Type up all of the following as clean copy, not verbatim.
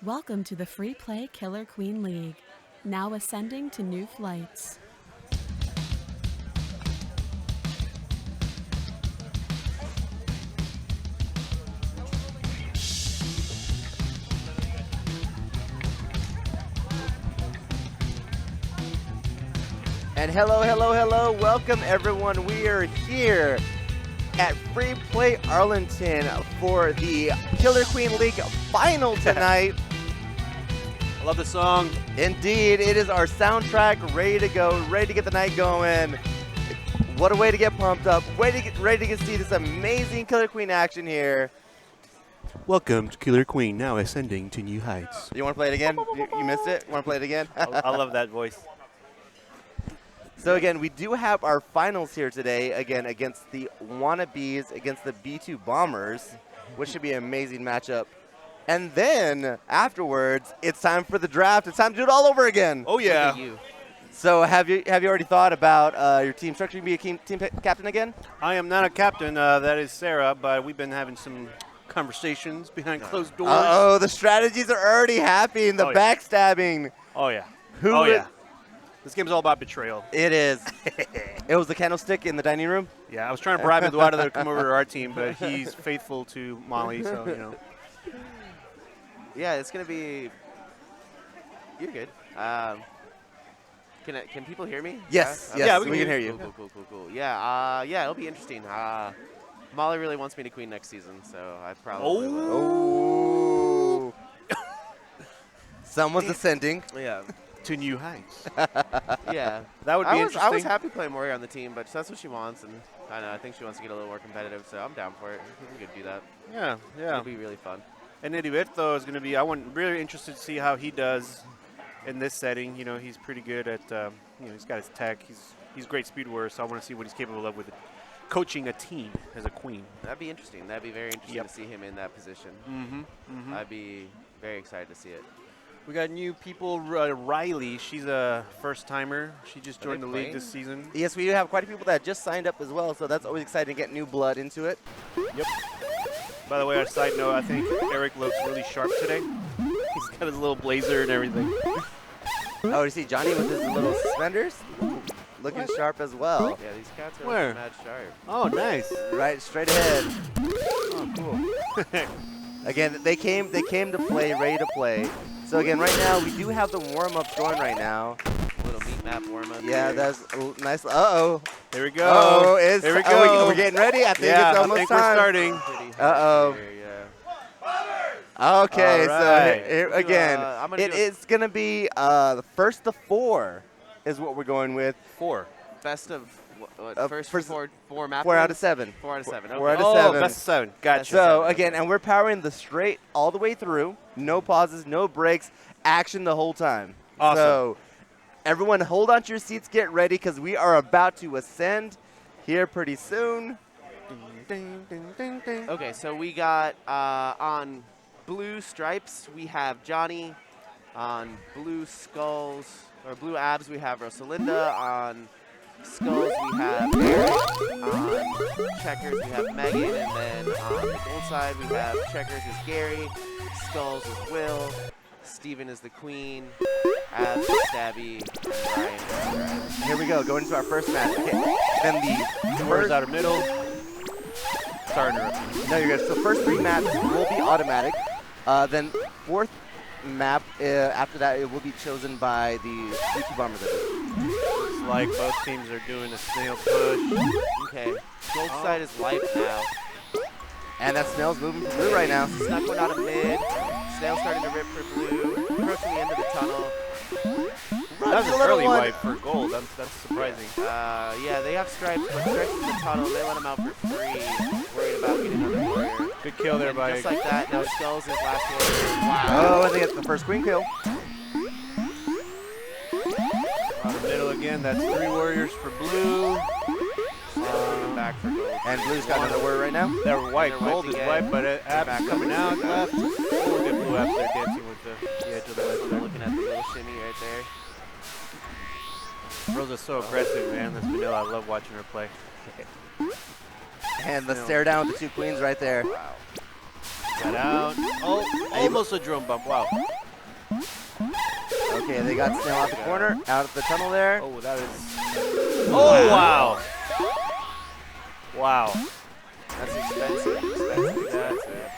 Welcome to the Free Play Killer Queen League, now ascending to new flights. And hello, welcome everyone. We are here at Free Play Arlington for the Killer Queen League final tonight. I love the song. Indeed, it is our soundtrack, ready to go, ready to get the night going. What a way to get pumped up, ready to see this amazing Killer Queen action here. Welcome to Killer Queen, now ascending to new heights. You want to play it again? You missed it? Want to play it again? I love that voice. So again, we do have our finals here today, again, against the Wannabes, against the B2 Bombers, which should be an amazing matchup. And then, afterwards, it's time for the draft. It's time to do it all over again. Oh, yeah. So have you already thought about your team structure? You be a team captain again? I am not a captain. That is Sarah, but we've been having some conversations behind closed doors. Oh, the strategies are already happening. The backstabbing. Oh, yeah. Who yeah. This game's all about betrayal. It is. It was the candlestick in the dining room? Yeah, I was trying to bribe Eduardo to come over to our team, but he's faithful to Molly, so, you know. Yeah, it's going to be – you're good. Can people hear me? Yes, yeah, we can hear you. Cool. Yeah, it'll be interesting. Molly really wants me to queen next season, so I probably will. Oh. Someone's ascending. Yeah. To new heights. Yeah. That would be interesting. I was happy playing Mori on the team, but that's what she wants, and I know, I think she wants to get a little more competitive, so I'm down for it. We could do that. Yeah. It'll be really fun. And Heriberto is going to be – I'm really interested to see how he does in this setting. You know, he's pretty good at he's got his tech. He's a great speed warrior, so I want to see what he's capable of with coaching a team as a queen. That'd be interesting. That'd be very interesting to see him in that position. I'd be very excited to see it. We got new people. Riley, she's a first-timer. She just joined the league this season. Yes, we do have quite a few people that just signed up as well, so that's always exciting to get new blood into it. Yep. By the way, on a side note, I think Eric looks really sharp today. He's got his little blazer and everything. Oh, you see Johnny with his little suspenders? Looking sharp as well. Yeah, these cats are mad sharp. Oh, nice. Right, straight ahead. Oh, cool. Again, they came to play, ready to play. So again, right now, we do have the warm-ups going right now. A little meat map warm-up. Yeah, that's nice. Uh-oh. Here we go. Oh, here we go. We're getting ready. I think it's almost time. We're starting. Uh-oh. Yeah. Okay, right. So here, again, it's going to be the first of four is what we're going with. Four. Best of first four map 4 out of 7. 4 out of 7. Okay. 4 out of 7. Best of 7. Gotcha. So, again, and we're powering the straight all the way through. No pauses, no breaks, action the whole time. Awesome. So, everyone hold on to your seats, get ready, because we are about to ascend here pretty soon. Okay, so we got on blue stripes, we have Johnny. On blue skulls, or blue abs, we have Rosalinda. On skulls, we have Eric. On checkers, we have Megan. And then on the gold side, we have checkers is Gary. Skulls is Will. Steven is the queen. Abs is Stabby. And Ryan is Ryan. Here we go, going into our first match. Okay. Then the Where's out of middle? Sorry to interrupt you. No, you're good. So first 3 maps will be automatic. Then fourth map, after that, it will be chosen by the B2 Bombers. Looks like both teams are doing a snail push. Okay, gold side is light now. And that Snail's moving for blue right now. Snuck one out of mid. Snail starting to rip for blue. Approaching the end of the tunnel. That's an early wipe for gold. That's surprising. Yeah, they have stripes, but stripes in the tunnel. They let him out for free. Worried about getting another warrior. Good kill there by. Just like that, now Skulls is last warrior. Wow. Oh, I think it's the first queen kill. On the middle again. That's 3 warriors for blue. Back for gold. And blue's got another warrior right now. They're white. They're Gold wiped is again. white, but abs coming out left. Oh, look at blue abs there dancing with the edge of the ledge there. Looking at the little shimmy right there. Rosa's so aggressive, man. That's vanilla. I love watching her play. And the stare down with the 2 queens right there. Wow. Got out. Oh, almost a drone bump. Wow. Okay, they got Snail out the corner, out of the tunnel there. Oh, that is. Oh, wow. Wow. That's expensive. That's it.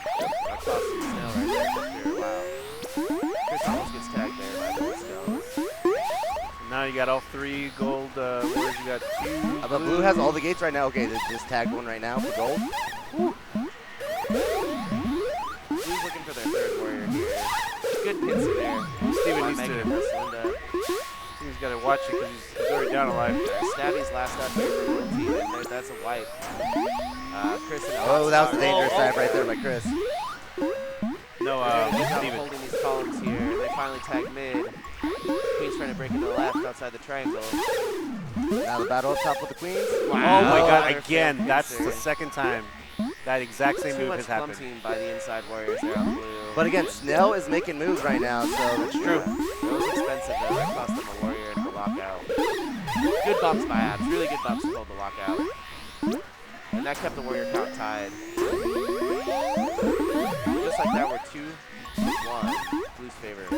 That cost you Snail right there for sure. Wow. Chris almost gets tagged there by those Skulls. Now you got all 3 gold. Whereas you got 2. But blue has all the gates right now. Okay, they just tagged one right now for gold. Blue's looking for their 3rd warrior here. Good pincer there. Steven By needs Megan to. and Rosalinda. He's got to watch it because he's already down a life. Stabby's last up here for one team, and that's a wipe. Chris and Oh, that was a dangerous Oh, dive right there by Chris. No, Good job Steven. holding these columns here. And they finally tag mid. Queen's trying to break into the left outside the triangle. Now the battle up top with the queens. Oh my God! Another Again, failed that's pincer. the 2nd time that exact same Too move much has plum happened. team by the inside warriors there on blue. But again, Snell is making moves right now, so that's true. It was expensive though. That cost them a warrior and a lockout. Good bumps by Abs. Really good bumps to hold the lockout. And that kept the warrior count tied. Just like that, we're 2-1. Blue's favorite.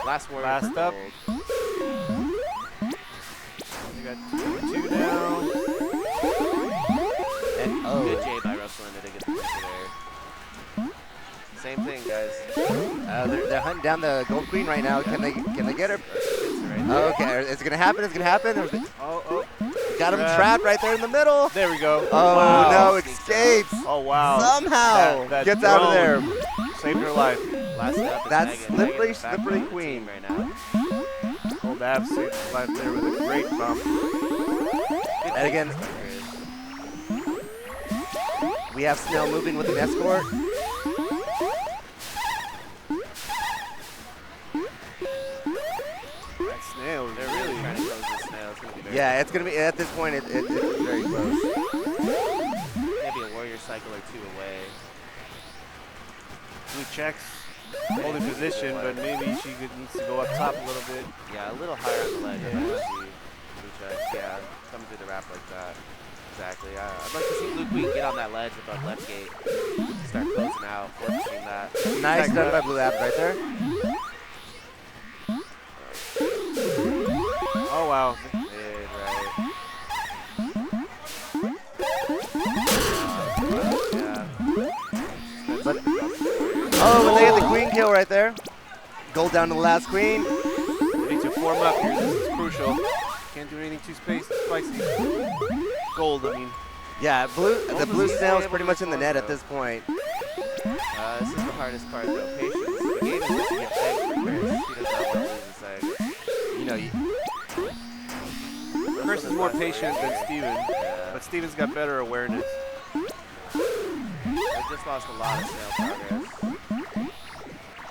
Last warrior. Last for up. gold. You got 2 now. And, Good oh, J by Rosalinda to get the pincer there. Same thing, guys. they're hunting down the gold queen right now. Can they get her? Pincer right there. Okay, is it gonna happen? It's gonna happen. Oh. Got him Trap. trapped right there in the middle. There we go. Oh Wow. no, escapes. Oh wow. Somehow That gets out of drone there. Saved her life. Last up is That's Megan. slippery, Megan's the slippery backbone queen. team right now. Old Abs saved his life there with a great bump. Good And again, pincer by Chris. we have Snell moving with an escort. That snail is They're really trying to close this snail. It's going to be very Yeah, it's gonna be at this point. It's very close. maybe a warrior cycle or 2 away. Blue checks, holding position, but maybe she needs to go up top a little bit. Yeah, a little higher on the ledge. I'd like to see Blue check. Yeah, coming through the wrap like that. Exactly. I'd like to see Blue Queen get on that ledge above left gate. Start closing out, forcing that. Nice done by Blue Abs right there. Oh wow. Mid, right. Yeah. But oh, and they get the queen kill right there. Gold down to the last queen. We need to form up here. This is crucial. Can't do anything too spicy. Gold, I mean. Yeah, the blue easily snail is able pretty to much in the net respond, at this point. This is the hardest part though. Patience. The game is just to get pegged for Chris. He does not want to lose this egg. You know, Chris is more patient than Steven, Yeah. but Steven's got better awareness. I just lost a lot of snail progress.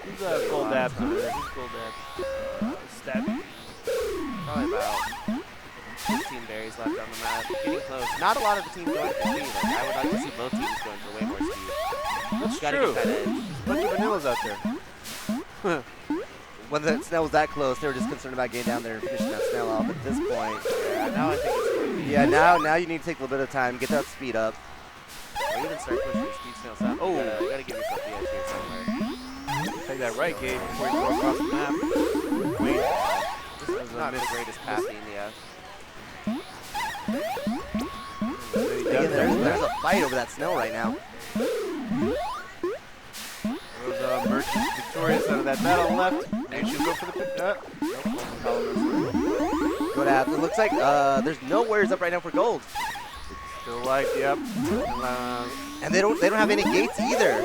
Who's gold abs over there? Who's gold abs? Stabby. Probably about 15 berries left on the map. Getting close. Not a lot of the team going for speed. Like, I would like to see both teams going for way more speed. That's Gotta true. get that edge. A bunch of vanillas out there. when the snail was that close, they were just concerned about getting down there and finishing that snail off. At this point, Yeah, now I think it's going to be. yeah, now you need to take a little bit of time, get that speed up. Or even start pushing your speed snails up. Oh. You gotta give yourself the edge here somewhere. Take that right gate before you go across the map. Wait. This is not the greatest passing, yeah. Again, there's a fight over that snail right now. Those merchants victorious out of that battle left. Maybe she'll go for the pick up. Good app. It looks like there's no warriors up right now for gold, Still like, yep. and they don't have any gates either.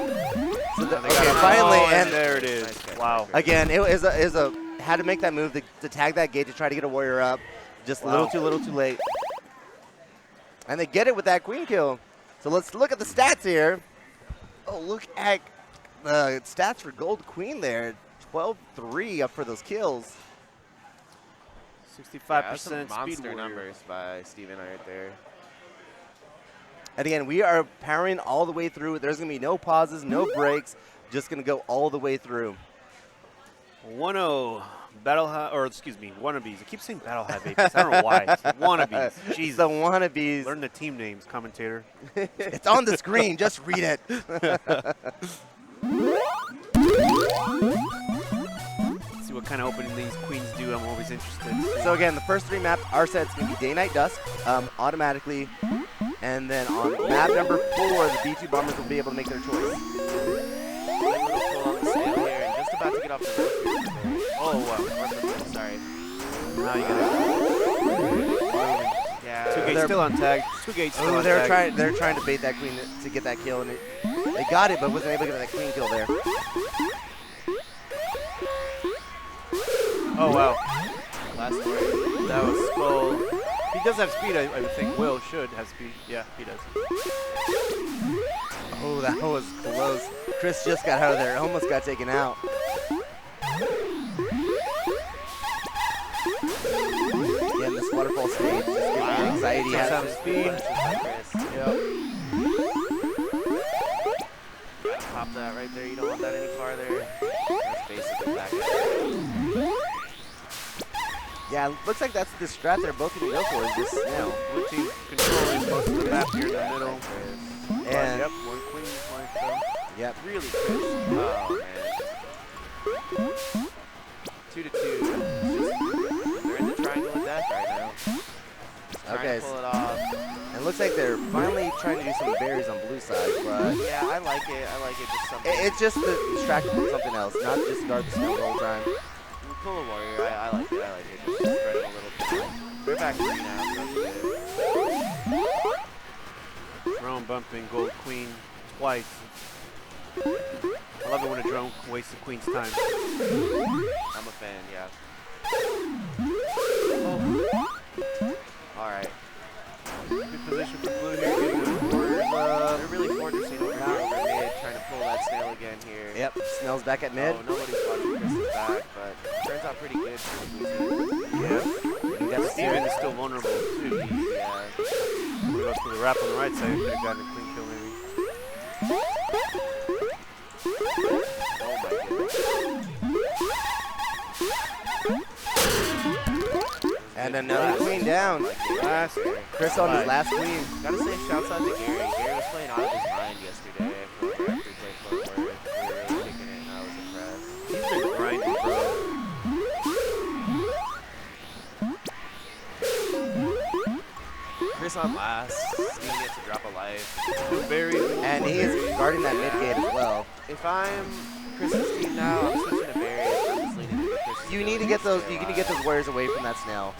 So They okay, got it. finally, Oh, and there it is. Nice catch. Wow. again, it is a had to make that move to tag that gate to try to get a warrior up. Just a little too late. And they get it with that queen kill. So let's look at the stats here. Oh, look at the stats for gold queen there. 12-3 up for those kills. 65% That's some speed monster warrior. numbers by Steven right there. And again, we are powering all the way through. There's going to be no pauses, no breaks. Just going to go all the way through. 1-0. or excuse me, wannabes. I keep saying Battle Hive Apex. I don't know why. It's wannabes. It's Jesus. the wannabes. Learn the team names, commentator. It's on the screen. Just read it. See what kind of opening these queens do. I'm always interested. So again, the first 3 maps are set. It's going to be day, night, dusk, automatically. And then on map number 4, the B2 Bombers will be able to make their choice. A little pull on the snail here, and just about to get off the rope here. Oh, sorry. Now you got Yeah. 2 gates still on tag. 2 gates still on tag. They're trying to bait that queen to get that kill, and they got it, but wasn't able to get that queen kill there. Oh, wow. Last word. That was Skull. He does have speed, I would think. Will should have speed. Yeah, he does. Oh, that was close. Chris just got out of there. Almost got taken out. Again, this waterfall stage just gives me anxiety. Just have speed. Yep. Gotta pop that right there. You don't want that any farther. That's basically back. Yeah, looks like that's the strat they're both going to go for is this snail. Blue team controlling most of the map here in the middle. And yep, 1 queen, like yep. Really crisp. Oh, man. 2 to 2. They're in the triangle of death right now. Trying Okay. to pull it off. And it looks like they're finally trying to do some berries on blue side, but Yeah, I like it. I like it. Just something. it's just to distract from something else, not just guard the snail the whole time. Pull a warrior. I like it. I like it. Just spread it a little bit. They're back 3 now, so that's good. drone bumping gold queen twice. I love it when a drone wastes the queen's time. I'm a fan, yeah. Oh. All right. Good position for blue here. Getting the warriors They're really fortressing over here over mid, trying to pull that snail again here. Yep, snail's back at mid. Oh, nobody's watching Chris's back, but turns out pretty good for the blue team. Yeah. You got Steven is still vulnerable too. Yeah. He goes for the wrap on the right side. Could have gotten a clean kill maybe. Oh my goodness. And another queen down. Last Chris on his last queen. Gotta say shouts out to Gary. Gary was playing out of his mind yesterday. After we played Fort Worth. We were really kicking it, and I was impressed. He's been grinding, bro. Chris on last. Steven gets to drop a life. Very And he is guarding that mid gate as well. If I'm Chris's team now, I'm switching to Barry. I'm just leaning into Chris's You team. need to get those. You need to get those warriors away from that snail.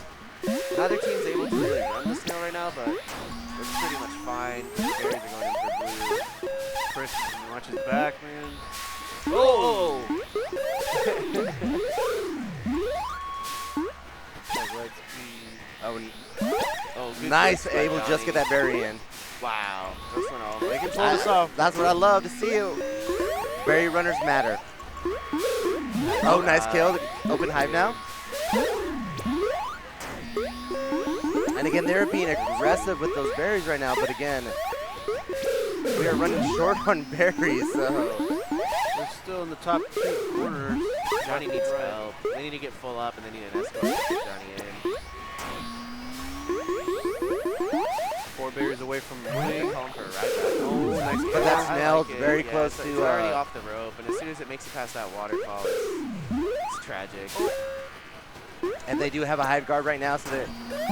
Neither team's able to really run the snail right now, but it's pretty much fine. Berries are going in for blue. Chris, watch his back, man. Oh! Right speed. Oh, Oh, good nice! switch by Able to just get Johnny. that berry in. Wow. This one off. They can pull That- this off. That's what I love to see. Berry runners matter. Oh, nice kill. Open hive now. And again, they're being aggressive with those berries right now. But again, we are running short on berries. So They're still in the top 2 corners. Johnny needs help. They need to get full up, and they need an escort to get Johnny in. 4 berries away from They're winning. calling for a ride back. Oh, nice But kill. that I snail's like it. very Yeah, close it's to, already off the rope, and as soon as it makes it past that waterfall, it's tragic. and they do have a hive guard right now, so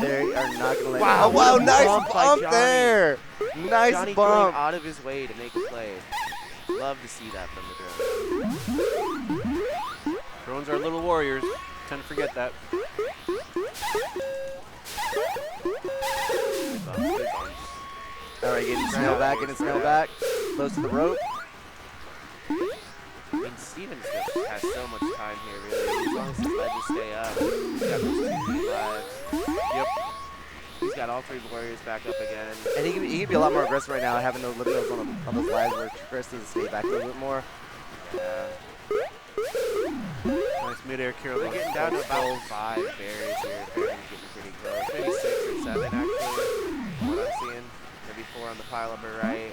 they are not going to let. Wow, Oh, wow! what a Nice bump by bump Johnny. there. Nice Johnny going bump. out of his way to make a play. Love to see that from the drone. Drones are little warriors. Tend to forget that. Good bumps, good bumps. All right, getting snail back, getting snail back. Close to the rope. I mean, Stevens just has so much time here, really. As long as his ledges stay up, he's got those 2 deep lives. Yep. He's got all 3 warriors back up again. And he can be a lot more aggressive right now, having those limit on those lives where Chris needs to stay back a little bit more. Yeah. Nice mid-air kill. We're getting down to about 5 berries here. Berries getting pretty close. Maybe 6 or 7, actually, from what I'm seeing. Maybe 4 on the pile upper right.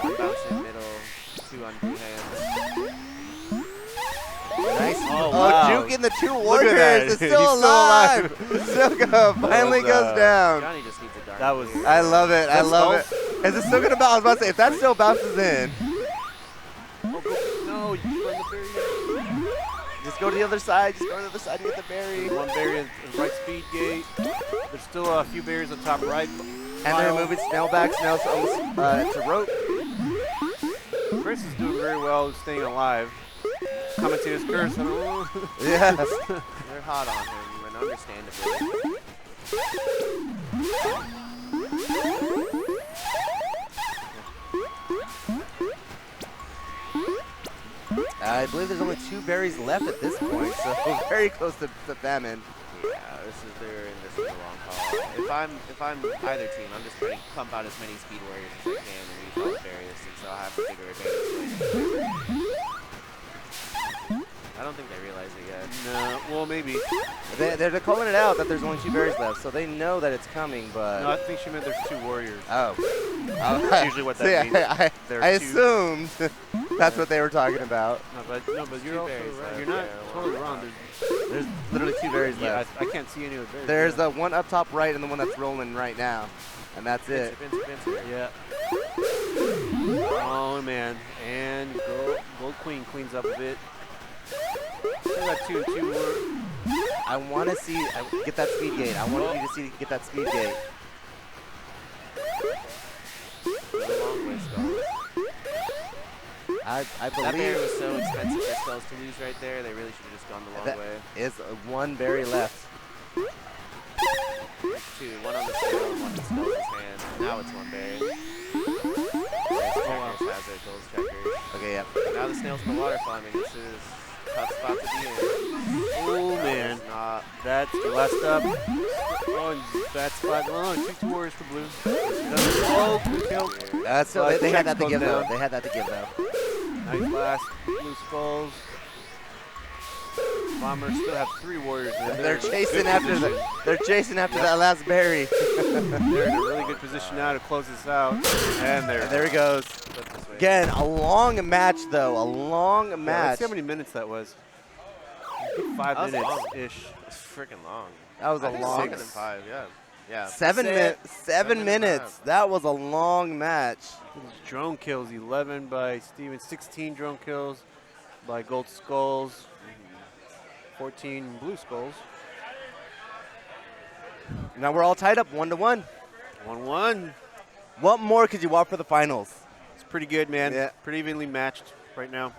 1 bounce in middle. 2 on blue hands. Nice Nice. Oh, wow. juking the two Look at warriors. that. It's He's still still alive. Suga finally was, goes down. Johnny just needs a dark. That was- I love it. I That's love it. Is it still going to bounce? I was about to say, if that still bounces in, No, you run the berry. just go to the other side. Just go to the other side and get the berry. One berry in the right speed gate. There's still a few berries on top right. And they're moving snail back. Snail's almost to rope. Chris is doing very well staying alive. Commentator's curse. Yes. They're hot on him, and understandably. I believe there's only 2 berries left at this point, so very close to famine. Yeah, they're in this for the long haul. If I'm either team, I'm just trying to pump out as many speed warriors as I can and use all the berries, since I'll have the bigger advantage later. I don't think they realize it yet. No, well maybe. They're calling it out that there's only 2 berries left, so they know that it's coming, but... No, I think she meant there's 2 warriors. Oh. That's usually what that See, means. There are I 2. assumed that's what they were talking about. No, but you're Two also berries right. left, You're not yeah, totally one wrong. top. There's literally 2 berries Yeah, left. I can't see any of the berries. There's the one up top right and the one that's rolling right now, and that's it. Pincer. Yeah. Oh man, and Gold Queen cleans up a bit. Still got 2 and 2. I want to see get that speed gate. I want you to see get that speed gate. The long way Skulls. I That berry believe was so expensive for Skulls to lose right there. They really should have just gone the long that way. is 1 berry left. 2, one on the snail and one in Skulls' hand. Now it's 1 berry. Checkers has it, Gold's checkers. Okay, yeah. Now the snail's in the water climbing. This is a tough spot to be in. Oh man, It's not. that's the last up. Oh, and that's 5. Oh, 2 warriors for blue. Oh, good kill. So they had that to Check give goes though. down. They had that to give though. Nice last. Blue Skulls. Bombers still have 3 warriors. And They're in a chasing good after position. they're chasing after that last berry. They're in a really good position now to close this out. And There he goes. Flip this way. Again, a long match though. A long Let's match. see how many minutes that was. 5 That was minutes long. ish. It's freaking long. That was I a think long. longer than 5, yeah. Yeah. 7 minutes. 7 minutes. That was a long match. Drone kills 11 by Steven, 16 drone kills by Gold Skulls, 14 Blue Skulls. Now we're all tied up 1-1. 1-1. What more could you want for the finals? It's pretty good, man. Yeah. Pretty evenly matched right now.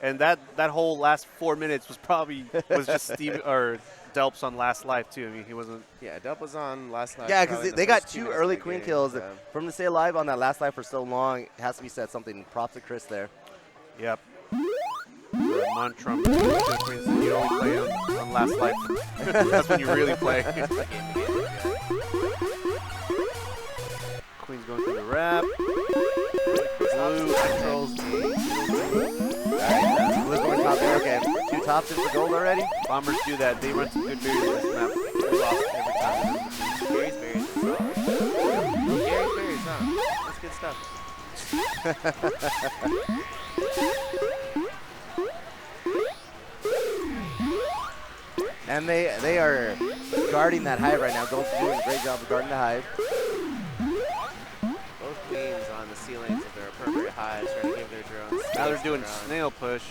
And that whole last 4 minutes was just Steve or Delps on last life too. I mean, he wasn't. Yeah, Delp was on last night. Yeah, because they got 2 early queen kills. For him to stay alive on that last life for so long, it has to be said something. Props to Chris there. Yep. Montrum. You only play on last life. That's when you really play. Queen's going through the wrap. Blue controls Alright, Blue's going top there. Okay, 2 tops in for gold already. Bombers do that. They run some good berries on this map. They lost every time. Gary's berries. Gary's berries, huh? That's good stuff. And they are guarding that hive right now. Gold's doing a great job of guarding the hive. Both queens on the ceilings of their appropriate hives trying to give their drones. Now they're space doing to run. snail push.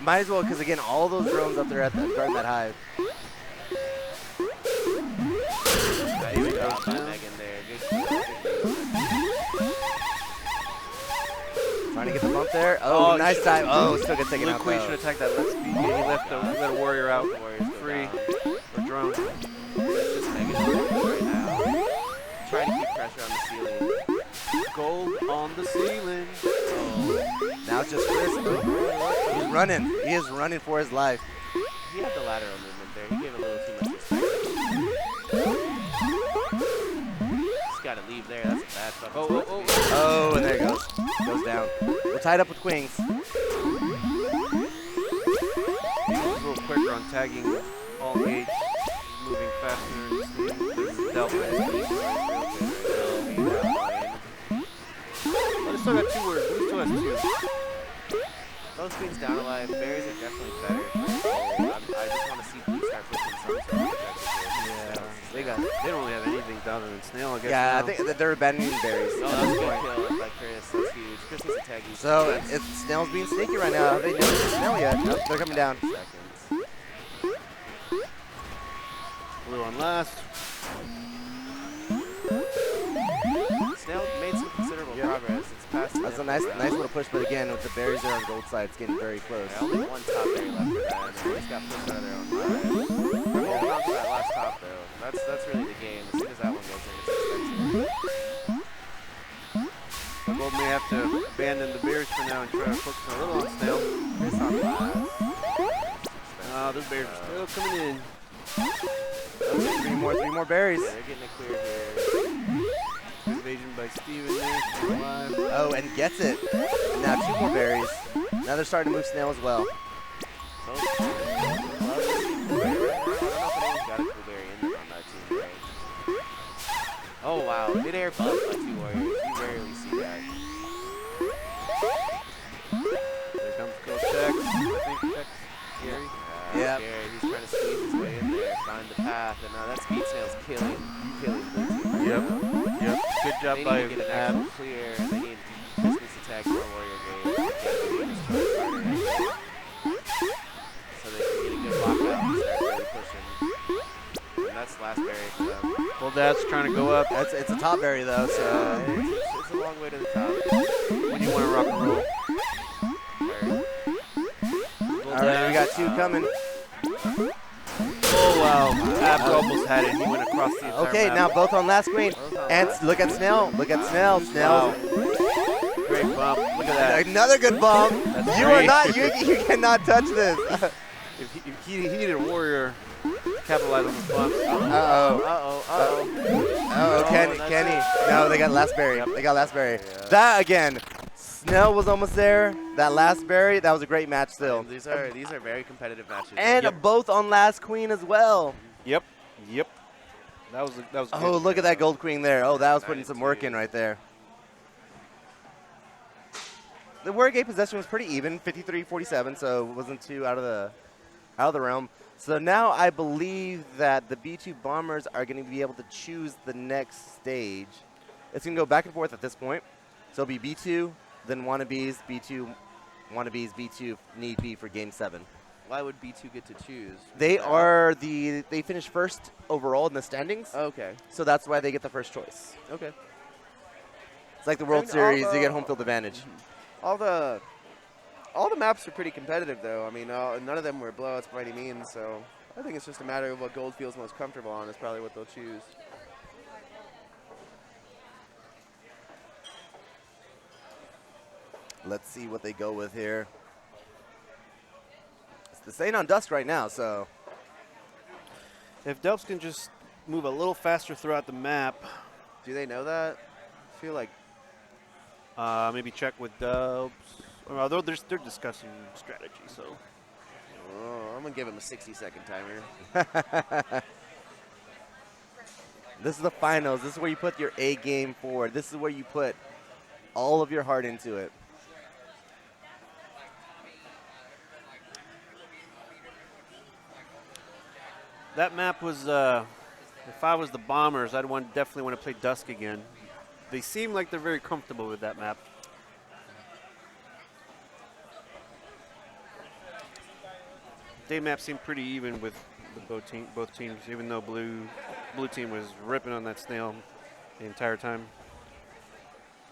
Might as well, because again, all those drones up there at the guarding that hive. Nice job by Megan there. Good kill. Trying to get the bump there. Oh, Oh, nice time. Oh, still gets taken Blue out Queen should though. attack that left speed. He left a warrior out. The Warriors go Free down. for drone. It's just Megan right now. Trying to keep pressure on the ceiling. Gold on the ceiling. Oh, Now it's just Chris. Oh, he's running. He is running for his life. he had the lateral movement there. He gave a little too much respect. Just gotta leave there. That's a bad fucking spot to be. Oh, and there it goes. Goes down. We're tied up with queens. He's a little quicker on tagging all gates. Moving faster. There's Delta. But it's still got 2 words. Blue still has 2. Both queens down a life. Berries are definitely better. I just want to see blue start pushing some sort of objective here. Yeah, they don't really have anything other than snail, I guess. Yeah, now. I think that they're abandoning berries. Oh, that's a good kill by Chris. That's huge. Chris needs a tag. So it's Snail's being sneaky right now. Have they noticed the Snail yet? Nope, they're coming down. Seconds. Blue on last. Snail made some considerable progress. It's past. That's a nice little push, but again, with the berries there on gold side, it's getting very close. Yeah, only one top berry left for that, and they just got pushed out of their own line. They're holding on to that last top, though. That's really the game. As soon as that one goes in, it's expensive. Gold may have to abandon the berries for now and try to focus a little on snail. Chris on last. Those berries are still coming in. Three more berries. Yeah, they're getting it clear here. Invasion by Steven there. Still alive. Oh, and gets it. And now 2 more berries. Now they're starting to move Snail as well. Oh wow, mid-air bump by 2 warriors. You rarely see that. There comes Go Check. I think Check. Gary. Yep. Gary, he's trying to squeeze his way in there, find the path, and now that speed snail's killing blue team. Yep. Good job They by need to get an actual Ab. clear, and they need Chris needs to tag more warrior gauge. So they can get a good lockout and start really pushing. And that's last berry for them. Well, that's trying to go up. It's a top berry though, so It's a long way to the top. When you want to rock and roll. all right, we got 2 coming. Oh, wow. Abs almost had it. He went across the entire Okay, map. now both on last queen. And look at Snail. Look at Snail. Snail. Wow. Great bump. Look at that. Another good bump. That's You are great. not. You cannot touch this. If he needed a warrior, capitalize on the bump. Oh, Kenny. No, they got last berry. They got last berry. That again. Snail was almost there. That last berry. That was a great match still. These are very competitive matches. And both on last queen as well. Yep. That was Oh, good. look at that gold queen there. Oh, that was putting 92. some work in right there. The warrior gate possession was pretty even, 53-47, so it wasn't too out of the realm. So now I believe that the B2 Bombers are going to be able to choose the next stage. It's going to go back and forth at this point. So it'll be B2, then Wannabes, B2, Wannabes, B2, need be for Game 7. Why would B2 get to choose? They finished first overall in the standings, Okay. so that's why they get the first choice. Okay. It's like the World And Series, all you get the- home field advantage. All the maps are pretty competitive, though. I mean, none of them were blowouts by any means, so I think it's just a matter of what Gold feels most comfortable on is probably what they'll choose. Let's see what they go with here. This ain't on dust right now, so. If Delps can just move a little faster throughout the map, Do they know that? I feel like maybe check with Delps. Although they're discussing strategy, so. I'm going to give him a 60-second timer. This is the finals. This is where you put your A game forward. This is where you put all of your heart into it. That map was, if I was the Bombers, I'd definitely want to play Dusk again. They seem like they're very comfortable with that map. Day map seemed pretty even with both teams, even though blue team was ripping on that snail the entire time.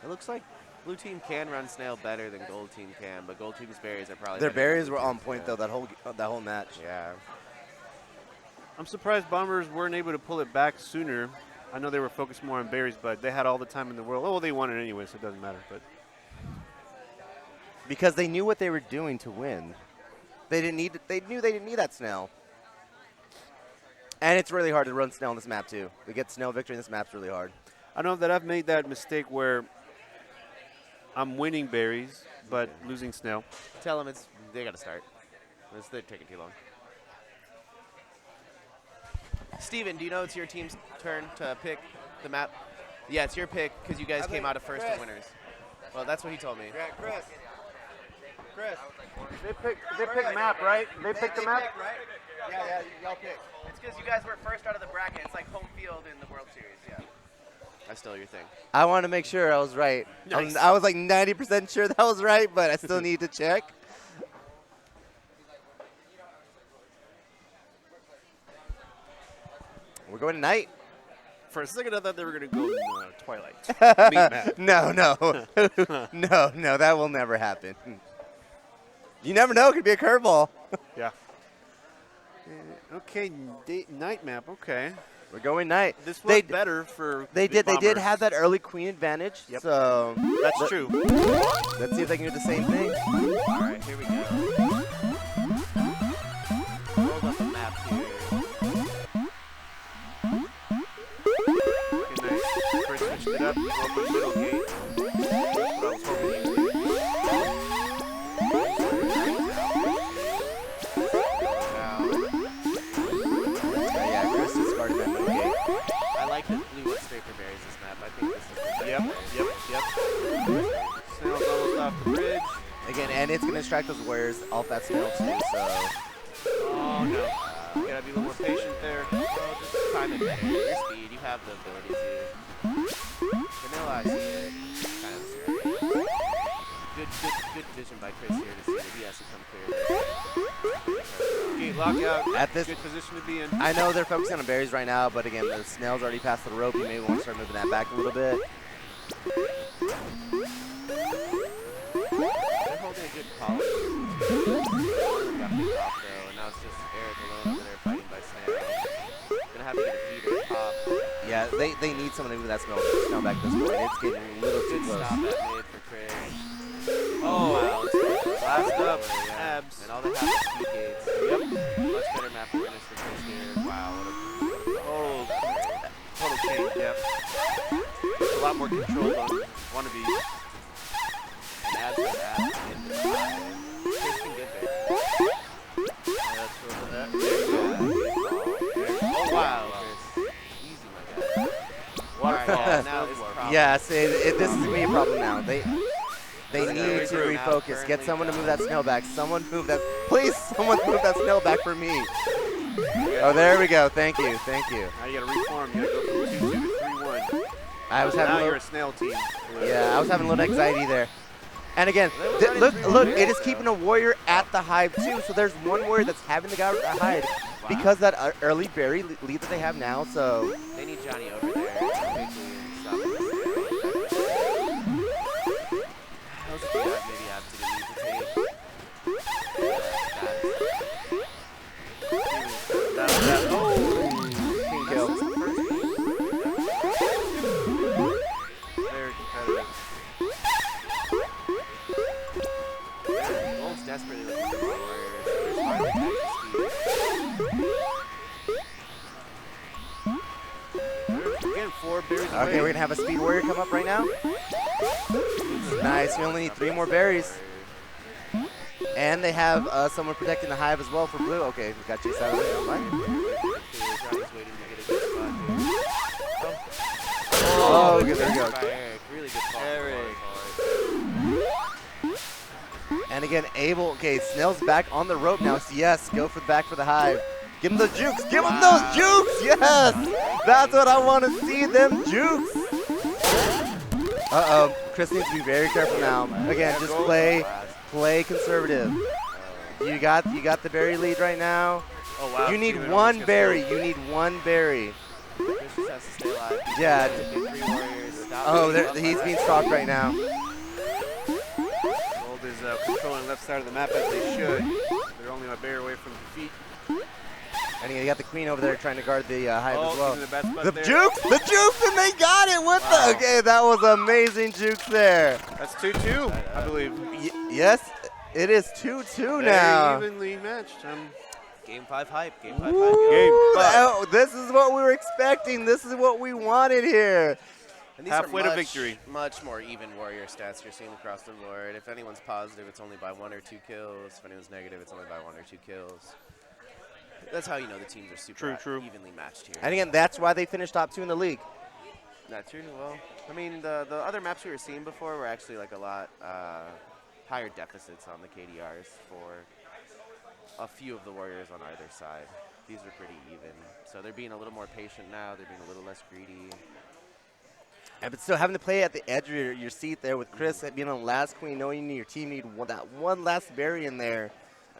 It looks like Blue Team can run Snail better than Gold Team can, but Gold Team's berries are probably Their better than berries Blue were on Team's, point, yeah. though, that whole match. Yeah. I'm surprised Bombers weren't able to pull it back sooner. I know they were focused more on berries, but they had all the time in the world. Oh, well, they won it anyway, so it doesn't matter. But Because they knew what they were doing to win. They knew they didn't need that Snail. And it's really hard to run Snail on this map, too. To get Snail victory in this map's really hard. I know that I've made that mistake where I'm winning berries, but losing snail. Tell them they got to start. They're taking too long. Steven, do you know it's your team's turn to pick the map? Yeah, it's your pick because you guys came out of first as winners. Well, that's what he told me. Yeah, Chris. Chris. They pick map, right? They picked the map. right? Yeah, y'all pick. It's because you guys were first out of the bracket. It's like home field in the World Series. Yeah. I stole your thing. I want to make sure I was right. Nice. I was like 90% sure that was right, but I still need to check. We're going tonight. For a second, I thought they were going to go Twilight. Meat map. No, no, that will never happen. You never know; it could be a curveball. Yeah. Okay, night map. Okay. We're going night. This was better for They the did Bombers. have that early queen advantage. Yep. So That's true. let's see if they can do the same thing. All right, here we go. Hold up the map here. Okay, nice. Chris switched it up. Open middle gate. That's what I was hoping he would do. Yeah, Chris discarded that middle gate. I like that blue went straight for berries this map. I think this is the Yep. Snail's almost off the bridge. Again, and it's going to distract those warriors off that snail too. So Oh, no. You got to be a little more patient there. well, just time it better. Your speed, you have the ability to. Vanilla, I see it. Kind of scary. Good vision by Chris here to see that he has to come clear. Gate lockout. At this- Good position to be in. I know they're focusing on berries right now, but again, the snail's already past the rope. You may want to start moving that back a little bit. They're holding a good column. Got picked off though, and now it's just Eric alone over there fighting by Snail. Gonna have to get a feeder top. Yeah, they need someone to move that snail back this point. It's getting a little too Good close. stop at mid for Chris. Oh, wow. last up, Yeah. abs. And all they have is speed gates. Yep. Much better map awareness for Chris here. Wow, what a Total change, yep. A lot more control on wannabes. and abs has abs in the side. Chris can get there. That's what that. Oh wow, Chris. Easy, my guy. Waterfall. Alright, now is the problem. Yes, this is going to be a problem now. They Gotta need to regroup. refocus. Get Currently someone to move down. that snail back. Someone move that. Please, someone move that snail back for me. Oh, there we go. Thank you. Now you gotta reform. You gotta go from 2-2 to 3-1. I was having Now a you're little, a snail team. I was having a little anxiety there. And again, They were running look, 3-1 it is though. keeping a warrior at the hive too. So there's one warrior that's having the guy at the hive because that early berry lead that they have now. So They need Johnny over there quickly and stop this. How's it maybe have to get me to take? king kill. Very competitive. Wolf's desperately looking for warriors. There's finally speed. Again, 4 berries away. Okay, we're gonna have a speed warrior come up right now. Nice. We only need 3 more berries. And they have someone protecting the hive as well for blue. Okay, we got chased out of there. Fine. Johnny's waiting to get a good spot here. Oh, okay, there we go. By Eric. Really good fall. Eric. And again, Abel. Okay, Snell's back on the rope now. So yes, go for the back for the hive. Give him those jukes. Give him those jukes. Yes, that's what I want to see. Them jukes. Uh-oh. Chris needs to be very careful now. Again, just play conservative. You got the berry lead right now. Oh, wow. You need Steven one almost gets berry. killed. You need one berry. Chris just has to stay alive. Yeah. Get 3 warriors. Stop Oh, beating up he's on being that. stalked right now. Gold is controlling left side of the map as they should. They're only a bear away from defeat. And you got the queen over there trying to guard the hive as well. Keeping the best spot The there. jukes, and they got it. What Wow. the? Okay, that was amazing jukes there. That's 2-2, I believe. Yes, it is 2-2 Very now. evenly matched. Game 5 hype. Game 5 hype. Woo! Game five. Oh, this is what we were expecting. This is what we wanted here. And these Halfway are to much, victory. Much more even warrior stats you're seeing across the board. If anyone's positive, it's only by 1 or 2 kills. If anyone's negative, it's only by 1 or 2 kills. That's how you know the teams are super True. evenly matched here. And again, that's why they finished top 2 in the league. Not true. Well, I mean, the other maps we were seeing before were actually like a lot higher deficits on the KDRs for a few of the warriors on either side. These are pretty even. So they're being a little more patient now. They're being a little less greedy. Yeah, but still having to play at the edge of your seat there with Chris being on last queen, knowing your team need that one last berry in there.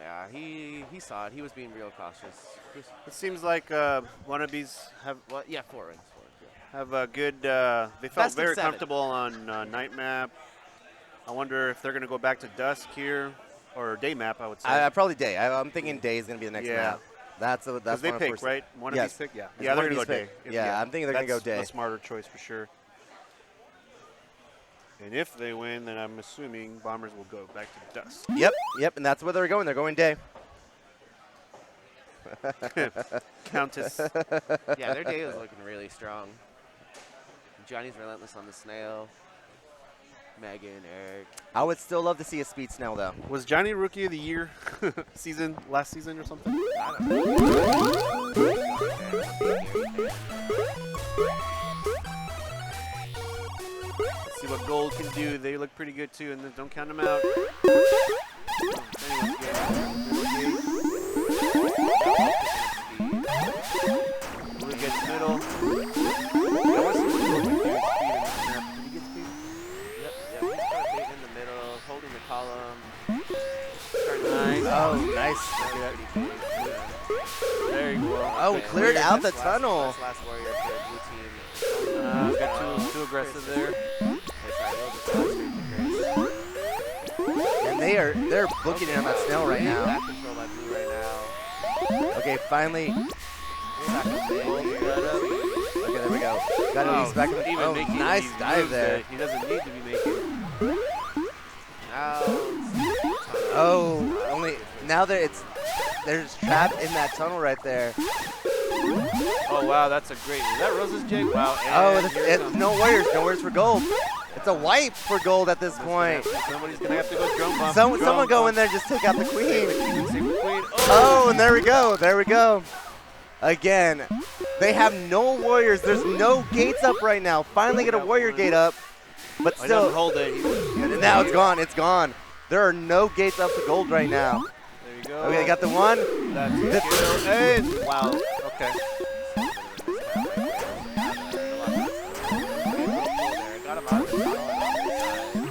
Yeah, he saw it. He was being real cautious. It seems like wannabes have Yeah, 4 wins. have a good. They felt Best of very 7. comfortable on night map. I wonder if they're going to go back to dusk here or day map. I would say. Probably day. I'm thinking day is going to be the next Yeah. map. That's Because they one pick, person. right? One Yes. of these pick? Yeah. It's Yeah, they're one going of to go these day. pick. Yeah, I'm thinking they're going to go day. That's a smarter choice for sure. And if they win, then I'm assuming Bombers will go back to dusk. Yep, and that's where they're going. They're going day. Countess. Yeah, their day is looking really strong. Johnny's relentless on the snail. Megan, Eric. I would still love to see a speed snail, though. Was Johnny Rookie of the Year last season or something? I don't know. Let's see what gold can do. They look pretty good too, and then don't count them out. Really good middle. I want to see what gold can do with speed in this map. Did he get speed? Yep, he's got a bait in the middle, holding the column. Nice. Oh, nice. There you go. Oh, cleared out the tunnel. That's last warrior for the blue team. Got too aggressive there. And they're booking it on that snail right now. Back control by blue right now. Okay, finally. Back up there. Okay, there we go. Got it. He's back in the. Even Oh, making nice these dive moves there. that he doesn't need to be making. Now, Oh, only now that there's trapped in that tunnel right there. Oh wow, that's a great. Is that Rose's jig? Wow. Oh, and here comes- no warriors for gold. It's a wipe for gold at this point. Somebody's gonna have to go drum bump. Someone go in there and just take out the queen. Save the queen. Oh, and there we go. Again, they have no warriors. There's no gates up right now. Finally get a warrior gate up, but Oh, he doesn't still, hold it. and now it's gone. There are no gates up to gold right now. There you go. Okay, got the one. That's it. Hey, wow. Okay. got him out of the tunnel and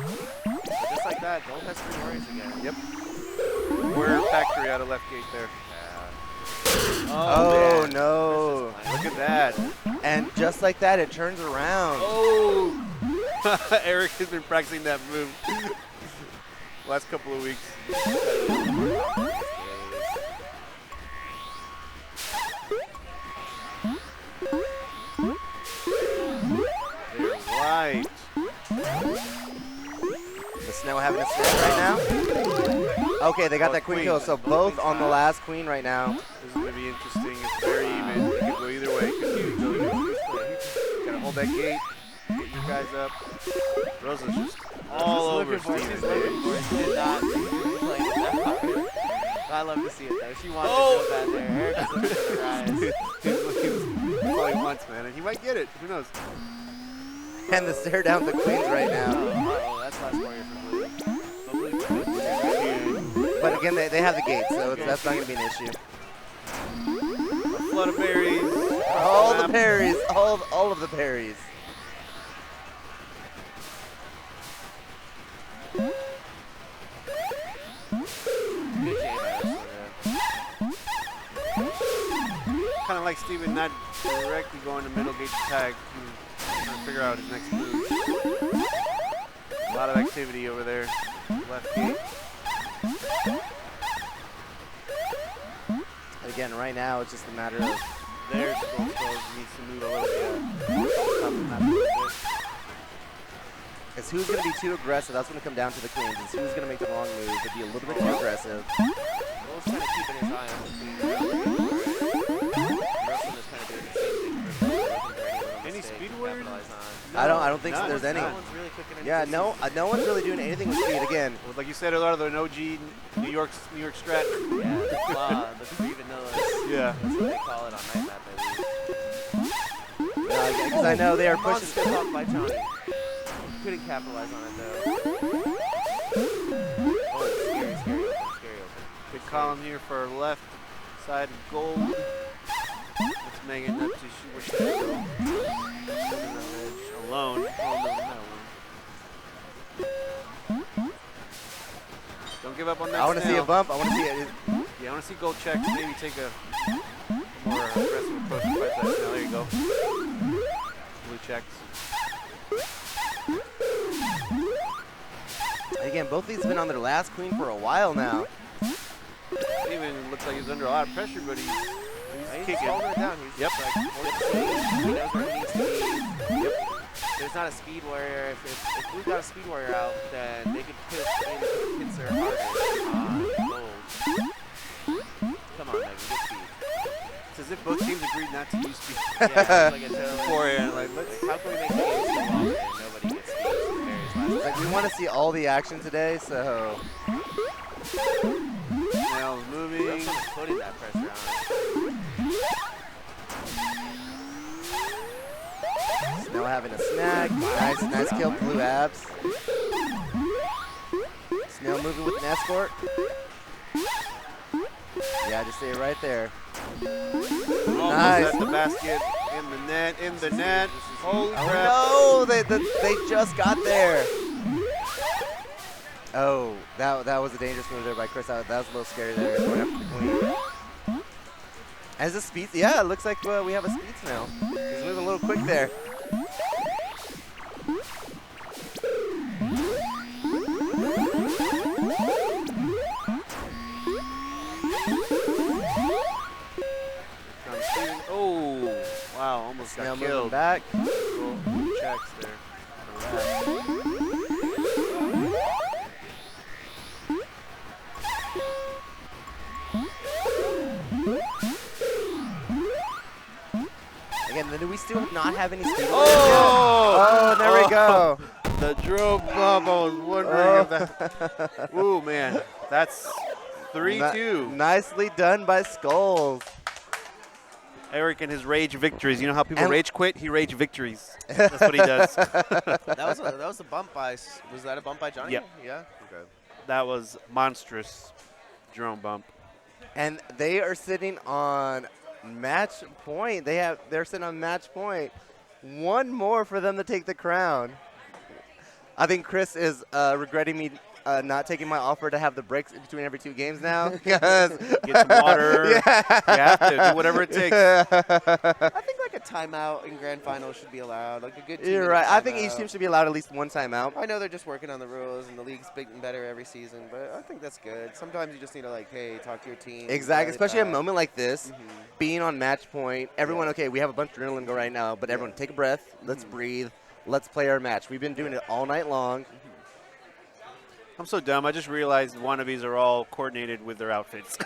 but just like that, gold has 3 warriors again. Yep. We're factory out of left gate there. Oh, man. no. Look at that. And just like that, it turns around. Oh. Eric has been practicing that move last couple of weeks. They're right. The snail having a stand right now. Okay, they got that queen kill, so both on the last queen right now. This is going to be interesting. It's very even. It could go either way. It could go either way. Gotta hold that gate. Get your guys up. Rosa's just all over Steven. Did not play that hard. I love to see it though. She wanted to go bad there. Eric is looking at her eyes. That's all he wants, man. And he might get it. Who knows? And the stare down the queens right now. Oh, that's last warrior for blue. But blue. But again, they have the gate, so that's not going to be an issue. A flood of berries. All the parries, all of the parries. Good J by Kind of like Steven not directly going to middle gate to tag. Trying to figure out his next move. A lot of activity over there. Left gate. Again, right now, it's just a matter of There's Gold Skulls. Needs to move a little bit. Stop the map a little bit. it's who's going to be too aggressive. That's going to come down to the queens. It's who's going to make the wrong move to be a little bit too aggressive. Will's kind of keeping his eye on the queen. Russell is kind of doing the same thing for Any speed warriors? I don't think so. No, There's any. No one's really cooking anything. Yeah, no one's really doing anything with speed. Again, Well, like you said, a lot of the OG New York strat. Yeah, the three vanillas. Yeah. That's what they call it on night map, I believe. because I know they are pushing. Monster block by Johnny. Couldn't capitalize on it though. column here for our left side of gold. What's Megan up to? Where should she go? Alone. Oh, no, not alone. Don't give up on that. I want to see a bump. I want to see it. Yeah, I want to see gold checks. Maybe take a more aggressive approach to fight that. Now, there you go. Blue checks. Again, both these have been on their last queen for a while now. Even looks like he's under a lot of pressure, but he's kicking. Holding it down. He's Yep. just like, he knows where he needs to be. Yep. There's not a speed warrior. If Blue got a speed warrior out, then they could put pincer harder on gold. Come on, Megan, get speed. It's as if both teams agreed not to use speed. Yeah, like a gentleman. Beforehand, Like, how can we make the game so long and nobody gets speed? Various Like, we want to see all the action today, so. Now moving. Wilson is putting that pressure on. Snell having a snag. Nice kill, blue abs. Snell moving with an escort. Yeah, just stay right there. Almost Nice. at the basket, in the net. Holy crap. Oh no, they just got there. Oh, that was a dangerous move there by Chris. That was a little scary there. Going after the queen. As a speed, yeah, it looks like we have a speed snail. He's moving a little quick there. Oh, wow, almost Snail got moving killed. back. Blue checks there. Again, do we still not have any speed? Oh! Oh, there we go. The drill bump. I was wondering if that. Ooh, man. That's 3-2. Nicely done by Skulls. Eric and his rage victories. You know how people And- rage quit? He rage victories. That's what he does. That was a bump by. Was that a bump by Johnny? Yep. Yeah. Okay. That was monstrous drone bump. And they are sitting on match point. They're sitting on match point. One more for them to take the crown. I think Chris is regretting me not taking my offer to have the breaks in between every 2 games now. Get some water. Yeah. You have to do whatever it takes. I think like a timeout in grand finals should be allowed. Like a good team. You're in a right. I think each timeout. team should be allowed at least one timeout. I know they're just working on the rules and the league's getting better every season, but I think that's good. Sometimes you just need to like, hey, talk to your team. Exactly, dial it especially a back. moment like this, Mhm. being on match point. Everyone, Yeah. okay, we have a bunch of adrenaline go right now, but everyone take a breath. Let's breathe. Let's play our match. We've been doing it all night long. I'm so dumb. I just realized wannabes are all coordinated with their outfits.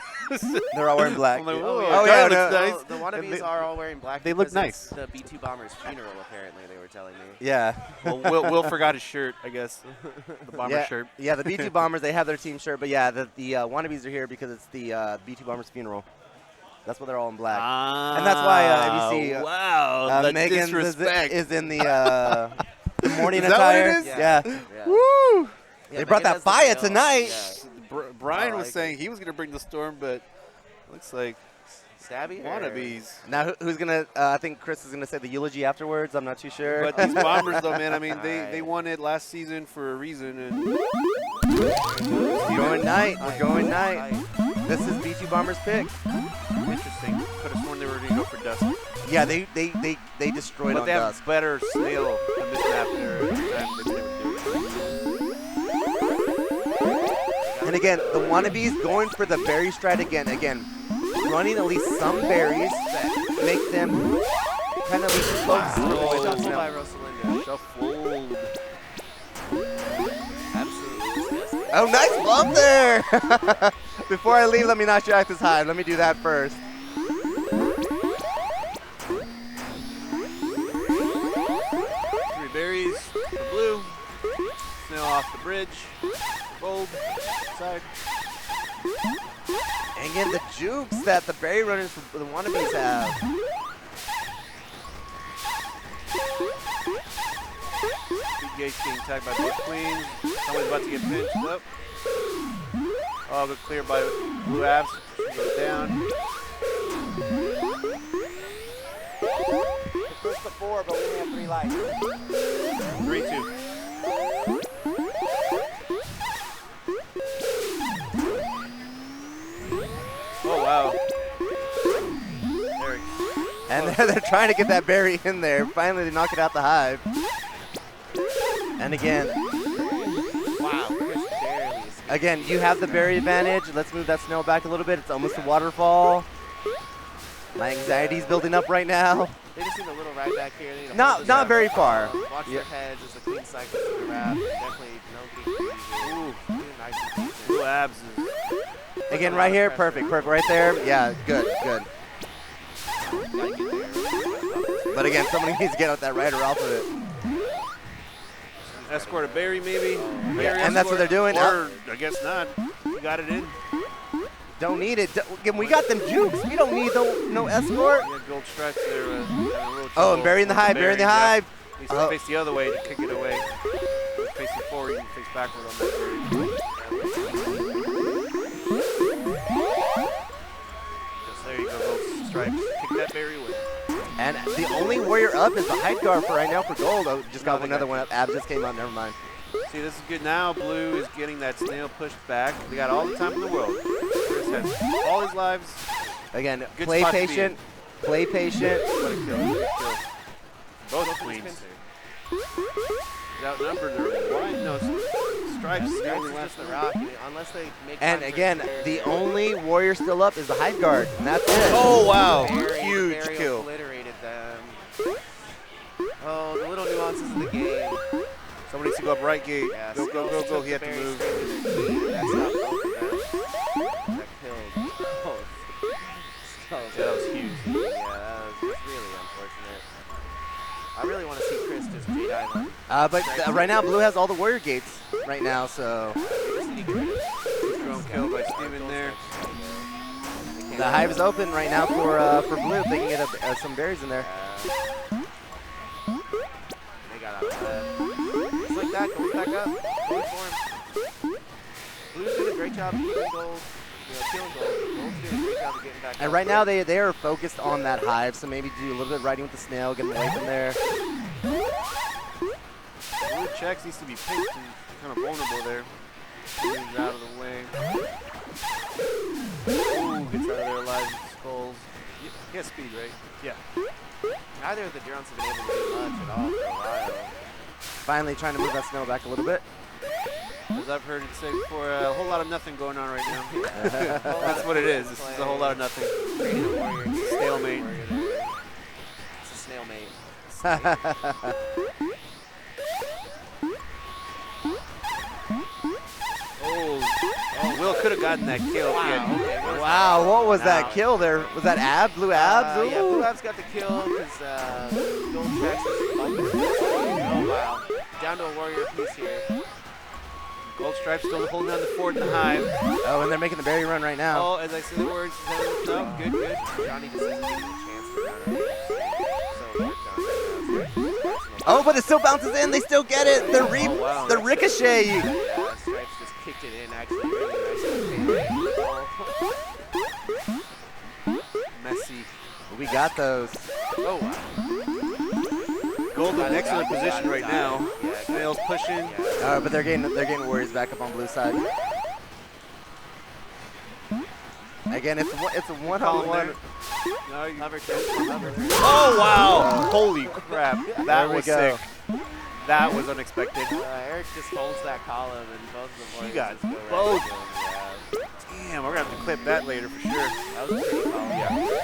They're all wearing black. I'm like, dude. oh, Oh, yeah, yeah, looks no. nice. Well, the And wannabes they- are all wearing black. they look because nice. it's the B2 Bombers' funeral, apparently, they were telling me. Yeah. Well, Will forgot his shirt, I guess. The bomber yeah, shirt. Yeah, the B2 Bombers, they have their team shirt, but yeah, the wannabes are here because it's the B2 Bombers funeral. That's why they're all in black. And that's why if you see wow, the Megan disrespect. is in the morning Is that what it attire. is? Yeah. Yeah. Woo! Yeah, They brought Megan that has the fire veil. tonight. Yeah. Brian I was like saying he was going to bring the storm, but looks like Stabby? or- wannabes. Now, who's going to, I think Chris is going to say the eulogy afterwards. I'm not too sure. But these Bombers, though, man, I mean, they Alright. won it last season for a reason. And We're going night. We're going night. Night. This is B2 Bombers pick. interesting. Could have sworn they were going to go for Dust. Yeah, they destroyed But on they have Dusk. better snail on this map there. They never do. And again, the wannabes going for the berry stride again. Again, running at least some berries that make them kind of least close to the way Shuffle to by Snell. Rosalinda. Shuffled. Absolutely disgusting. Oh, nice bump there! Before I leave, let me not jack this high. Let me do that first. Three berries for blue. Snail off the bridge. Gold. Side. And again, the jukes that the berry runners for the wannabes have. Big Gates getting tagged by both queens. Someone's about to get pinched up. Oh, good clear by Blue Abs. Go down. Push the 4, but we only have 3 lights. 3-2. Oh, wow. Eric. And they're trying to get that berry in there. Finally, they knock it out the hive. And again, Wow, Chris barely escaped. again, you have the berry advantage. Let's move that snail back a little bit. It's almost a waterfall. My anxiety's building up right now. They just need a little right back here. They need to Not- hold this not up. very far. Watch Yeah. their heads as the queen cycles through the wrap. Definitely no getting crazy here. Ooh. Doing nice and decent. Blue Abs is Again, right here, perfect right there. Yeah, good. Gotta get there. But again, somebody needs to get out that rider off of it. escort a berry, maybe. Berry and that's what they're doing. Or I guess not. You got it in. Don't need it. Again, we got them jukes. We don't need no escort. Yeah, gold stripes there. Having a little Oh, trouble and bury in the with hive, bury in the yeah. hive. Needs to face the other way to kick it away. Facing forward, you can face backward on that berry. Yes, there you go, gold stripes. Kick that berry away. And the only warrior up is the height guard for right now for gold. Oh, just got No, they another got one up. Abs just came out. Never mind. See, this is good now. Blue is getting that snail pushed back. They got all the time in the world. Chris has all his lives. Again, Good play spot to be patient. Play patient. What a kill. What a kill. Both queens. Outnumbered, they're wide. No, stripes is the only That's last just the rock. Unless they make And time for again, spares. the only warrior still up is the height guard, and that's it. Oh, wow. Barry- Huge Barry kill. obliterated them. Oh, the little nuances of the game. Somebody needs to go up right gate. Yeah, Go, go, go, Skulls go. took He had the to berry move. straight to their key. That stopped both of them. That killed both. Skulls. Yeah, that was huge. Yeah, that was really unfortunate. I really want to see Chris just J-dive on. But right now, Blue has all the warrior gates right now, so Just need to get rid of Strong kill by Steven there. the hive is open right now for Blue. They can get some berries in there. They got out of that. Just like that, goes back up. Going for him. Blue's doing a great job of keeping gold. Killing gold. Gold's doing a great job of getting back And up. right now, they are focused on that hive, so maybe do a little bit of riding with the snail, get them away from there. Blue checks needs to be picked and kind of vulnerable there. Moves out of the way. Ooh, gets out of there alive. Skulls. He has speed, right? Yeah. Neither of the Durants have been able to do much at all for a while. Finally trying to move that snail back a little bit. As I've heard it say before, a whole lot of nothing going on right now. That's what it is. This is a whole lot of nothing. Creating a warrior. Stalemate. Warrior there. It's a snail mate. Oh, Will could have gotten that kill. if he had- Wow, what was that Wow. kill there? Was that Ab? Blue Abs? Yeah, Ooh. Blue Abs got the kill because Gold Tracks is bumping. Oh, wow. Down to a warrior piece here. Gold Stripes still holding down the fort in the hive. Oh, and they're making the berry run right now. Oh, as I say the words, no, good, good. Johnny just isn't getting a chance to run it. So worked on right now. Oh, but it still bounces in. They still get it. The Oh, wow. the ricochet. Yeah, Stripes just kicked it in actually really nice. Messy. We got those. Oh, wow. Gold in Got it, excellent got it, position got it, right got now. it. Yeah, Snails pushing. Yeah. But they're getting warriors back up on blue side. Again, it's a Column one-on-one. there. No, you- Hover kill, hover three. Oh, wow. Holy crap. There That we was go. sick. That was unexpected. Eric just holds that column and both of the warriors got just go right both. into him, yeah. Damn, we're going to have to clip that later for sure. That was a pretty column. Yeah. Right there.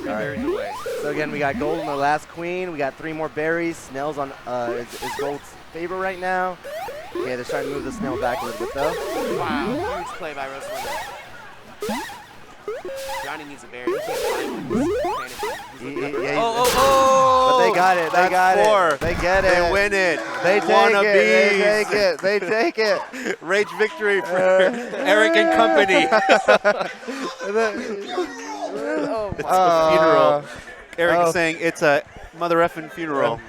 Three All right. berries away. So again, we got gold in the last queen. We got 3 more berries. Snail's on is gold's favor right now. Okay, they're trying to move the snail back a little bit though. Wow, huge play by Rosalind. Johnny needs a berry. He can't find one. He's panicking. Yeah, Oh. but they got it. They That's got four. it. They get it. They win it. They take Wannabes. it. They take it. They take it. Rage victory for Eric and company. Oh, my Funeral. Eric Oh. is saying it's a mother effing funeral.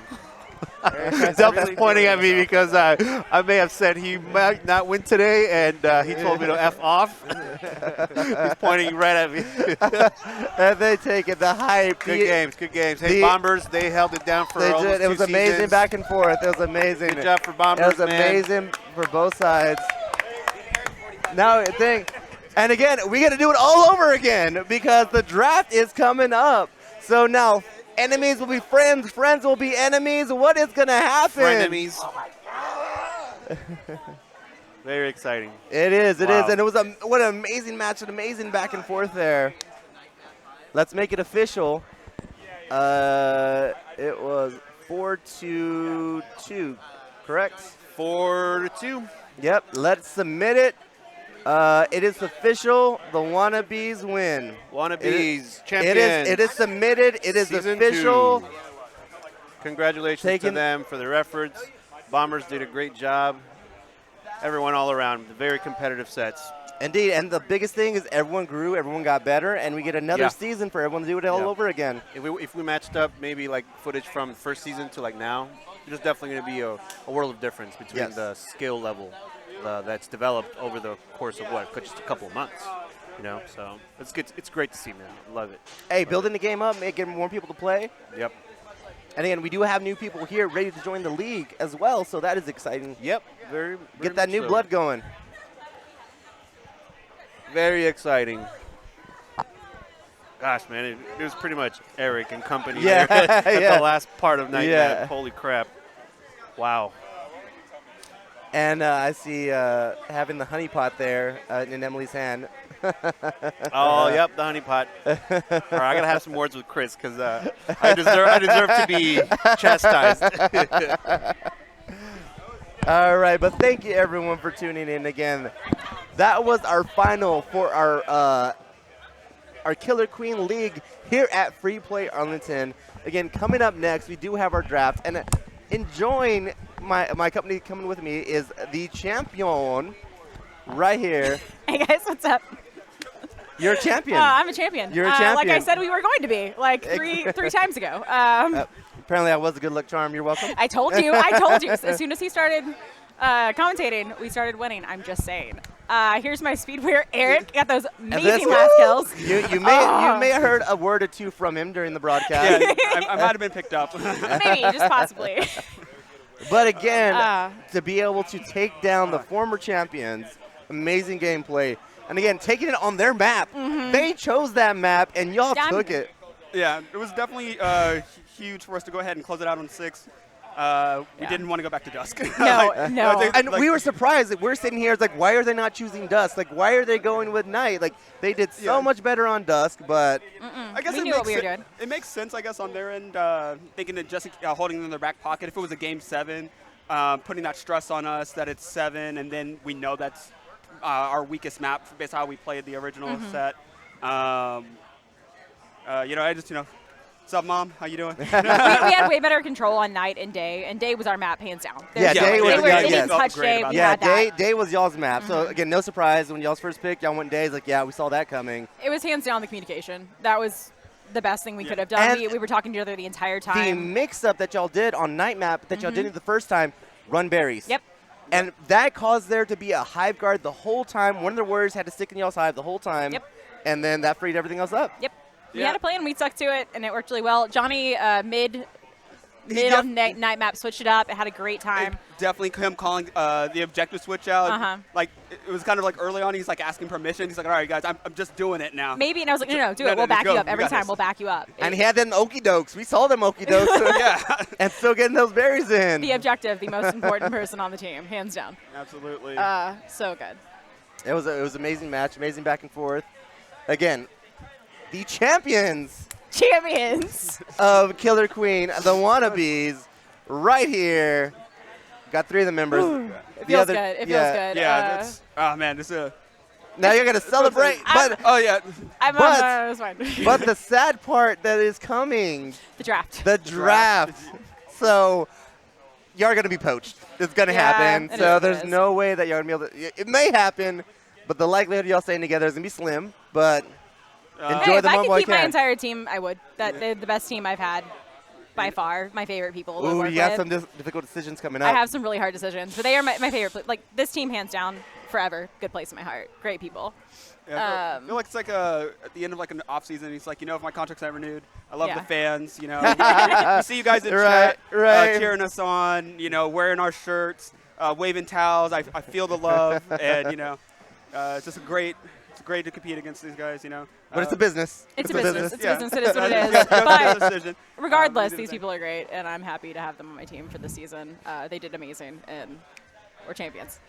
Delvin's pointing at me because I may have said he might not win today, and he told me to F off. He's pointing right at me. And they take it, the hype. Good games, good games. Hey, Bombers, they held it down for They almost did. It was 2 amazing seasons. back and forth. It was amazing. Good job for Bombers, It was man. amazing for both sides. Now, and again, we got to do it all over again because the draft is coming up. So now, enemies will be friends, friends will be enemies. What is going to happen? Frenemies. Very exciting. It is, Wow. and it was what an amazing match, an amazing back and forth there. Let's make it official. It was 4-2, correct? 4-2. Yep, let's submit it. It is official. The Wannabes win. Wannabes, champions. It is submitted. It is Season official. 2. Congratulations to Taken- them for their efforts. Bombers did a great job. Everyone all around, very competitive sets. Indeed, and the biggest thing is everyone grew, everyone got better, and we get another Yeah. season for everyone to do it all Yeah. over again. If we matched up maybe like footage from the first season to like now, there's definitely going to be a world of difference between Yes. the skill level that's developed over the course of just a couple of months. You know, so it's good. It's great to see, man. I love it. Hey, building the game up, making more people to play. Yep. And again, we do have new people here ready to join the league as well, so that is exciting. Yep. Very Get that much new so. blood going. Very exciting. Gosh, man, it was pretty much Eric and company Yeah, there at yeah. the last part of night. Yeah. Holy crap. Wow. And I see having the honey pot there in Emily's hand. Oh, yep, the honey pot. All right, I got to have some words with Chris because I deserve to be chastised. All right, but thank you everyone for tuning in again. That was our final for our Killer Queen League here at Free Play Arlington. Again, coming up next, we do have our draft, and enjoying my company coming with me is the champion right here. Hey guys, what's up? You're a champion. I'm a champion. You're a Like champion. I said we were going to be, like three times ago. Apparently, I was a good luck charm. You're welcome. I told you. As soon as he started commentating, we started winning. I'm just saying. Here's my speedwear. Eric got those amazing last kills. You may have heard a word or two from him during the broadcast. Yeah, I might have been picked up. Maybe, just possibly. But again, to be able to take down the former champions, amazing gameplay. And again, taking it on their map. They chose that map, and y'all took it. Yeah, it was definitely huge for us to go ahead and close it out on 6. We didn't want to go back to Dusk. No. And we were surprised that we're sitting here. It's like, why are they not choosing Dusk? Like, why are they going with Night? Like, they did so much better on Dusk, but I guess We it knew makes what we were doing. It makes sense, I guess, on their end, thinking that just holding them in their back pocket. If it was a game 7, putting that stress on us that it's 7, and then we know that's our weakest map based on how we played the original set. I just, what's up, Mom? How you doing? we had way better control on night and day, and day was our map hands down. Yeah, day was- they yeah, didn't yes. touch Great day. about We yeah, had that. day was y'all's map. So again, no surprise when y'all's first pick, y'all went Days. Like, yeah, we saw that coming. It was hands down the communication. That was the best thing we could have done. And We were talking to each other the entire The time. mix-up that y'all did on Night map that y'all did the first time, run berries. Yep. And that caused there to be a hive guard the whole time. One of the warriors had to stick in y'all's hive the whole time. Yep. And then that freed everything else up. Yep. We Yeah. had a plan. We stuck to it, and it worked really well. Johnny mid def- on night map switched it up. It had a great time. Definitely him calling the objective switch out. Uh-huh. Like, it was kind of like early on, he's like asking permission. He's like, all right, guys, I'm just doing it now. Maybe, and I was like, no, do No, it. no, We'll back go. you up You every got time. this. We'll back you up. And he had them okey dokes. We saw them okey dokes. Yeah. And still getting those berries in. The objective, the most important person on the team, hands down. Absolutely. So good. It was an amazing match, amazing back and forth. Again, the champions Champions. of Killer Queen, the Wannabes, right here. Got 3 of the members. It feels good. It feels good. yeah, that's, oh, man, this is a, Now you're gonna celebrate, but oh, yeah. I'm but- it was fine. but the sad part that is coming, The draft. the draft. So y'all are gonna be poached. It's gonna Yeah, happen. it is So what it there's is. no way that y'all gonna be able to. It may happen, but the likelihood of y'all staying together is gonna be slim. But enjoy Hey, if the I moment could while you keep my can. entire team, I would. They're the best team I've had by far my favorite people to Ooh, work you got with. some difficult decisions coming I up. have some really hard decisions, but they are my favorite. Like this team, hands down, forever, good place in my heart. Great people. Yeah, I feel like it's like at the end of like an off season. He's like, if my contract's not renewed, I love Yeah. the fans. We see you guys in Right, chat, right. cheering us on. Wearing our shirts, waving towels. I feel the love, and it's just great. It's great to compete against these guys. But it's a business. It's a business. It's a Yeah. business. It is what it Yeah, is. you have to make a But decision. regardless, We do the these same. people are great, and I'm happy to have them on my team for the season. They did amazing, and we're champions.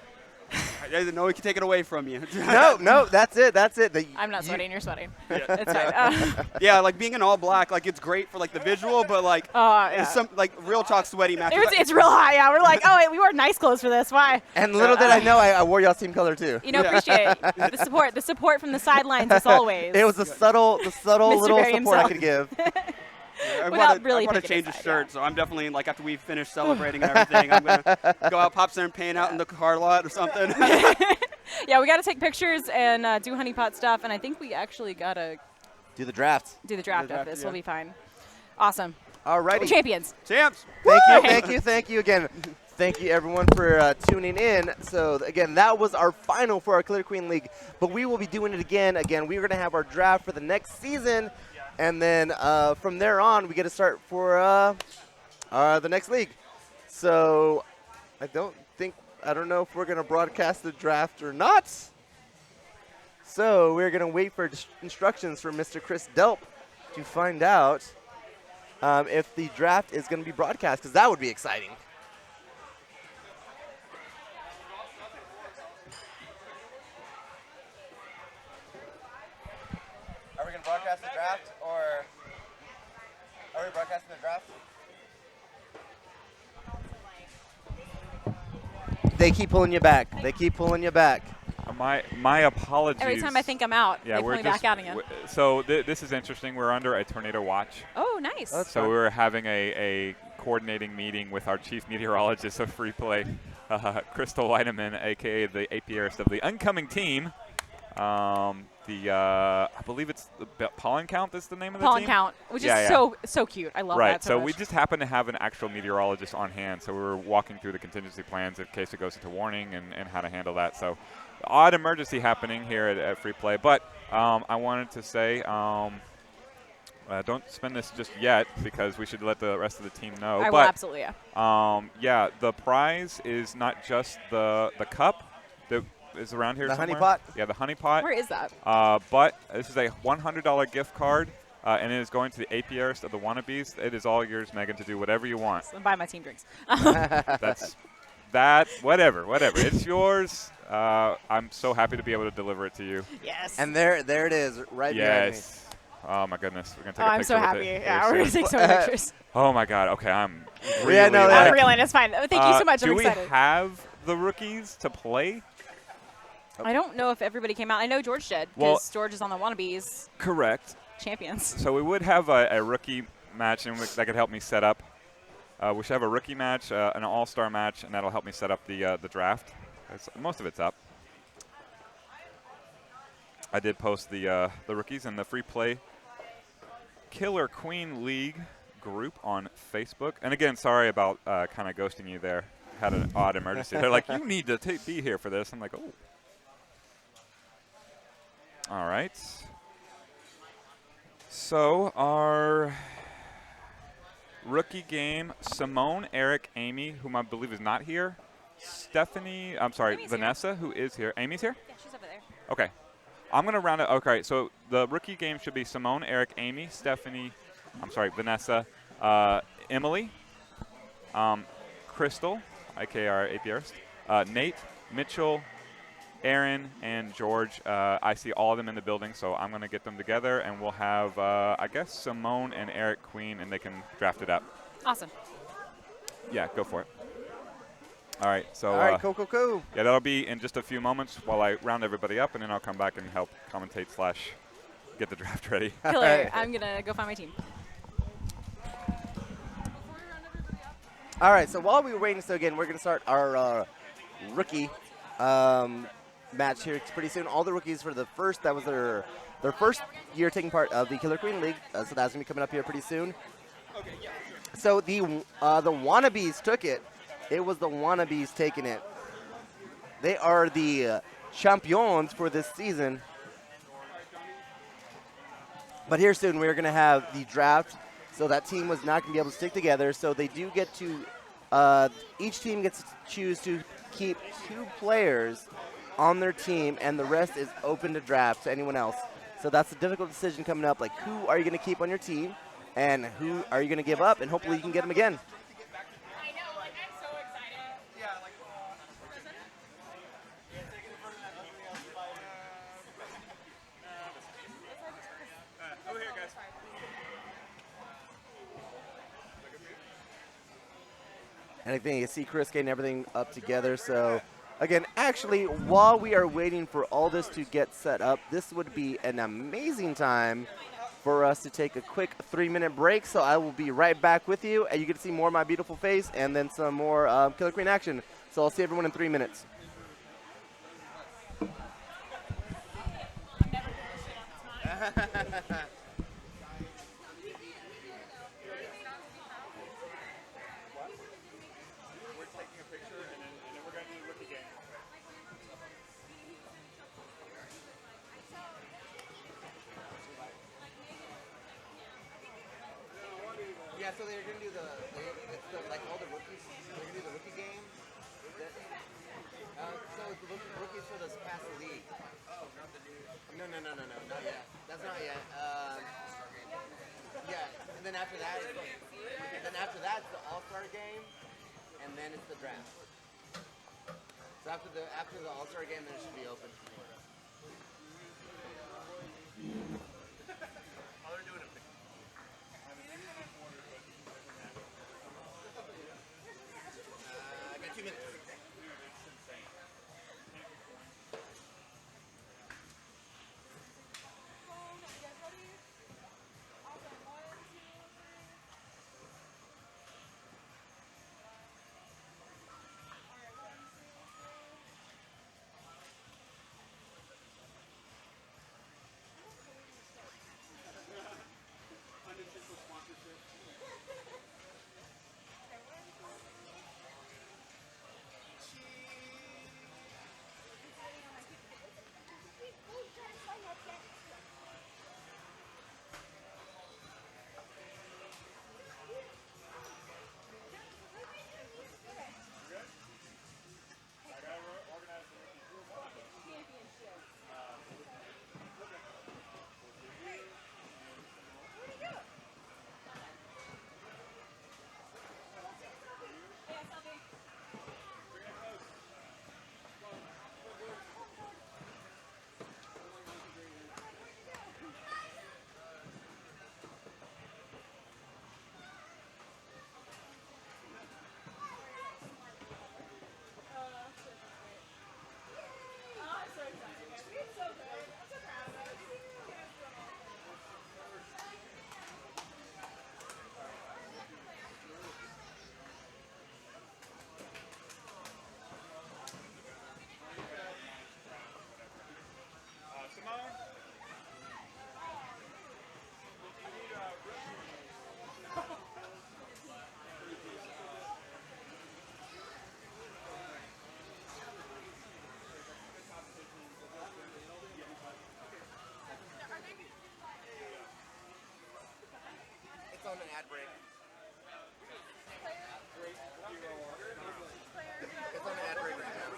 I didn't know we could take it away from you. No, that's it. I'm not sweating. You're sweating. It's fine. Yeah, like being in all black, like it's great for like the visual, but like Yeah. it's some like real talk sweaty matches. It's real high. Yeah, we're like, oh wait, we wore nice clothes for this. Why? And little did I know, I wore y'all's team color too. Appreciate the support from the sidelines as always. It was the subtle Mr. little Barry support I himself. could give. I without want really to picking change a the side, shirt, so I'm definitely like after we finish celebrating and everything, I'm gonna go out, pop some champagne out in the car lot or something. Yeah, we got to take pictures and do honeypot stuff, and I think we actually got to Do the draft. do the draft draft, of this. yeah. We'll be fine. Awesome. Alrighty. We're champions. Champs. Thank you again. Thank you everyone for tuning in. So again, that was our final for our Killer Queen League, but we will be doing it again. Again, we're gonna have our draft for the next season, and then from there on, we get to start for the next league. So I don't know if we're gonna broadcast the draft or not. So we're gonna wait for instructions from Mr. Chris Delp to find out if the draft is gonna be broadcast, because that would be exciting. Are we going to broadcast the draft, or are we broadcasting the draft? They keep pulling you back. They keep pulling you back. My apologies. Every time I think I'm out, yeah, they we're pull me back out again. So this is interesting. We're under a tornado watch. Oh, nice. So we're having a coordinating meeting with our chief meteorologist of Free Play, Crystal Weideman, a.k.a. the apiarist of the oncoming team. I believe it's the pollen count is the name of the Pollen team? count, which Yeah, is yeah. so cute. I love Right, that so so much. we just happen to have an actual meteorologist on hand, so we were walking through the contingency plans in case it goes into warning and how to handle that. So odd emergency happening here at Free Play, but I wanted to say don't spend this just yet because we should let the rest of the team know. I but will absolutely, yeah. yeah, the prize is not just the cup that is around here The somewhere. honey pot? Yeah, the honey pot. Where is that? But this is a $100 gift card, and it is going to the apiarist of the wannabes. It is all yours, Megan, to do whatever you want. So buy my team drinks. Whatever. It's yours. I'm so happy to be able to deliver it to you. Yes. And there it is, right behind me. Yes. Oh, my goodness. We're going to Oh, take a I'm picture so with happy. it. Yeah, we're going to take so many pictures. Oh, my God. Okay, I'm really, Yeah, no, really that- I'm reeling. It's fine. Thank you so much. I'm Do we excited. have the rookies to play? I don't know if everybody came out. I know George did Well- because George is on the wannabes Correct. champions. So we would have a rookie match, and that could help me set up. We should have a rookie match, an all-star match, and that'll help me set up the draft. Most of it's up. I did post the rookies in the Free Play Killer Queen League group on Facebook. And again, sorry about kind of ghosting you there. Had an odd emergency. They're like, you need to be here for this. I'm like, oh. All right. So our rookie game, Simone, Eric, Amy, whom I believe is not here. Stephanie, I'm sorry, Amy's here. Vanessa, who is here. Amy's here? Yeah, she's over there. Okay. I'm going to round it. Okay, so the rookie game should be Simone, Eric, Amy, Stephanie, Vanessa, Emily, Crystal, a.k.a. our apiarist, Nate, Mitchell, Aaron, and George. I see all of them in the building, so I'm going to get them together, and we'll have, I guess, Simone and Eric Queen, and they can draft it up. Awesome. Yeah, go for it. All right, so All right, cool. yeah, that'll be in just a few moments while I round everybody up, and then I'll come back and help commentate / get the draft ready. Killer. I'm going to go find my team. All right, so while we were waiting, so again, we're going to start our rookie match here pretty soon. All the rookies for the first, that was their first year taking part of the Killer Queen League, so that's going to be coming up here pretty soon. So the Wannabes took it. It was the Wannabes taking it. They are the champions for this season. But here soon we're going to have the draft. So that team was not going to be able to stick together. So they do get to, each team gets to choose to keep 2 players on their team, and the rest is open to draft to anyone else. So that's a difficult decision coming up. Like, who are you going to keep on your team, and who are you going to give up, and hopefully you can get them again. And I think you see Chris getting everything up together. So, again, actually, while we are waiting for all this to get set up, this would be an amazing time for us to take a quick 3-minute break. So I will be right back with you, and you get to see more of my beautiful face and then some more Killer Queen action. So I'll see everyone in 3 minutes. Yeah, so they're going to do like all the rookies. They're going to do the rookie game. So it's the rookies for this past league. No, not yet. That's not yet. Yeah, and then after that, it's the All-Star game, and then it's the draft. So after the All-Star game, then it should be open. I got 2 minutes. It's on an ad break. It's on an ad break right now.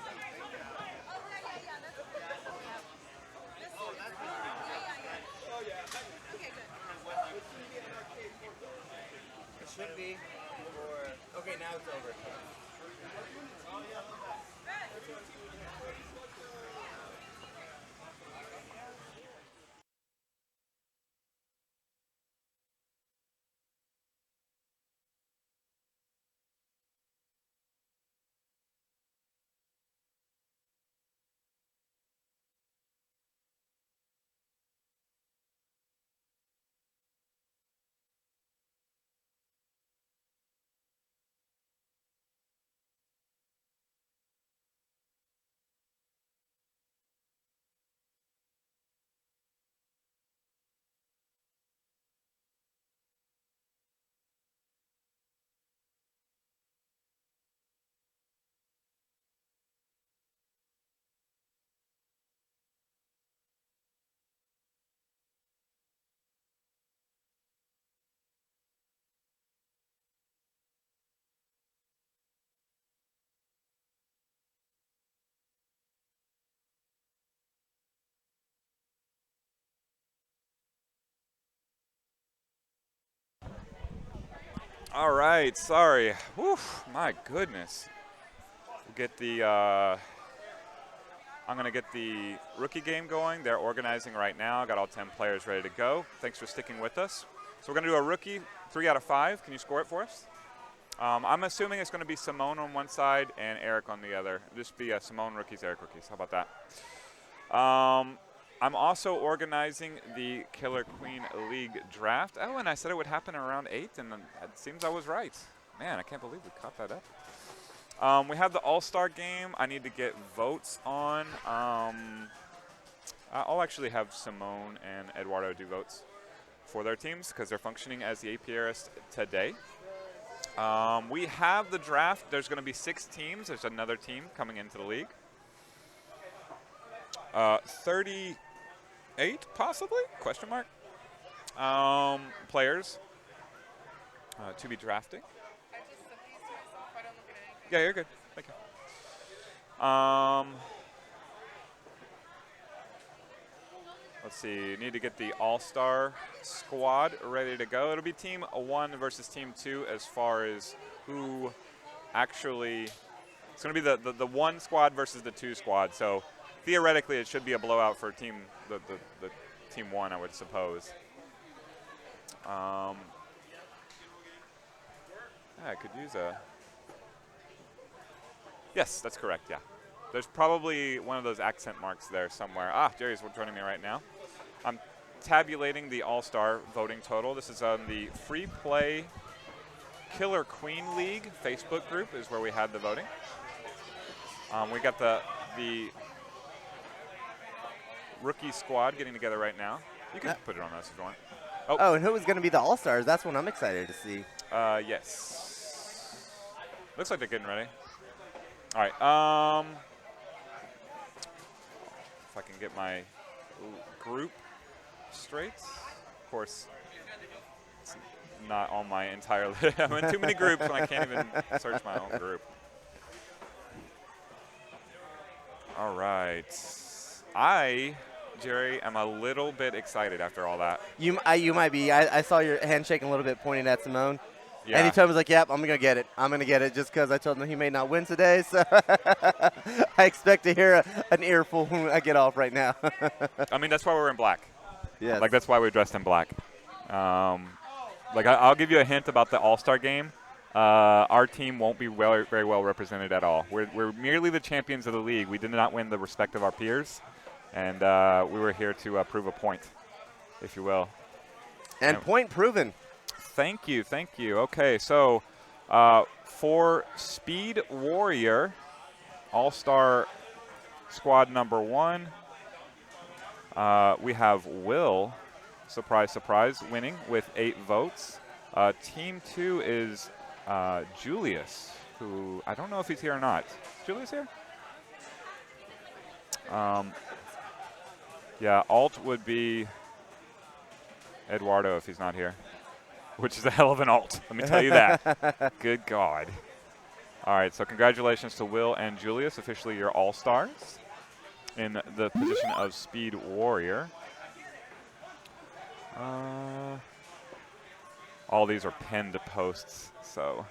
It should be. Okay, now it's over. All right, sorry. Oof, my goodness. We'll get the, I'm going to get the rookie game going. They're organizing right now. Got all 10 players ready to go. Thanks for sticking with us. So we're going to do a rookie 3 out of 5. Can you score it for us? I'm assuming it's going to be Simone on one side and Eric on the other. Just be Simone rookies, Eric rookies. How about that? I'm also organizing the Killer Queen League draft. Oh, and I said it would happen around 8, and it seems I was right. Man, I can't believe we caught that up. We have the All-Star game. I need to get votes on. I'll actually have Simone and Eduardo do votes for their teams because they're functioning as the APRs today. We have the draft. There's going to be 6 teams. There's another team coming into the league. 38 possibly? Question mark. Players to be drafting. Yeah, you're good. Thank you. Let's see. Need to get the All-Star squad ready to go. It'll be Team 1 versus Team 2 as far as who actually. It's going to be the 1 squad versus the 2 squad. So theoretically, it should be a blowout for the Team 1, I would suppose. Yeah, I could use a. Yes, that's correct, yeah. There's probably one of those accent marks there somewhere. Ah, Jerry's joining me right now. I'm tabulating the All-Star voting total. This is on the Free Play Killer Queen League Facebook group is where we had the voting. We got the rookie squad getting together right now. You can put it on us if you want. Oh, and who is going to be the All-Stars? That's what I'm excited to see. Yes. Looks like they're getting ready. All right. If I can get my group straight. Of course, it's not on my entire list. I'm in too many groups and I can't even search my own group. All right. Jerry, am a little bit excited after all that. You might be. I saw your hand shaking a little bit pointing at Simone. Yeah. And he told me, like, yep, I'm going to get it. I'm going to get it just because I told him he may not win today. So I expect to hear an earful when I get off right now. I mean, that's why we're in black. Yes. Like, that's why we're dressed in black. Like, I'll give you a hint about the All-Star game. Our team won't be very well represented at all. We're merely the champions of the league. We did not win the respect of our peers. And we were here to prove a point, if you will. And point proven. Thank you, thank you. Okay, so for Speed Warrior, All-Star Squad number 1, we have Will, surprise, surprise, winning with 8 votes. Team 2 is Julius, who I don't know if he's here or not. Is Julius here? Yeah, alt would be Eduardo if he's not here. Which is a hell of an alt, let me tell you that. Good God. All right, so congratulations to Will and Julius, officially your All-Stars in the position of Speed Warrior. All these are pinned posts, so.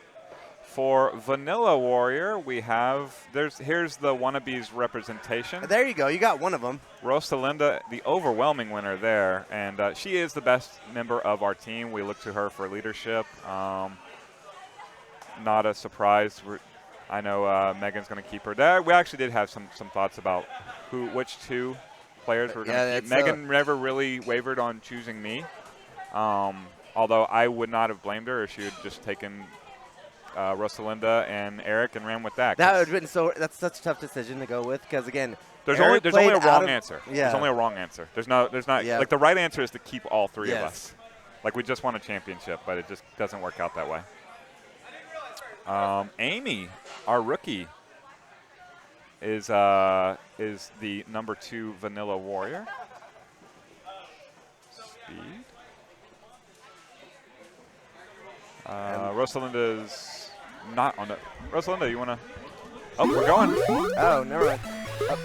For Vanilla Warrior, we have, here's the wannabes representation. There you go, you got one of them. Rosalinda, the overwhelming winner there, and she is the best member of our team. We look to her for leadership. Not a surprise. I know Megan's going to keep her there. We actually did have some thoughts about which 2 players we're going to keep. Megan never really wavered on choosing me, although I would not have blamed her if she had just taken Rosalinda and Eric and ran with that. That would have been that's such a tough decision to go with because, again, there's only a wrong answer. Yeah. There's only a wrong answer. There's not yeah. Like the right answer is to keep all 3 yes. of us. Like we just won a championship, but it just doesn't work out that way. Amy, our rookie, is the number 2 Vanilla Warrior. Speed. Rosalinda's not on the. Rosalinda, you want to? Oh, we're going. Oh, never mind. Oh.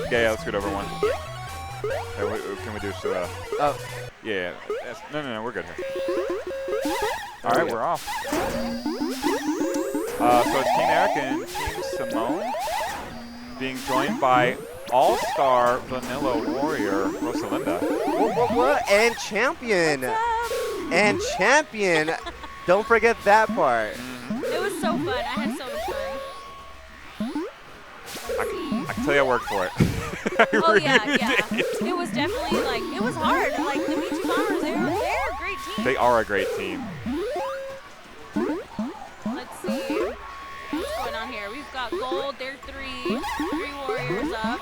Yeah, let's get over one. Hey, can we do so? Oh. Yeah. No, we're good here. All right, we're off. So it's Team Eric and Team Simone being joined by All-Star Vanilla Warrior Rosalinda. What? And champion. And champion. Don't forget that part. It was so fun. I had so much fun. I can tell you I worked for it. Oh yeah. It was definitely like, it was hard. Like the B2 Bombers, they're a great team. They are a great team. Let's see what's going on here. We've got gold. They're three warriors up.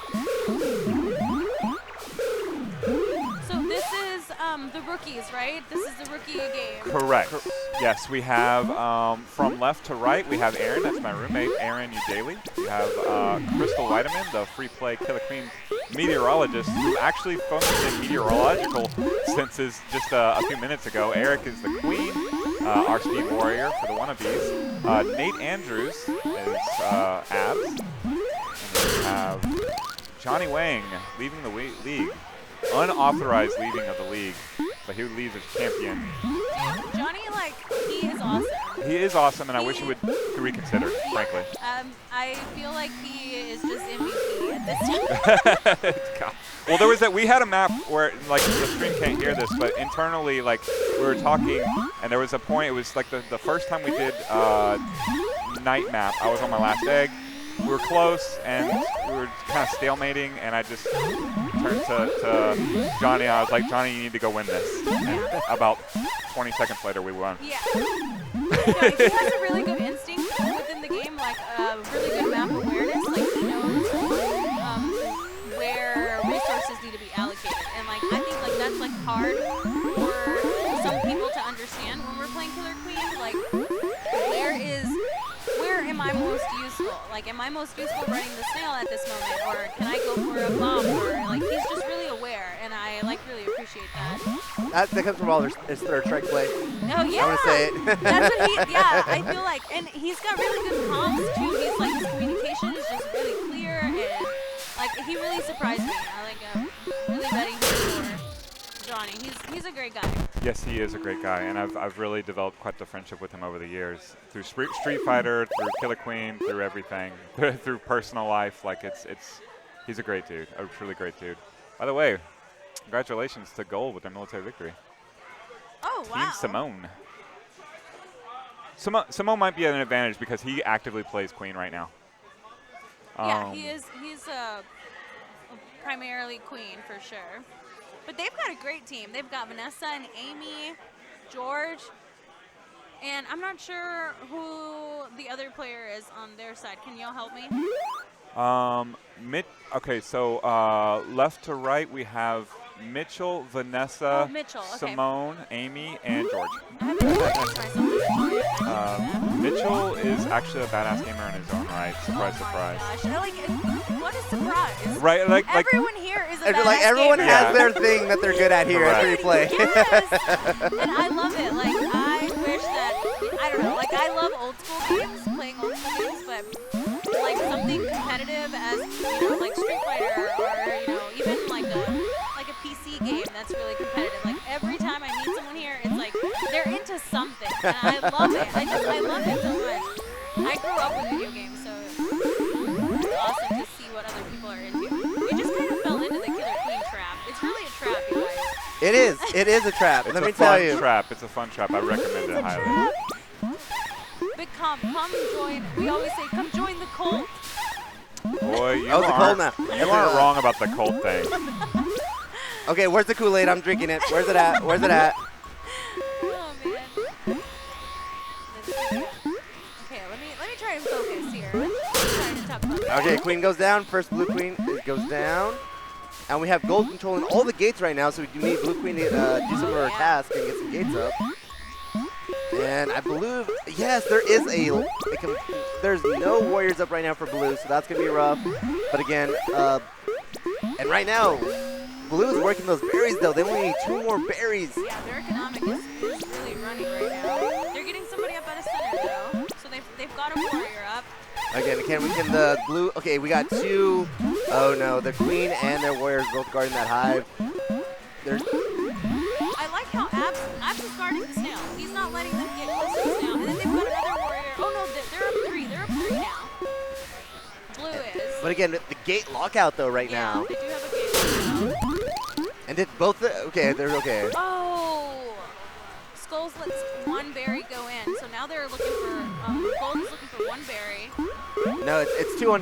So this is the rookies, right? This is the rookie game. Correct. Yes, we have from left to right, we have Aaron, that's my roommate, Aaron Udaly. We have Crystal Whiteman, the free play Killer Queen meteorologist, who actually phoned in meteorological senses just a few minutes ago. Eric is the queen, our speed warrior for the wannabes. Nate Andrews is abs. And we have Johnny Wang leaving the league. Unauthorized leaving of the league, but he leaves as champion. Johnny, like, he is awesome. He is awesome, and I wish he would reconsider, frankly. I feel like he is just MVP at this time. God. Well, there was that we had a map where, like, the stream can't hear this, but internally, like, we were talking, and there was a point. It was like the first time we did night map. I was on my last egg. We were close, and we were kind of stalemating, and I just turned to Johnny. I was like, Johnny, you need to go win this. And about 20 seconds later, we won. Yeah. No, he has a really good instinct within the game, like really good map awareness. Like he knows where resources need to be allocated, and like I think like that's like hard for some people to understand when we're playing Killer Queen. Like where am I most useful? Like, am I most useful running the snail at this moment, or can I go for a bomb? Or like, he's just really aware, and I like really appreciate that. That comes from all their strike play. Oh yeah. I want to say it. That's what he. Yeah, I feel like, and he's got really good comms too. He's like his communication is just really clear, and like he really surprised me. I like really betting here for Johnny. He's a great guy. Yes, he is a great guy, and I've really developed quite the friendship with him over the years through Street Fighter, through Killer Queen, through everything, through personal life. Like he's a great dude, a truly great dude. By the way, congratulations to gold with their military victory. Oh wow. Team Simone. Simone might be at an advantage because he actively plays Queen right now. Yeah, he is. He's primarily Queen for sure. But they've got a great team. They've got Vanessa and Amy, George, and I'm not sure who the other player is on their side. Can y'all help me? Okay, so left to right we have Mitchell, Vanessa, Mitchell, okay. Simone, Amy, and George. I haven't introduced myself. Mitchell is actually a badass gamer in his own right. Surprise, surprise. Gosh, what a surprise. Right, like everyone here is a badass like everyone gamer. has their thing that they're good at here at free play. Yes. And I love it. Like I wish that I don't know. Like I love old school games, playing old school games, but like something competitive as like Street Fighter or even like a PC game that's really competitive. Like every time I meet someone here, it's like they're into something, and I love it. I love it so much. I grew up with video games, so it's awesome to see what other people are into. We just kind of fell into the Killer Queen trap. It's really a trap, you guys. It is. It is a trap. It's Let a me tell you. It's a fun trap. I recommend it highly. But come join. We always say, come join the cult. Boy, you Oh, it's a cold now. You aren't wrong about the cult thing. Okay, where's the Kool-Aid? I'm drinking it. Where's it at? Where's it at? Oh man. Let's see. Okay, let me try and focus here. Let's try to talk about this. Okay, Queen goes down. First blue Queen goes down. And we have gold controlling all the gates right now, so we do need blue Queen to do some of her tasks and get some gates up. And I believe, yes, there is there's no warriors up right now for blue, so that's going to be rough. But again, and right now, blue is working those berries, though. They only need 2 more berries. Yeah, their economic is really running right now. They're getting somebody up at a center, though. So they've got a warrior up. Again, the blue, okay, we got 2. Oh, no, the queen and their warriors both guarding that hive. I like how I Abs is guarding the snail. He's not letting them get close to the snail. And then they've got another warrior. Oh no, they're up 3. They're up 3 now. Blue is. But again, the gate lockout though right Yeah, now. they do have a gate lockout. And did both okay, they're okay. Oh! Skulls lets one berry go in, so now they're looking for, Gold is looking for 1 berry. No, it's two on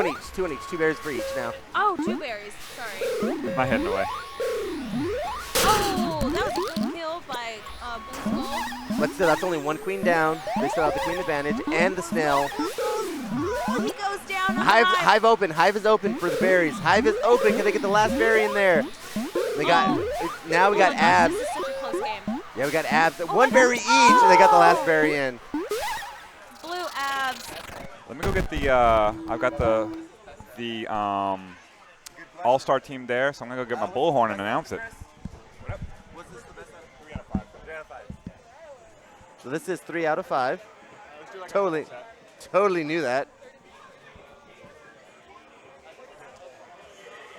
each. 2 berries for each now. Oh, 2 berries, sorry. My head in the way. Oh, that was a good kill by Blue Skull. But still, that's only 1 queen down. They still have the queen advantage and the snail. He goes down on Hive open. Hive is open for the berries. Hive is open. Can they get the last berry in there? They got. Now we got abs. This is such a close game. Yeah, we got abs. 1 berry each, and they got the last berry in. Blue abs. Let me go get the. I've got the all-star team there, so I'm gonna go get my bullhorn and announce it. So this is 3 out of 5. Totally knew that.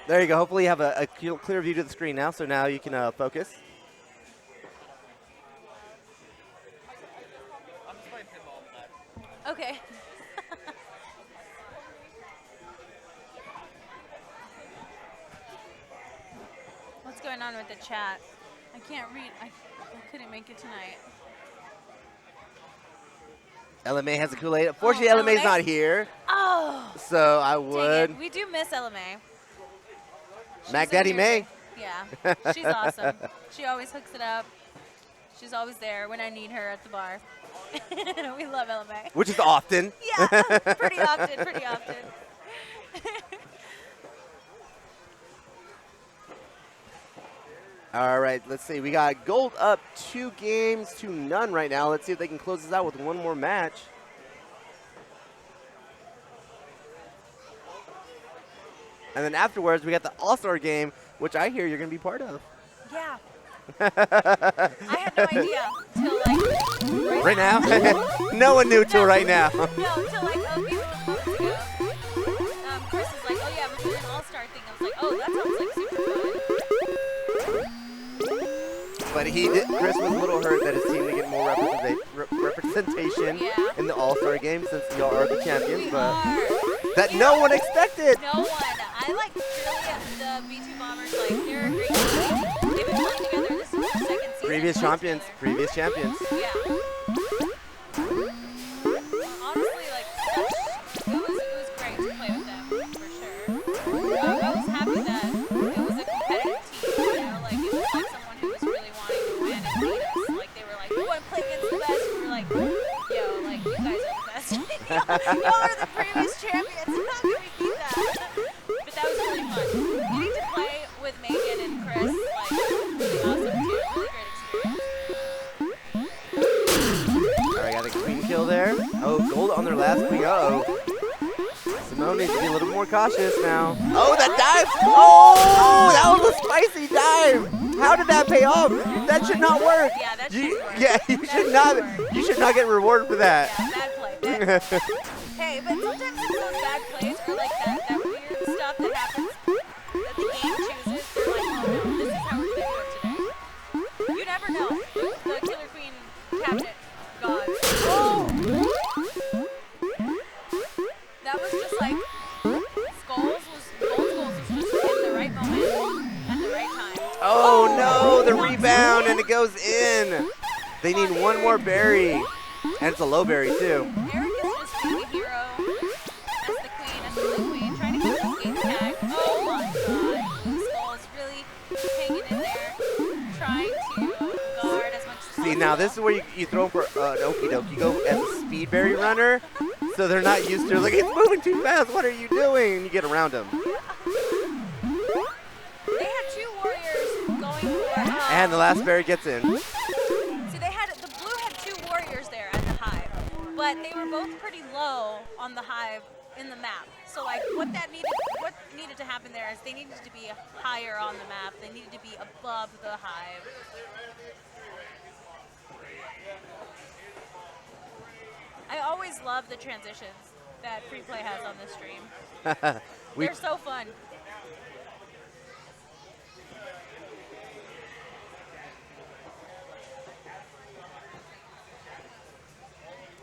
There you go. Hopefully you have a clear view to the screen now, so now you can focus. Okay. What's going on with the chat? I can't read. I couldn't make it tonight. LMA has a Kool-Aid. Unfortunately, LMA's LMA? not here, Oh, so I dang would. it. We do miss LMA. Mac She's Daddy in May. here. Yeah, she's awesome. She always hooks it up. She's always there when I need her at the bar. We love LMA. Which is often. Yeah, pretty often, pretty often. All right, let's see. We got Gold up 2 games to none right now. Let's see if they can close this out with 1 more match. And then afterwards, we got the All-Star game, which I hear you're going to be part of. Yeah. I had no idea till like Right now? No one knew till right now. No, till like a few months ago. Chris is like, oh yeah, we're doing an all-star thing. I was like, oh, that sounds like super fun. But Chris was a little hurt that his team didn't get more representation in the All-Star game since y'all are the champions, but that no one expected. No one. I like really the B2 Bombers, like they're a great team. They've been playing together. This is their 2nd season. Previous champions. Yeah. Honestly, like, it was great to play with them, for sure. I was happy that it was a competitive team, you know, like, it was like someone who was really wanting to win and beat us. Like, they were like, we want to play against the best. We were like, yo, like, you guys are the best. Y'all are the previous champions. How can we beat that? But that was really fun. Getting to play with Megan and Chris, like, really awesome, too. Really great experience. All right, got a queen kill there. Oh, Gold on their last queen. Uh-oh. Simone needs to be a little more cautious now. Oh, that dive! Oh, that was a spicy dive! How did that pay off? That should not work. Yeah, that should work. Yeah, you should not get rewarded for that. Yeah, bad play. Bad play. Hey, but sometimes it's those bad plays or like that weird stuff that happens that the game chooses. They're like, oh no, this is how we're gonna do it today. You never know. The Killer Queen cabinet gods. Oh! That was just like Gold Skulls was just in the right moment at the right time. Oh no, the rebound and it goes in. They need 1 more berry. And it's a low berry too. Eric is just being a hero as the queen, trying to get this game tag. Oh my god. Blue Skull is really hanging in there, trying to guard as much as possible. See, now this is where you throw for an okie doke. You go as a speed berry runner, so they're not used to it. Like, it's moving too fast. What are you doing? And you get around them. They had 2 warriors going for And the last berry gets in. See, the blue had 2 warriors there at the hive, but they were both pretty low on the hive in the map. So like what needed to happen there is they needed to be higher on the map. They needed to be above the hive. I always love the transitions that Free Play has on this stream. They're so fun.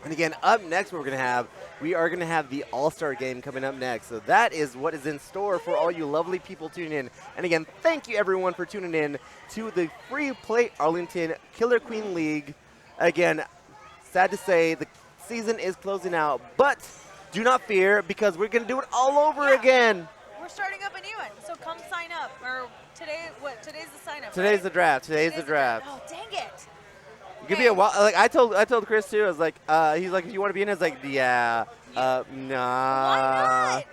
And again, up next, we are going to have the All-Star game coming up next. So that is what is in store for all you lovely people tuning in. And again, thank you everyone for tuning in to the Free Play Arlington Killer Queen League. Again, sad to say the season is closing out, but do not fear because we're going to do it all over again. We're starting up a new one, so come sign up. Or today's the sign up. Today's right? the draft. Today's the draft. Oh, dang it. Give me a while. Like I told Chris too. I was like, he's like, if you want to be in, I was like, yeah, nah. Why not?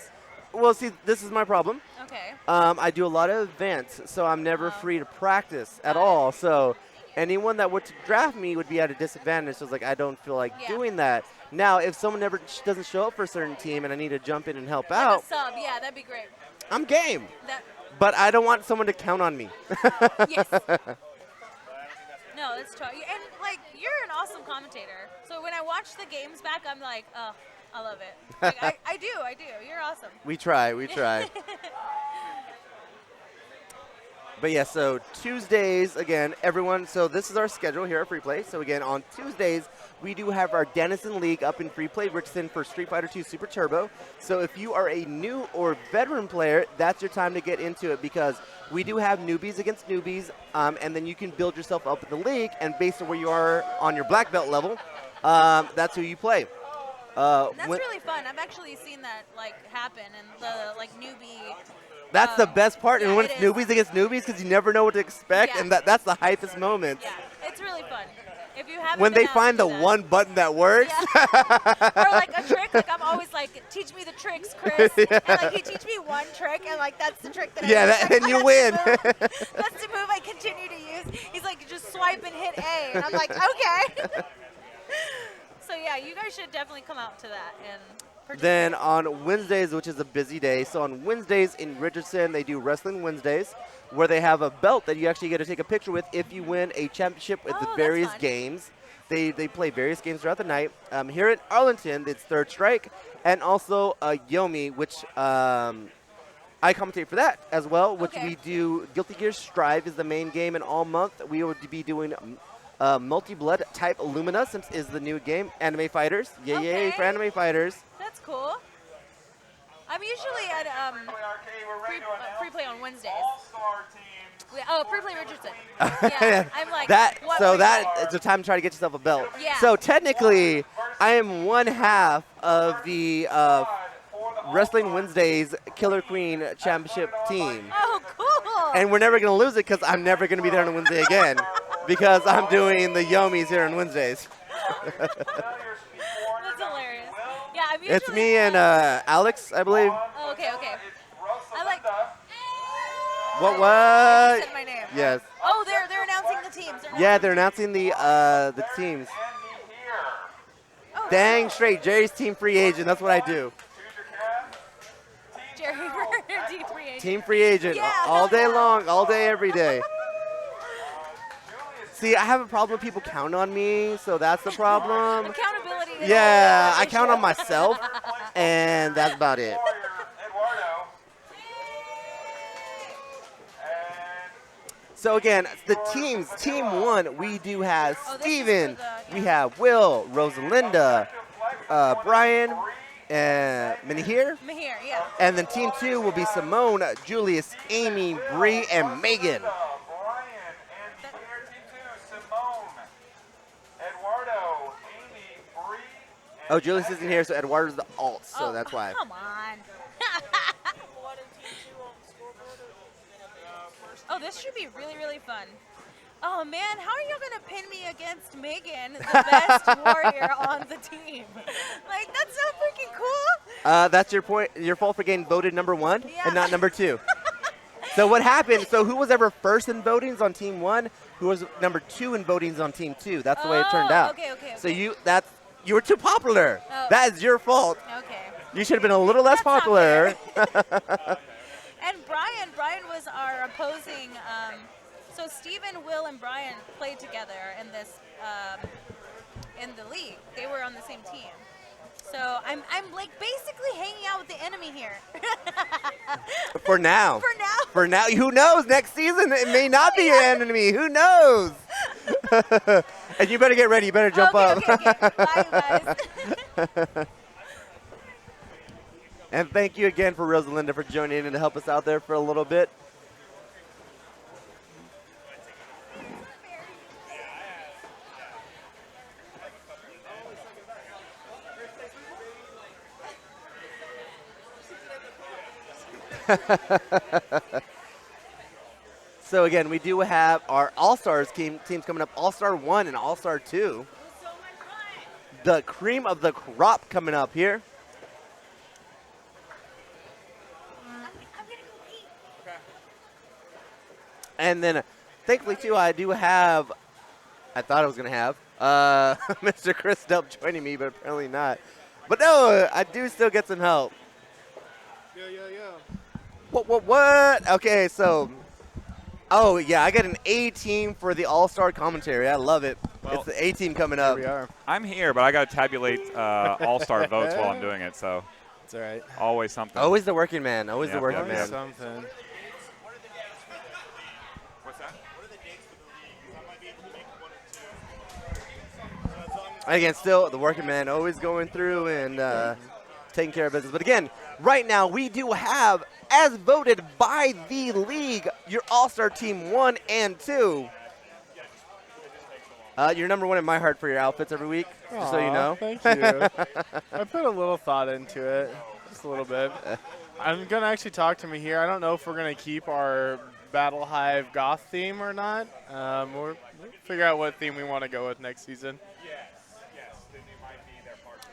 Well, see, this is my problem. Okay. I do a lot of events, so I'm never free to practice at all. So anyone that were to draft me would be at a disadvantage. So it's like I don't feel like doing that. Now, if someone never doesn't show up for a certain team and I need to jump in and help out, a sub, yeah, that'd be great. I'm game. But I don't want someone to count on me. Yes. No, that's true. And, like, you're an awesome commentator. So when I watch the games back, I'm like, oh, I love it. Like, I do. You're awesome. We try. But yeah, so Tuesdays, again, everyone, so this is our schedule here at Free Play. So again, on Tuesdays, we do have our Dennison League up in Free Play Richardson for Street Fighter 2 Super Turbo. So if you are a new or veteran player, that's your time to get into it because we do have newbies against newbies, and then you can build yourself up in the league, and based on where you are on your black belt level, that's who you play. That's really fun. I've actually seen that, like, happen in the, like, newbie. That's the best part, and when it's is. newbies against newbies, because you never know what to expect, and that's the hypest moment. Yeah, it's really fun. If you haven't When been they out, find do the that. one button that works. Or like a trick, like I'm always like, teach me the tricks, Chris. And like he teach me one trick, and like that's the trick that and you win. That's the move I continue to use. He's like, just swipe and hit A, and I'm like, okay. So yeah, you guys should definitely come out to that and. Then on Wednesdays, which is a busy day, so on Wednesdays in Richardson, they do Wrestling Wednesdays, where they have a belt that you actually get to take a picture with if you win a championship with the various games. They play various games throughout the night. Here in Arlington, it's Third Strike, and also Yomi, which I commentate for that as well, which we do. Guilty Gear Strive is the main game, and all month we will be doing Multi-Blood Type Luminescence is the new game. Anime Fighters. Yay for Anime Fighters. That's cool. I'm usually at free play on Wednesdays. Free play Richardson. Yeah, I'm like that. What So that is the time to try to get yourself a belt. Yeah. So technically, I am one half of the Wrestling Wednesdays Killer Queen Championship team. Oh, cool. And we're never gonna lose it because I'm never gonna be there on a Wednesday again because I'm doing the Yomis here on Wednesdays. That's hilarious. Yeah, I'm usually. It's me and Alex, I believe. Oh, okay. I like. What? You said my name. Yes. Oh, they're announcing the teams. They're announcing the teams. Oh, Dang straight, Jerry's team free agent. That's what I do. Jerry, team free agent. Team free agent, all day long, all day, every day. See, I have a problem with people count on me, so that's the problem. Accountability. Yeah, I count on myself, and that's about it. So again, the teams, Team 1, we do have Steven, we have Will, Rosalinda, Brian, and Mahir. Mahir, yeah. And then Team 2 will be Simone, Julius, Amy, Bree, and Megan. Oh, Julius isn't here, so Eduardo's the alt, so that's why. Come on. Oh, this should be really, really fun. Oh, man, how are you going to pin me against Megan, the best warrior on the team? Like, that's so freaking cool. That's your fault for getting voted number 1 and not number 2. So what happened, so who was ever first in votings on Team 1, who was number 2 in votings on Team 2? That's the way it turned out. Okay. So you were too popular. Oh. That is your fault. Okay. You should have been a little less popular. And Brian was our opposing. So Steven, Will, and Brian played together in this in the league. They were on the same team. So I'm like basically hanging out with the enemy here. For now. For now. For now. Who knows? Next season it may not be an enemy. Who knows? And you better get ready. You better jump up. Okay. Bye, you guys. And thank you again for Rosalinda for joining in to help us out there for a little bit. So again, we do have our All-Stars teams coming up, All-Star 1 and All-Star 2. The cream of the crop coming up here. And then, thankfully, too, I do have, I thought I was going to have, Mr. Chris Delp joining me, but apparently not. But no, I do still get some help. Yeah. What? Okay, so, oh, yeah, I got an A-team for the All-Star commentary. I love it. Well, it's the A-team coming up. Here we are. I'm here, but I got to tabulate all-star votes while I'm doing it, so It's all right. always something. Always the working man. Always the Yep, working yep, man. yep. Something. What's that? Again, still the working man, always going through and taking care of business. But again, right now we do have, as voted by the league, your All-Star Team 1 and 2. You're number 1 in my heart for your outfits every week, just so you know. Thank you. I put a little thought into it, just a little bit. I'm going to actually talk to me here. I don't know if we're going to keep our Battle Hive Goth theme or not. We'll figure out what theme we want to go with next season.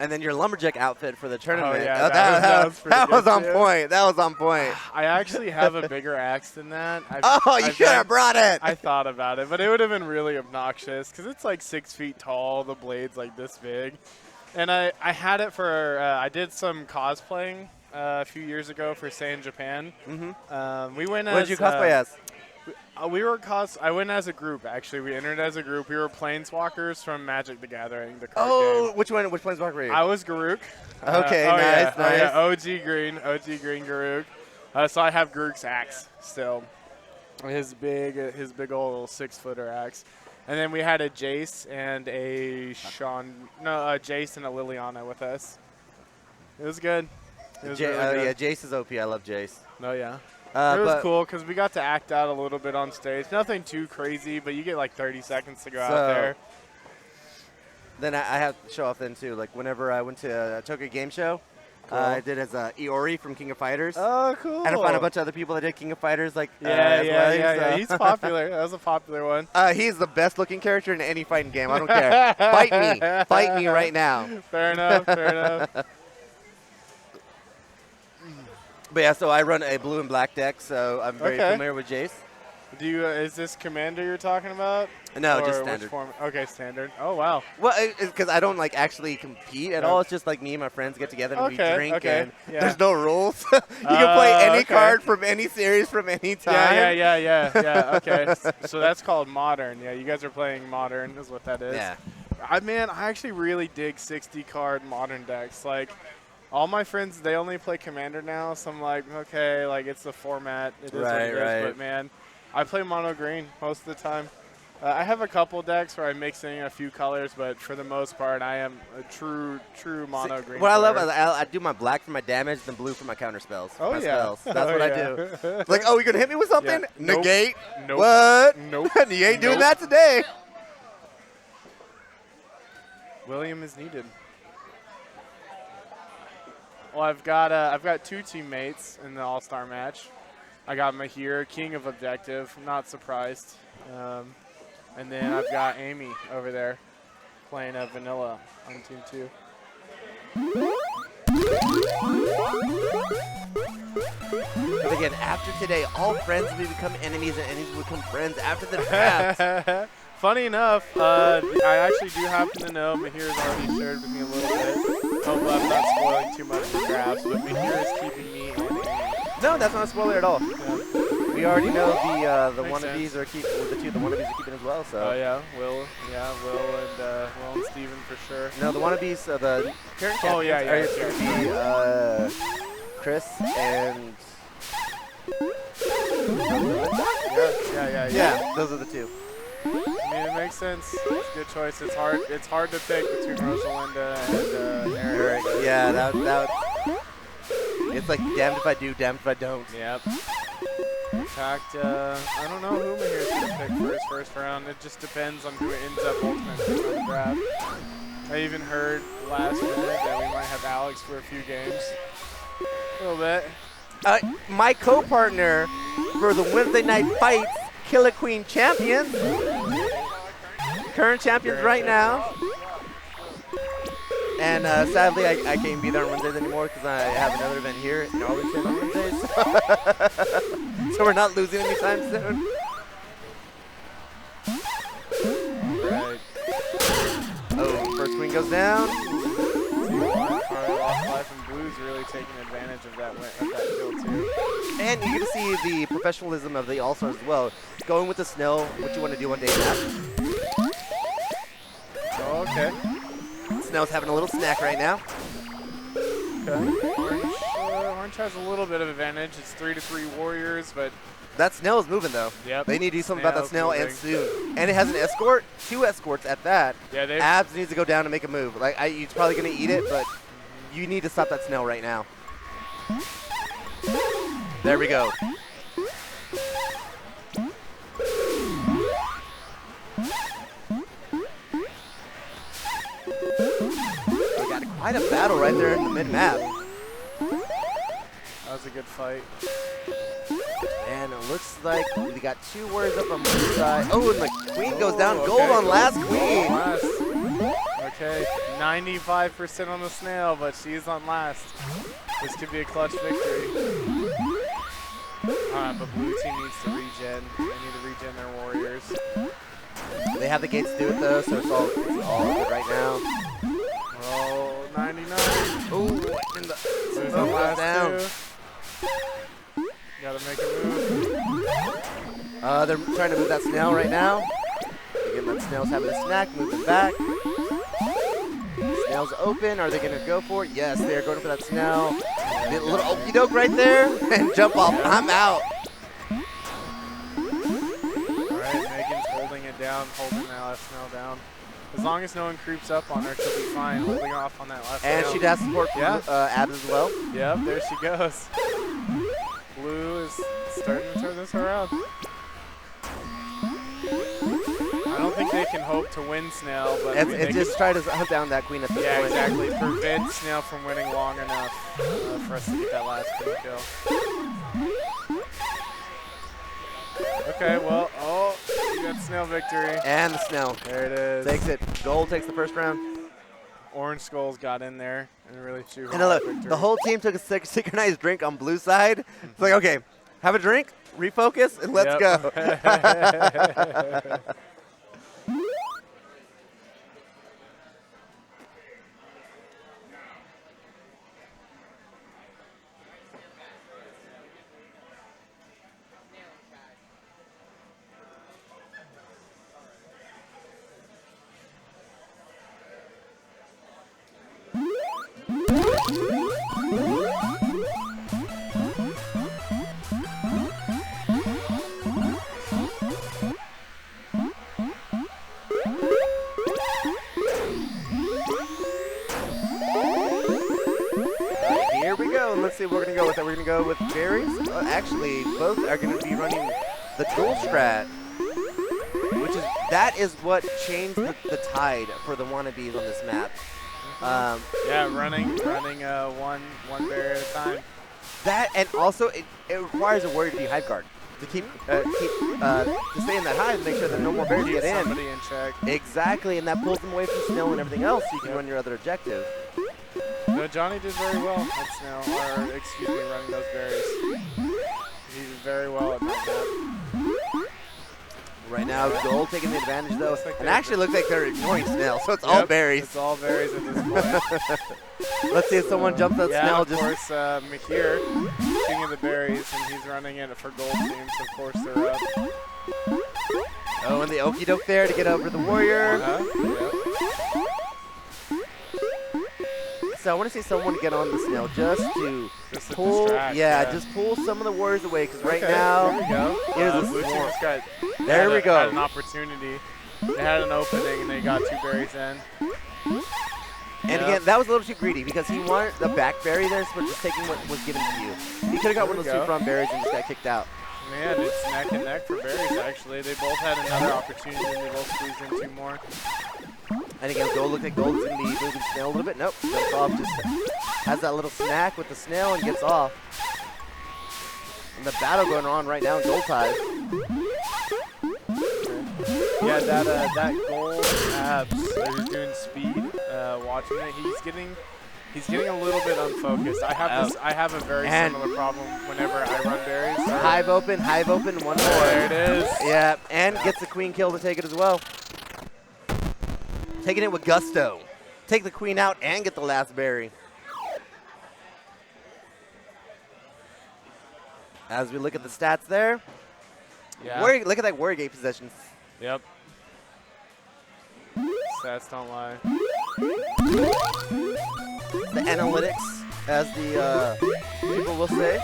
And then your lumberjack outfit for the tournament. yeah, that was pretty that was good on too. point. That was on point. I actually have a bigger axe than that. You should have brought it. I thought about it, but it would have been really obnoxious because it's like 6 feet tall. The blade's like this big. And I had it for, I did some cosplaying a few years ago for Say in Japan. Mm-hmm. We went What as. did you cosplay as? I went as a group, actually. We entered as a group. We were Planeswalkers from Magic the Gathering, the card game. Which one? Which Planeswalker were you? I was Garuk. Okay, oh nice, yeah, nice. Oh yeah, OG green Garuk. So I have Garuk's axe still. His big old 6-footer axe. And then we had a Jace and a Jace and a Liliana with us. It was good. It was really good. Yeah, Jace is OP. I love Jace. Oh yeah. It was but- cool because we got to act out a little bit on stage. Nothing too crazy, but you get like 30 seconds to go out there. Then I have to show off then too. Like whenever I went to a Tokyo Game Show, I did as Iori from King of Fighters. Oh, cool. And I found a bunch of other people that did King of Fighters. Like Yeah. He's popular. That was a popular one. He's the best looking character in any fighting game. I don't care. Fight me right now. Fair enough. But yeah, so I run a blue and black deck, so I'm very familiar with Jace. Do you? Is this Commander you're talking about? No, Or just which standard. form? Okay, standard. Oh wow. Well, because I don't like actually compete at all. It's just like me and my friends get together and we drink, and there's no rules. You can play any card from any series from any time. Yeah. Okay, so that's called modern. Yeah, you guys are playing modern, is what that is. Yeah. I actually really dig 60-card modern decks. Like, all my friends, they only play Commander now, so I'm like, okay, like it's the format. It is what it is. But man, I play mono green most of the time. I have a couple decks where I mix in a few colors, but for the most part, I am a true mono green. What I love is I do my black for my damage, then blue for my counter spells. Oh my yeah, spells. That's what I do. Like, oh, you gonna hit me with something? Yeah. Nope. Negate. Nope. What? Nope. You ain't doing that today. William is needed. Well, I've got 2 teammates in the All-Star match. I got Mahir, King of Objective. I'm not surprised. And then I've got Amy over there playing a vanilla on Team 2. But again, after today, all friends will become enemies and enemies will become friends after the draft. Funny enough, I actually do happen to know Mahir's already shared with me a little bit. Hope I'm not spoiling too much for drafts, but Mahir is keeping me and Amy. No, that's not a spoiler at all. Yeah. We already know the Makes wannabes sense. are keeping the wannabes are keeping as well. So. Oh yeah, Will and Steven for sure. No, the wannabes, the current Oh, yeah, champions are going to be Chris and. Yeah. Yeah, those are the two. I mean, it makes sense. It's a good choice. It's hard. It's hard to pick between Rosalinda and Eric. Yeah, that. It's like damned if I do, damned if I don't. Yep. In fact, I don't know who Mahir's going to pick for his first round. It just depends on who ends up ultimately on the draft. I even heard last minute that we might have Alex for a few games. A little bit. My co-partner for the Wednesday Night Fights Killer Queen champions. Current champions right now. And sadly, I can't be there on Wednesdays anymore because I have another event here in Arlington on Wednesdays. So we're not losing anytime soon. Right. Oh, first queen goes down. Life and Blue's really taking advantage of that kill too. And you get to see the professionalism of the All-Stars as well. Going with the Snell, what you want to do on day nap. Oh, okay. Snell's having a little snack right now. Okay. Orange has a little bit of advantage. It's 3-3 Warriors, but that Snell is moving though. Yep. They need to do something about that Snell moving. and soon. And it has an escort, 2 escorts at that. Yeah, Abs needs to go down and make a move. Like he's probably gonna eat it, but you need to stop that Snell right now. There we go. We got quite a battle right there in the mid-map. That was a good fight. And it looks like we got 2 warriors up on one side. Oh, and the queen goes down. Okay. Gold on last queen. Okay, 95% on the Snail, but she's on last. This could be a clutch victory. But blue team needs to regen. They need to regen their warriors. They have the gates to do it though, so it's all good right now. Oh, 99. Oh, and the Blue's on last down. too. Gotta make a move. They're trying to move that Snail right now. Again, that Snail's having a snack, moving back. Snail's open. Are they going to go for it? Yes, they are going for that Snail. Get a little okey doke right there and jump off. Yeah. I'm out. All right, Megan's holding it down, holding that last Snail down. As long as no one creeps up on her, she'll be fine, holding off on that last And Snail. she does support from Abs as well. Yep, there she goes. Blue is starting to turn this around. I don't think they can hope to win Snail, but It's just try to hunt down that queen at this point. exactly. Prevent Snail from winning long enough for us to get that last queen kill. Okay, well, you got Snail victory. And the Snail. There it is. Takes it. Gold takes the first round. Orange Skulls got in there and really chewed And look, the whole team took a synchronized drink on blue side. It's like, okay, have a drink, refocus, and let's go. Here we go. Let's see what we're going to go with. We're going to go with berries. Actually, both are going to be running the dual strat, which is what changed the tide for the wannabes on this map. Yeah, running one berry at a time. That, and also it requires a warrior to be hive guard to keep to stay in that hive and make sure that no more bears get in. Somebody in check. Exactly, and that pulls them away from Snail and everything else, so you can run your other objective. No, Johnny did very well at Snail, or excuse me, running those berries. He did very well at that map. Right now, Gold taking the advantage though, Like and actually looks like they're ignoring Snail, so it's all berries. It's all berries at this point. Let's see if someone jumps that Snail. Of course, Mahir, king of the berries, and he's running it for Gold teams. Of course, they're up. Oh, and the okie doke there to get over the warrior. Yep. I want to see someone get on the snail just to Just to pull. distract, Yeah, just pull some of the worries away. Because right Okay, now, there we go. here's a Blue team swarm. just got There we had go. an opportunity. They had an opening and they got 2 berries in. And Yep. again, that was a little too greedy because he wanted the back berry there, so just taking what was given to you. He could have got one of those 2 front berries and just got kicked out. Man, it's neck and neck for berries, actually. They both had another opportunity and they both squeezed in 2 more. And again, Gold looks like Gold's going to be moving snail a little bit. Nope, jumps off, just has that little snack with the snail and gets off. And the battle going on right now in Gold Tide. Yeah, that Gold abs, who's doing speed, watching it, he's getting a little bit unfocused. I have a very similar problem whenever I run berries. Hive open, one more. There it is. Yeah, and gets the queen kill to take it as well. Taking it with gusto. Take the queen out and get the last berry. As we look at the stats there, Yeah. look at that Warrior Gate possessions. Yep. Stats don't lie. The analytics, as the people will say.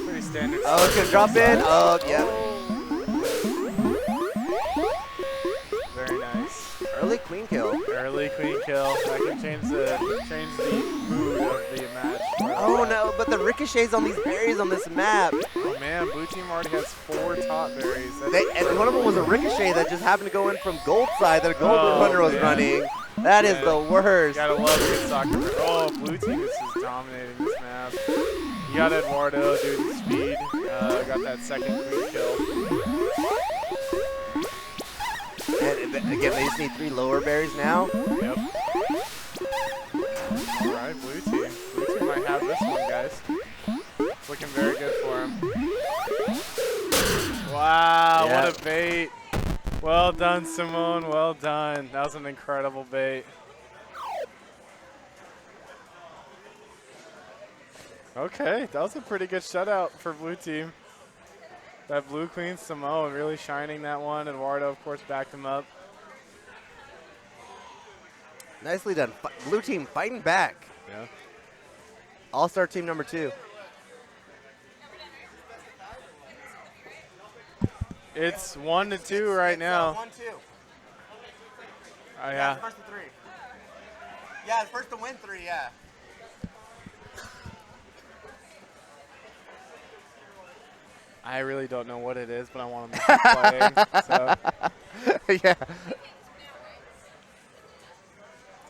Pretty standard. Oh, it's going to drop in. Oh, yeah. Very nice. Early queen kill. Early queen kill. That can change the mood of the match. Oh, no, but the ricochets on these berries on this map. Oh, man, blue team already has 4 top berries. And one of them was a ricochet that just happened to go in from Gold side that a Gold Oh, runner was man. running. That is the worst. Gotta love good soccer. Oh, blue team is just dominating this map. You got Eduardo doing the speed. Got that second queen kill. And again, they just need 3 lower berries now. Yep. All right, blue team. Blue team might have this one, guys. It's looking very good for him. Wow, Yeah. what a bait. Well done, Simone. Well done. That was an incredible bait. Okay, that was a pretty good shutout for blue team. That blue queen, Simone, really shining that one. Eduardo, of course, backed him up. Nicely done. Blue team fighting back. Yeah. All-star team number 2. It's 1-2 right now. 1-2. Yeah. First to 3. Yeah, it's first to win 3, yeah. I really don't know what it is, but I want them to keep playing. So. Yeah.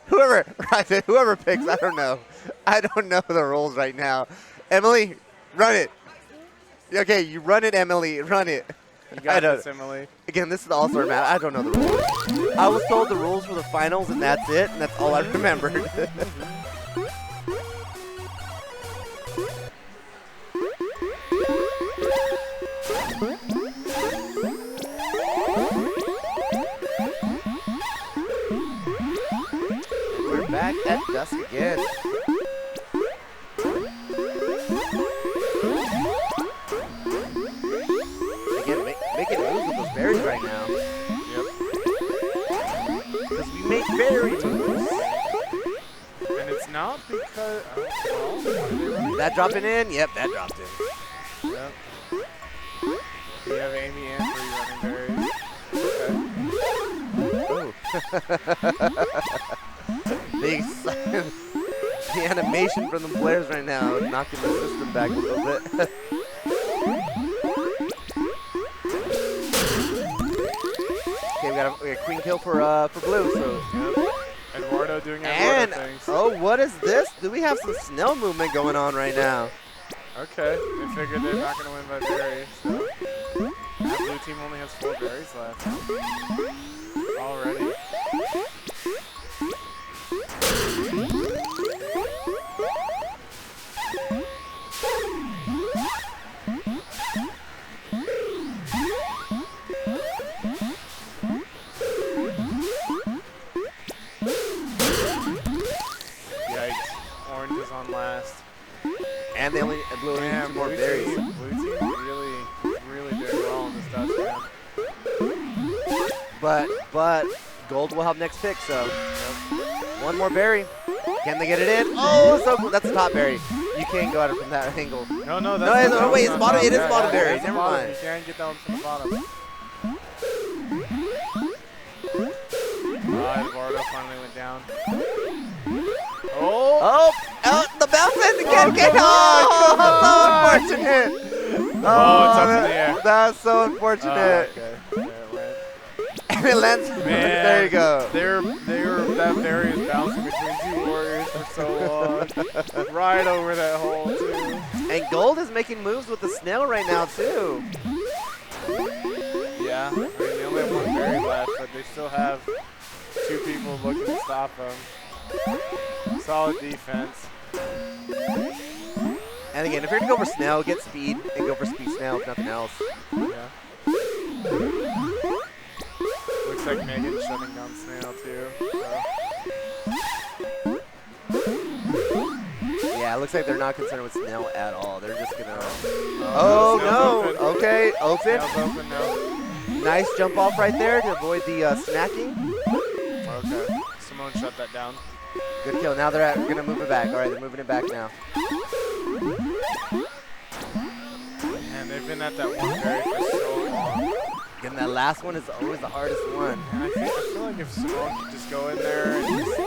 Whoever picks, I don't know. I don't know the rules right now. Emily, run it. Okay, you run it, Emily. Run it. You got this, Emily. Again, this is the All-Star map. I don't know the rules. I was told the rules for the finals, and that's it, and that's all I remembered. We're back at dusk again. Again, making moves with those berries right now. Yep. Because we make berry moves. And it's not because... That dropping in? Yep, that dropped in. Yep. You have Amy and 3 running berries. Okay. The animation from the players right now is knocking the system back a little bit. Okay, we got a queen kill for blue. So Yep. Eduardo doing Eduardo and things. oh, what is this? Do we have some snail movement going on right now? Okay. They figured they're not going to win by berries. So. That blue team only has 4 berries left. Already. Yikes. Orange is on last. And they only blue Man, two more blue berries. team really doing well in this dust, man. But gold will help next pick, so one more berry. Can they get it in? Oh, so cool. That's the top berry. You can't go at it from that angle. No, that's No, wait, it's bottom. It is bottom berry. it's Never bottom. mind. You can't get that one from the bottom. Eduardo finally went down. Oh, The bounce in again. So unfortunate. Oh, it's up in the air. That's so unfortunate. okay. There it went. And it lands. Man, There you go. That berry is bouncing between two warriors for so long. Right over that hole, too. And gold is making moves with the snail right now, too. Yeah, I mean, they only have one berry left, but they still have two people looking to stop them. Solid defense. And again, if you're going to go for snail, get speed and go for speed snail if nothing else. Yeah. Looks like Megan's shutting down Snail, too. So. Yeah, it looks like they're not concerned with snail at all. They're just going to... Snail's Oh, open. no. Okay, open. Snail's open now. Nice jump off right there to avoid the snacking. Okay. Simone shut that down. Good kill. Now they're going to move it back. All right, they're moving it back now. And they've been at that one berry for so long. Again, that last one is always the hardest one. And I feel like if Simone could just go in there and just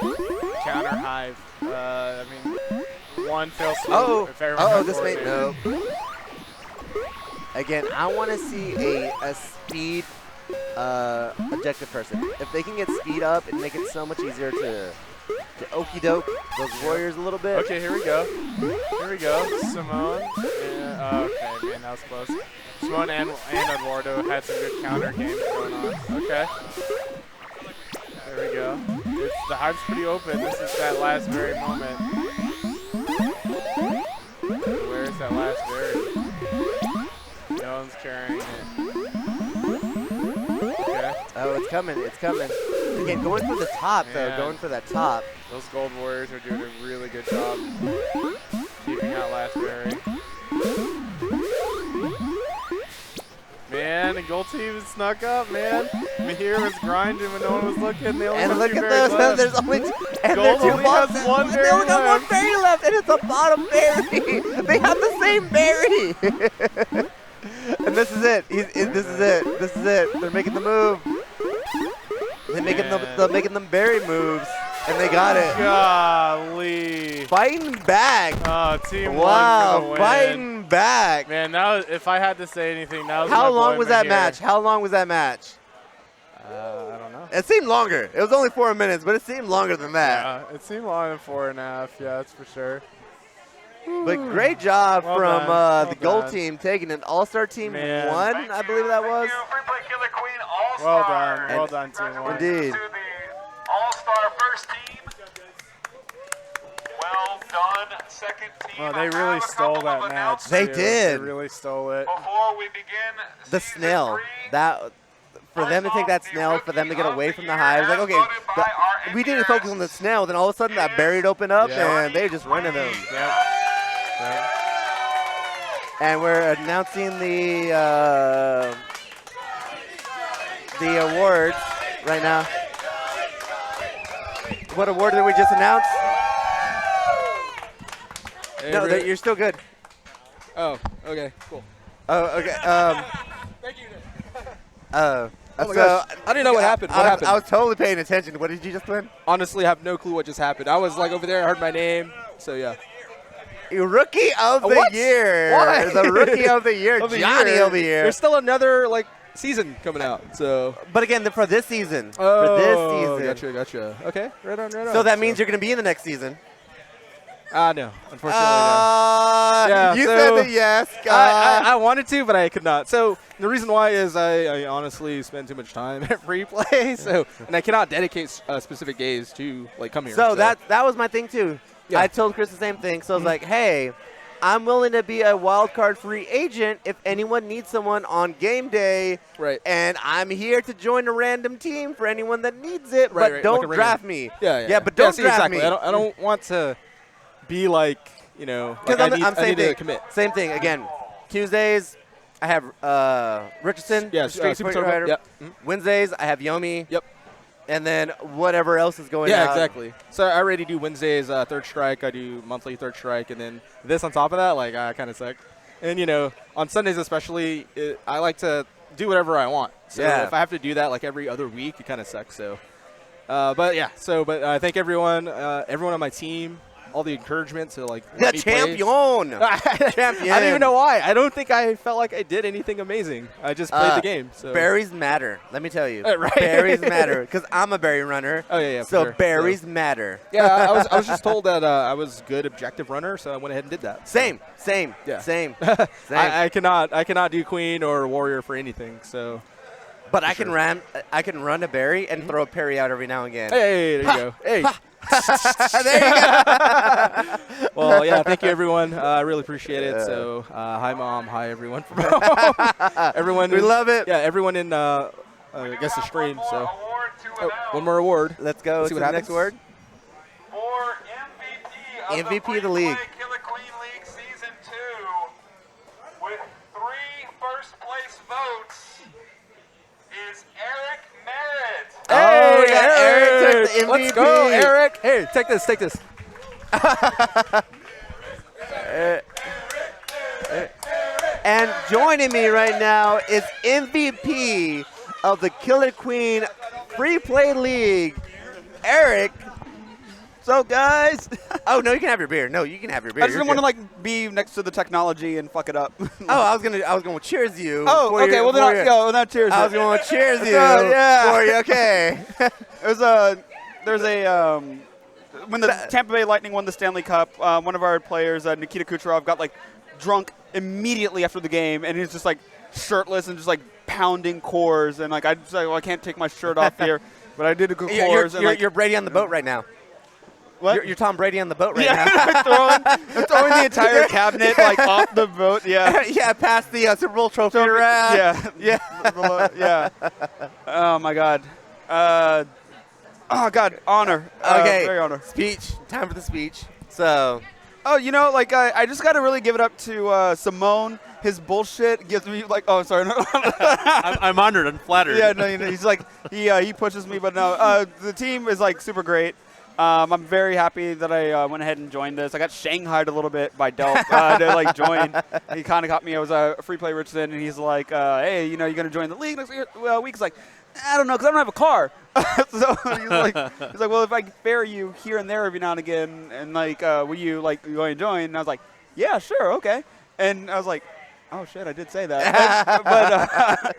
counter Hive, I mean, one fail swoop. If everyone has this may coordinated. no. Again, I want to see a speed objective person. If they can get speed up and make it so much easier to okey doke those warriors a little bit. Okay, here we go. Here we go. Simone. Okay, man, that was close. Simone and Eduardo had some good counter games going on. Okay. There we go. The Hive's pretty open. This is that last very moment. Where is that last berry? No one's carrying it. Okay. Oh, it's coming. It's coming. Again, going for the top, though. Man. Going for that top. Those gold warriors are doing a really good job keeping out last berry. Man, the gold team snuck up, man. Mahir was grinding when no one was looking. They only And have look two at berries those. left. There's only and Gold there's two only balls. has one They berry only got one left. berry left, and it's a bottom berry. They have the same berry. And this is it. This is it. This is it. They're making the move. They're making them berry moves, and they got it. Golly. Fighting back. Oh, team Wow, one for the win. fighting back. Man, that was, if I had to say anything, that was How my long boy was that Mahir. match? How long was that match? I don't know. It seemed longer. It was only 4 minutes, but it seemed longer than that. Yeah, it seemed longer than 4.5. Yeah, that's for sure. But great job Well from done. Well the gold done. team taking an all-star team Man. 1, I believe that was. Well done. Well done, team one. Indeed. To the All-Star first team. Well done, second team. Well, they I really have a stole couple that of match. They too. did. They really stole it. Before we begin The season snail. 3, That for them to take that snail, for them to get away from the hives. Like, okay, we didn't focus on the snail. Then all of a sudden that berry opened up, Yeah. and they just running them. Yep. Yep. And we're announcing the awards right now. What award did we just announce? No, you're still good. Oh, okay, cool. Oh, okay. Thank you. Oh my gosh. I didn't know what happened. What happened? I was totally paying attention. What did you just win? Honestly, I have no clue what just happened. I was like over there, I heard my name, so yeah. Rookie of the What? year. Why? The rookie of the year, Of the Johnny year. over here. There's still another like season coming out, so. But again, for this season. Oh, for this season. gotcha. Okay, right on. So that means you're going to be in the next season. No, unfortunately, no. Yeah, you so said that yes. I wanted to, but I could not. So the reason why is I honestly spend too much time at free play, so and I cannot dedicate specific days to like come here. So that was my thing too. Yeah. I told Chris the same thing. So I was like, hey, I'm willing to be a wild card free agent if anyone needs someone on game day. Right. And I'm here to join a random team for anyone that needs it. Right, but right, don't like a draft me. Yeah, Yeah, but don't see, draft exactly. me. I don't want to be like you know, Because like, I'm I need to thing. commit. Same thing. Again, Tuesdays, I have Richardson. Yeah, Street Super Fighter Turbo. Rider. Yep. Wednesdays, I have Yomi. Yep. And then whatever else is going Yeah, out. exactly. So I already do Wednesdays, Third Strike. I do monthly Third Strike, and then this on top of that, like, I kind of suck. And, you know, on Sundays especially, I like to do whatever I want. So if I have to do that, like, every other week, it kind of sucks. So, but I thank everyone on my team, all the encouragement to, like, The let me play. champion. Champion. I don't even know why. I don't think I felt like I did anything amazing. I just played the game. So. Berries matter. Let me tell you. Right. Berries matter because I'm a berry runner. Oh, yeah. So sure. berries matter. Yeah, I was just told that I was a good objective runner, so I went ahead and did that. Same. Yeah. Same. I cannot do queen or warrior for anything. So. But I can run a berry and throw a parry out every now and again. Hey, there you go. Hey. There you go. Well, yeah, thank you, everyone. I really appreciate it. So, hi, Mom. Hi, everyone from home. Everyone. We love it. Yeah, everyone in, I guess, the stream. So, one more award. Let's go Let's to see the what next happens. word. For MVP of the league. Killer Queen League Season 2, with 3 first-place votes, is Eric Merritt. Oh, yeah, Eric took the MVP. Let's go, Eric. Hey, take this. And joining me right now is MVP of the Killer Queen Free Play League, Eric. So, guys. Oh, no, you can have your beer. No, you can have your beer. I just You're didn't want to good. like be next to the technology and fuck it up. Oh, I was gonna cheers you. Oh, for okay. your- Well, for your- then not cheers. I was going to cheers you. Yeah. For you. Okay. There's a when the Tampa Bay Lightning won the Stanley Cup, one of our players, Nikita Kucherov, got like drunk immediately after the game, and he's just like shirtless and just like pounding cores, and like I just like, well, I can't take my shirt off here, but I did a good cores. You're Brady on the boat right now. What? You're Tom Brady on the boat right now. I'm throwing the entire cabinet like off the boat. Yeah. Yeah, past the Super Bowl trophy around. Yeah. Oh my God. Oh God, honor. Okay. Very honor. Speech. Time for the speech. So. Oh, you know, like I just got to really give it up to Simone. His bullshit gives me like, oh, sorry. I'm honored and flattered. Yeah, no, you know, he's like, he pushes me, but no, the team is like super great. I'm very happy that I went ahead and joined this. I got shanghaied a little bit by Delp to like join. He kind of got me. I was a free play Richardson, and he's like, hey, you know, you're gonna join the league next week? He's like, I don't know, because I don't have a car. So he's like, well, if I fare you here and there every now and again, and like, will you like go and join? And I was like, yeah, sure, okay. And I was like, oh shit, I did say that. But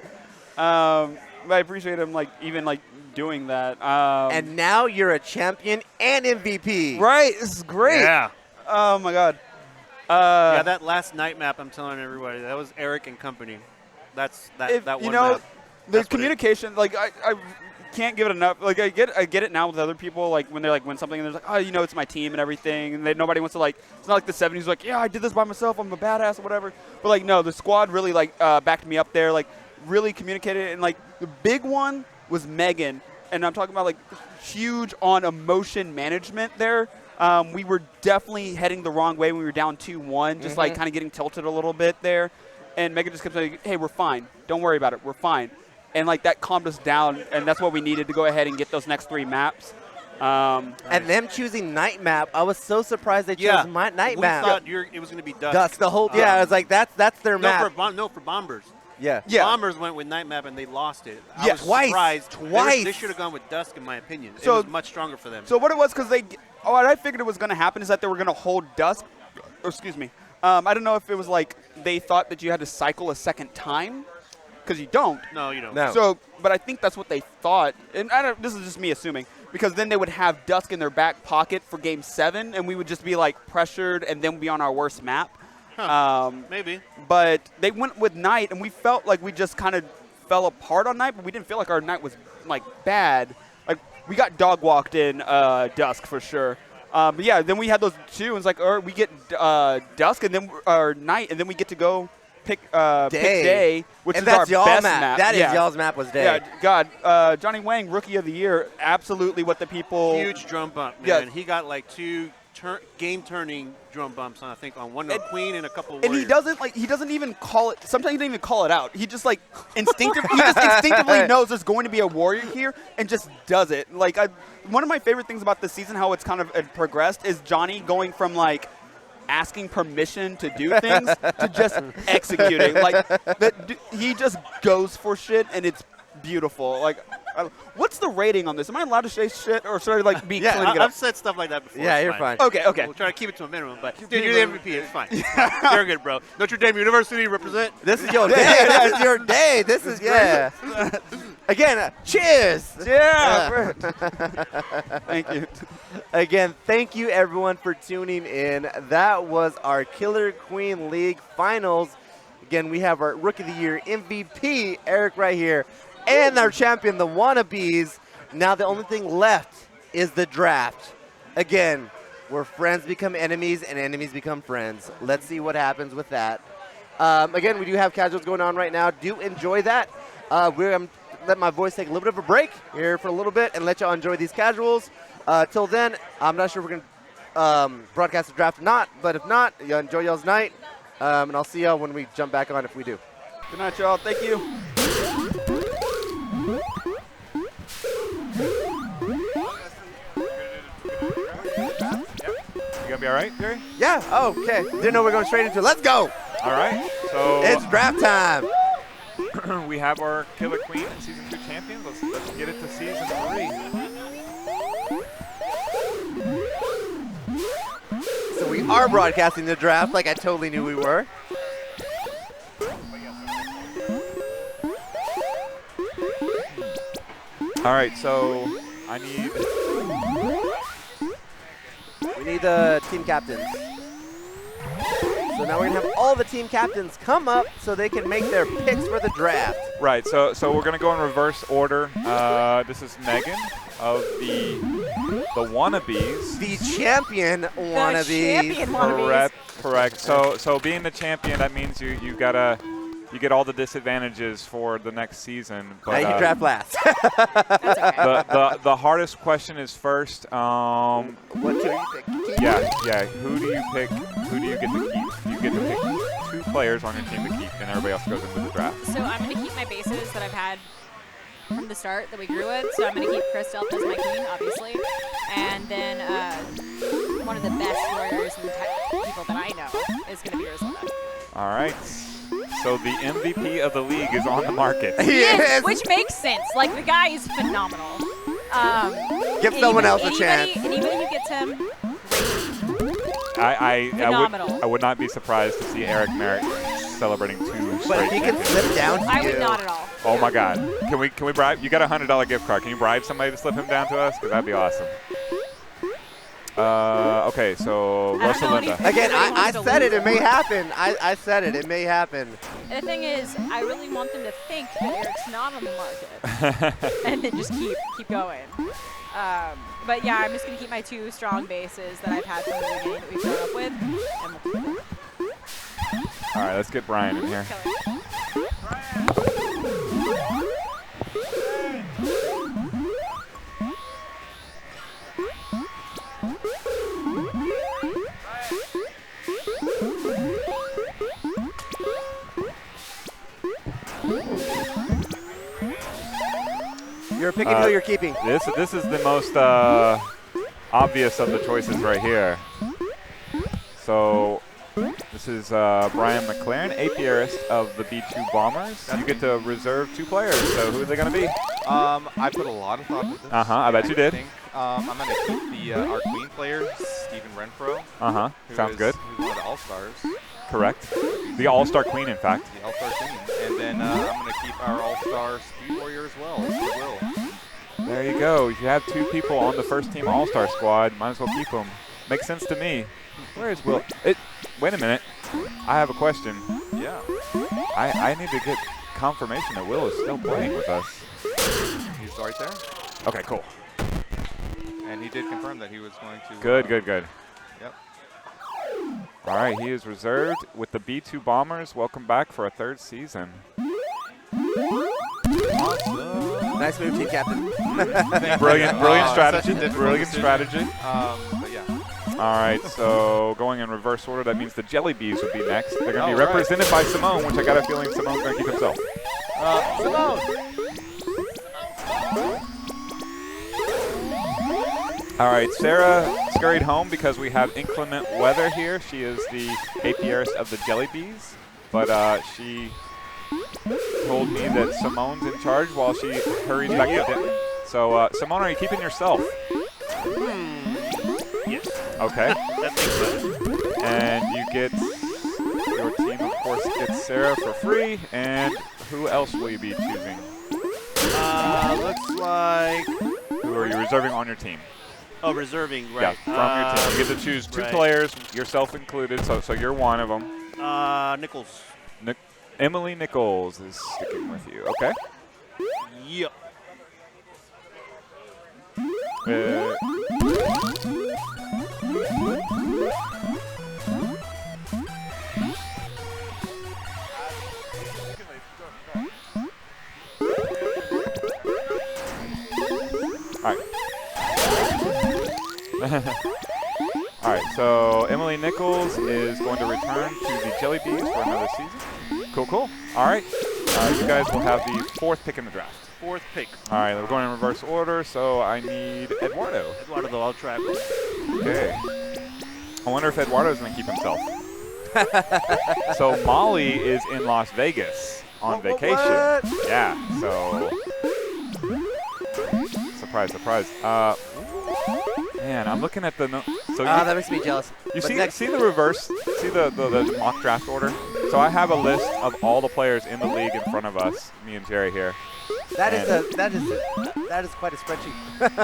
I appreciate him like even like doing that. And now you're a champion and MVP. Right, this is great. Yeah. Oh my God. Yeah, that last night map, I'm telling everybody, that was Eric and company. That one you know, map. the communication, like I can't give it enough. Like I get it now with other people. Like when they're like win something and they're like, oh, you know, it's my team and everything, and nobody wants to like. It's not like the 70s, like, yeah, I did this by myself. I'm a badass or whatever. But like no, the squad really like backed me up there. Like really communicated, and like the big one was Megan, and I'm talking about like huge on emotion management there. We were definitely heading the wrong way when we were down 2-1, just like kind of getting tilted a little bit there. And Megan just kept saying, hey, we're fine. Don't worry about it. We're fine. And like that calmed us down, and that's what we needed to go ahead and get those next 3 maps. And them choosing night map, I was so surprised they chose my night map. We thought it was going to be dusk. Dusk, the whole, I was like, that's their map. For Bombers. Yeah. Bombers went with night map and they lost it. I was twice. surprised. Twice. They should have gone with dusk, in my opinion. So- it was much stronger for them. So what it was, because what I figured it was going to happen is that they were going to hold dusk. Oh, excuse me. I don't know if it was like they thought that you had to cycle a second time, because you don't. No, you don't. No. So, but I think that's what they thought, and this is just me assuming, because then they would have dusk in their back pocket for Game 7, and we would just be like pressured, and then be on our worst map. Maybe. But they went with night, and we felt like we just kind of fell apart on night, but we didn't feel like our night was like bad. Like we got dog walked in dusk for sure. But yeah, then we had those 2, and it's like, we get dusk and then or night, and then we get to go pick day, which and is our that's y'all best map. map. That is Yeah. y'all's map was day. Yeah, God, Johnny Wang, Rookie of the Year, absolutely what the people. Huge drum bump, man. Yeah. He got like 2 game-turning drum bumps on, I think, on one queen and a couple of And he doesn't even call it. Sometimes he doesn't even call it out. He just like instinctively knows there's going to be a warrior here and just does it. Like one of my favorite things about this season, how it's kind of progressed, is Johnny going from like asking permission to do things to just executing. Like he just goes for shit, and it's beautiful. Like, what's the rating on this? Am I allowed to say shit, or should I like be? Yeah, I've said stuff like that before. Yeah, it's you're fine. Okay. We'll try to keep it to a minimum, but dude, you're the MVP. It's fine. You're good, bro. Notre Dame University represent. This is your day. This is your day. This is Again, cheers. Yeah. Thank you. Again, thank you everyone for tuning in. That was our Killer Queen League Finals. Again, we have our Rookie of the Year MVP, Eric, right here, and our champion, the Wannabes. Now the only thing left is the draft. Again, where friends become enemies and enemies become friends. Let's see what happens with that. Again, we do have casuals going on right now. Do enjoy that. We're going to let my voice take a little bit of a break here for a little bit and let y'all enjoy these casuals. Till then, I'm not sure if we're going to broadcast the draft or not, but if not, enjoy y'all's night. And I'll see y'all when we jump back on if we do. Good night, y'all. Thank you. You gonna be all right, Jerry? Yeah. Oh, okay. Didn't know we were going straight into it. Let's go. All right. So It's draft time. we have our Killer Queen and Season 2 champions. Let's get it to Season 3. So we are broadcasting the draft like I totally knew we were. All right, so I need. We need the team captains. So now we're going to have all the team captains come up so they can make their picks for the draft. Right, so we're going to go in reverse order. This is Megan of the Wannabes. The champion Wannabes. champion Wannabes. Correct. So being the champion, that means you get all the disadvantages for the next season. But, Now you can draft last. That's okay. the hardest question is first. What two are you picking? Yeah. Who do you pick? Who do you get to keep? You get to pick 2 players on your team to keep, and everybody else goes into the draft. So I'm going to keep my bases that I've had from the start that we grew with. So I'm going to keep Chris Delp as my queen, obviously. And then one of the best warriors and people that I know is going to be Rosalina. All right. So the MVP of the league is on the market. Yes. Which makes sense. Like, the guy is phenomenal. Give someone else a chance. Anybody who gets him, Phenomenal. I would not be surprised to see Eric Merritt celebrating 2 But straight if he can championships. slip down to I you. would not at all. Oh my God! Can we bribe? You got a $100 gift card. Can you bribe somebody to slip him down to us? Because that'd be awesome. Okay, so I don't know Rosalinda. anything. Again, I Everybody wants said to it. It may happen. I said it. It may happen. The thing is, I really want them to think that Eric's not on the market, and then just keep going. But yeah, I'm just gonna keep my 2 strong bases that I've had from the beginning that we've grown up with, and we'll keep it. All right, let's get Brian in here. You're picking who you're keeping. This is the most obvious of the choices right here. So this is Brian McLaren, apiarist of the B2 Bombers. You get to reserve 2 players. So who are they going to be? I put a lot of thought into this. I bet you did. I'm going to keep our Queen player, Stephen Renfro. Sounds good. Who's one of the All-Stars. Correct. The All-Star Queen, in fact. The All-Star Queen. And then I'm going to keep our All-Star Speed Warrior as well, Will. There you go. You have 2 people on the first team All-Star squad. Might as well keep them. Makes sense to me. Where is Will? Wait a minute. I have a question. Yeah. I need to get confirmation that Will is still playing with us. He's right there. Okay, cool. And he did confirm that he was going to. Good. Yep. All right, he is reserved with the B2 Bombers. Welcome back for a 3rd season. Nice move, team captain. Brilliant strategy. Such a difficult Brilliant decision. strategy. But yeah. All right, so going in reverse order, that means the Jelly Bees would be next. They're going to be represented by Simone, which I got a feeling Simone's going to keep himself. Simone! All right, Sarah scurried home because we have inclement weather here. She is the apiarist of the Jelly Bees, but she told me that Simone's in charge while she hurries back to dinner. So, Simone, are you keeping yourself? Yes. Okay. That makes sense. And you get, your team, of course, gets Sarah for free. And who else will you be choosing? Looks like. Who are you reserving on your team? Oh, reserving, right. Yeah, from your team. You get to choose two players, yourself included, so you're one of them. Nichols. Emily Nichols is sticking with you. Okay. Yep. All right. All right, so Emily Nichols is going to return to the Jelly Bees for another season. Cool, cool. All right, you guys will have the 4th pick in the draft. 4th pick. All right, we're going in reverse order, so I need Eduardo. Eduardo, I'll try. Okay. I wonder if Eduardo's going to keep himself. So Molly is in Las Vegas on vacation. What? Yeah, so surprise, surprise. Man, I'm looking at the so that makes me jealous. You But see the reverse, see the mock draft order? So I have a list of all the players in the league in front of us, me and Jerry here. That is quite a spreadsheet.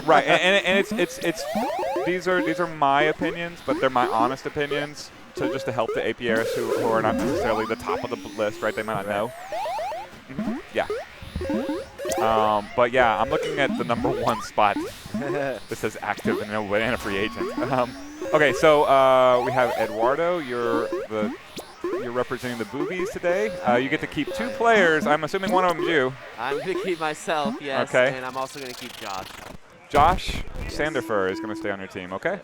Right, and it's these are my opinions, but they're my honest opinions just to help the APRs who are not necessarily the top of the list, right? They might not know. Yeah. But yeah, I'm looking at the #1 spot. This says active and a free agent. Okay, so we have Eduardo. You're representing the Boobies today. You get to keep 2 players. I'm assuming one of them is you. I'm going to keep myself, yes. Okay. And I'm also going to keep Josh. Josh Sandifer is going to stay on your team, okay?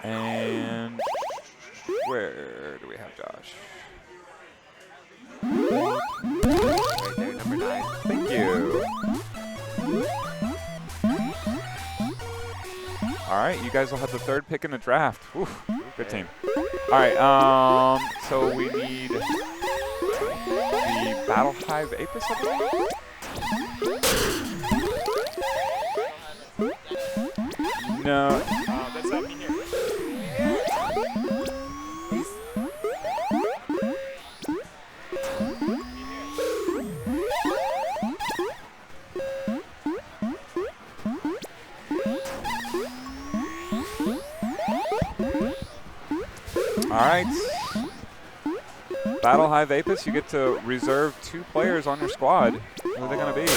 And where do we have Josh? Right there, number 9. Thank you. All right, you guys will have the 3rd pick in the draft. Whew, good team. All right, so we need the Battle Hive Apis, I believe? No. That's not me here. All right. Battle Hive Apis, you get to reserve 2 players on your squad. Who are they going to be?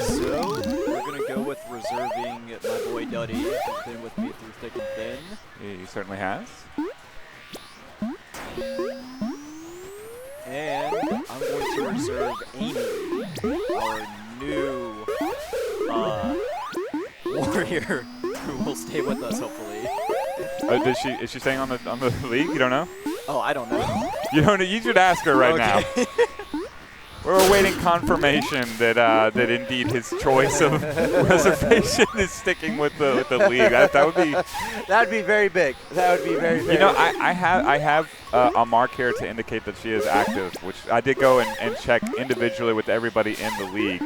So, we're going to go with reserving my boy Duddy, who's been with me through thick and thin. He certainly has. And I'm going to reserve Amy, our new warrior, who will stay with us, hopefully. Is she staying on the league? You don't know? Oh, I don't know. You don't know? You should ask her right now. We're awaiting confirmation that indeed his choice of reservation is sticking with the league. That would be very big. That would be very big. You know, I have a mark here to indicate that she is active, which I did go and check individually with everybody in the league,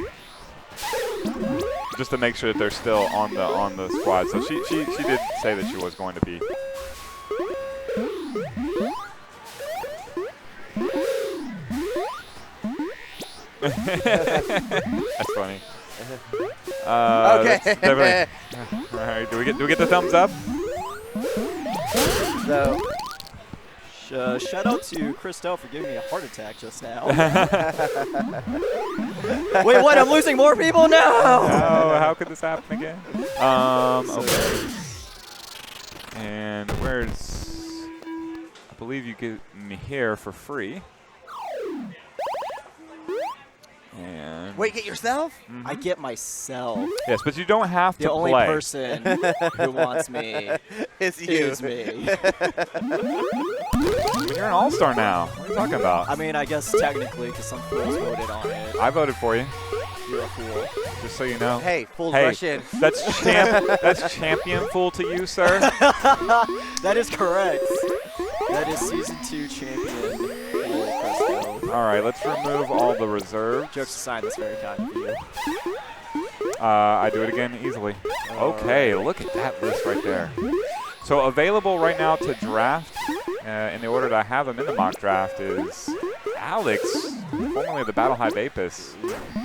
just to make sure that they're still on the squad. So she did say that she was going to be. That's funny. Okay. That's all right. Do we get the thumbs up? So. Shout out to Christelle for giving me a heart attack just now. Wait, what? I'm losing more people now. Oh, how could this happen again? Okay. And where's? I believe you get me here for free. And Wait, get yourself? I get myself. yes, but you don't have to The only play. person who wants me It's you. is me. You're an all-star now. What are you talking about? I mean, I guess technically, because some fools voted on it. I voted for you, You're a fool. just so you know. Hey, fools Hey, rush in. that's champion fool to you, sir. That is correct. That is season 2 champion. Crystal. All right, let's remove all the reserves. Jokes aside, that's very kind of you. I do it again easily. Okay, look at that list right there. So available right now to draft, in the order that I have them in the mock draft, is Alex, formerly of the Battle High Apis,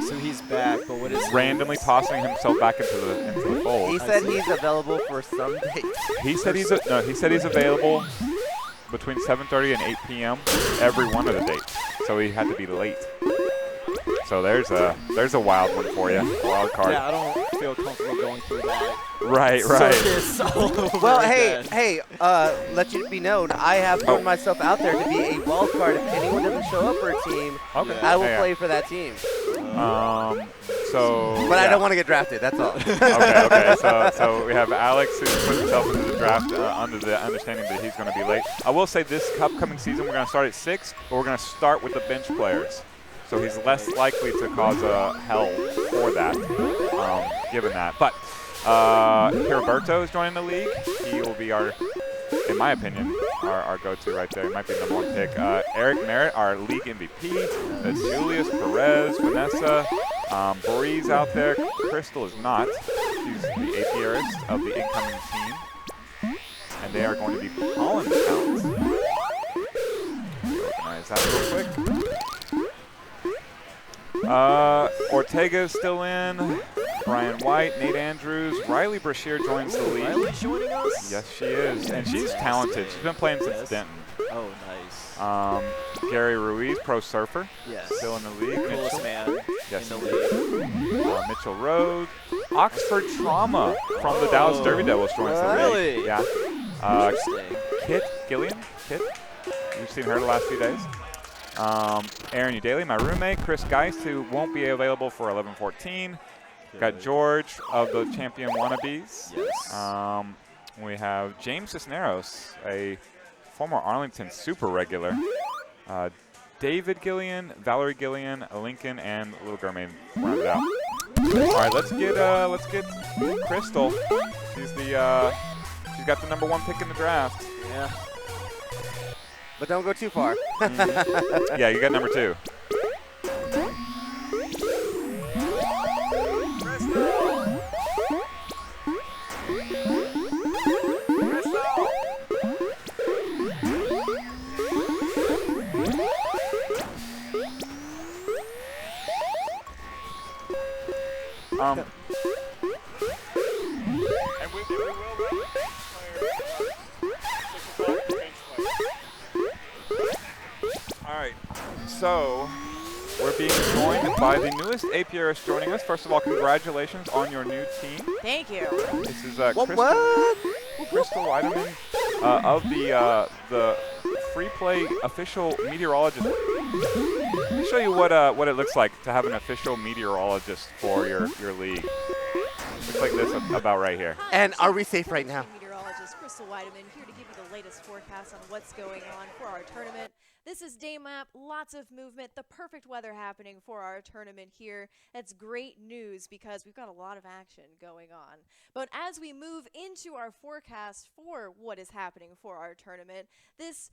So he's back, but what is randomly tossing himself back into the fold. He said he's available for some dates. He said he's available between 7:30 and 8 p.m. every one of the dates. So he had to be late. So there's a wild one for you, wild card. Yeah, I don't feel comfortable going through that. Right. Circus all over Well, again. hey, let you be known, I have thrown myself out there to be a wild card. If anyone doesn't show up for a team, Okay. I will Yeah. play for that team. So. But I yeah. don't want to get drafted, that's all. Okay. So we have Alex who put himself into the draft under the understanding that he's going to be late. I will say this upcoming season we're going to start at 6, but we're going to start with the bench players. So he's less likely to cause a hell for that, given that. But Heriberto is joining the league. He will be in my opinion, our go-to right there. He might be the #1 pick. Eric Merritt, our league MVP. That's Julius, Perez, Vanessa. Bree's out there. Crystal is not. She's the apiarist of the incoming team. And they are going to be pollen counts. Organize that real quick. Ortega's still in. Brian White, Nate Andrews, Riley Brashear joins the league. Riley's joining us? Yes, she is. And she's talented. She's been playing since Denton. Oh, nice. Gary Ruiz, pro surfer. Yes. Still in the league. Coolest man yes, in the league. Mitchell Road. Oxford Trauma from the Dallas Derby Devils joins the league. Really? Yeah. Interesting. Kit Gillian. Kit. You've seen her the last few days. Aaron Udaly, my roommate. Chris Geist, who won't be available for 11-14. Got George of the Champion Wannabes. Yes. We have James Cisneros, a former Arlington super regular. David Gillian, Valerie Gillian, Lincoln, and Little Gourmet rounded out. All right, let's get Crystal. She's got the #1 pick in the draft. Yeah. But don't go too far. Yeah, you got #2. Alright, so we're being joined by the newest apiarist joining us. First of all, congratulations on your new team. Thank you. This is Crystal Weideman of the Free Play official meteorologist. Let me show you what it looks like to have an official meteorologist for your league. Looks like this about right here. And are we safe right now? Meteorologist Crystal Weideman here to give you the latest forecast on what's going on for our tournament. This is day map, lots of movement, the perfect weather happening for our tournament here. That's great news because we've got a lot of action going on. But as we move into our forecast for what is happening for our tournament,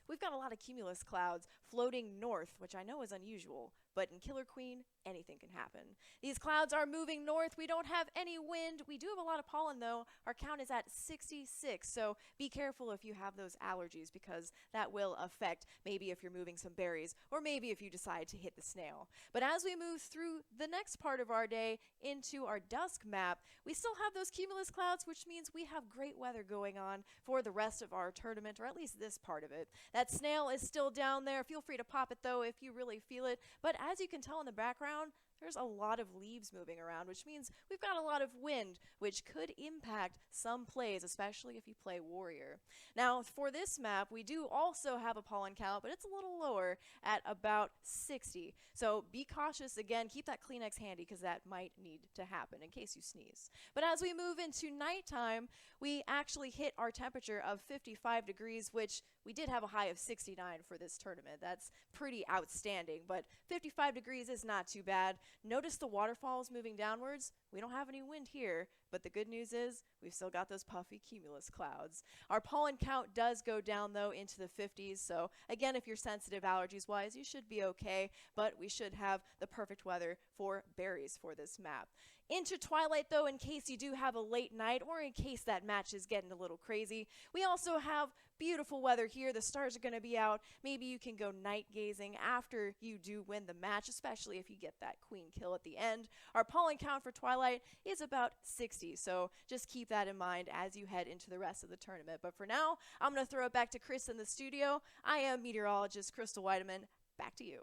we've got a lot of cumulus clouds floating north, which I know is unusual, but in Killer Queen, anything can happen. These clouds are moving north. We don't have any wind. We do have a lot of pollen, though. Our count is at 66, so be careful if you have those allergies because that will affect maybe if you're moving some berries or maybe if you decide to hit the snail. But as we move through the next part of our day into our dusk map, we still have those cumulus clouds, which means we have great weather going on for the rest of our tournament, or at least this part of it. That snail is still down there. Feel free to pop it, though, if you really feel it. But as you can tell in the background, there's a lot of leaves moving around, which means we've got a lot of wind, which could impact some plays, especially if you play Warrior. Now, for this map, we do also have a pollen count, but it's a little little lower at about 60. So be cautious. Again, keep that Kleenex handy because that might need to happen in case you sneeze. But as we move into nighttime, we actually hit our temperature of 55 degrees, which we did have a high of 69 for this tournament. That's pretty outstanding, but 55 degrees is not too bad. Notice the waterfalls moving downwards. We don't have any wind here, but the good news is we've still got those puffy cumulus clouds. Our pollen count does go down, though, into the 50s. So, again, if you're sensitive allergies-wise, you should be okay, but we should have the perfect weather for berries for this map. Into twilight, though, in case you do have a late night or in case that match is getting a little crazy, we also have beautiful weather here. The stars are going to be out. Maybe you can go night gazing after you do win the match, especially if you get that queen kill at the end. Our pollen count for twilight is about 60, so just keep that in mind as you head into the rest of the tournament. But for now, I'm going to throw it back to Chris in the studio. I am meteorologist Crystal Weideman. Back to you.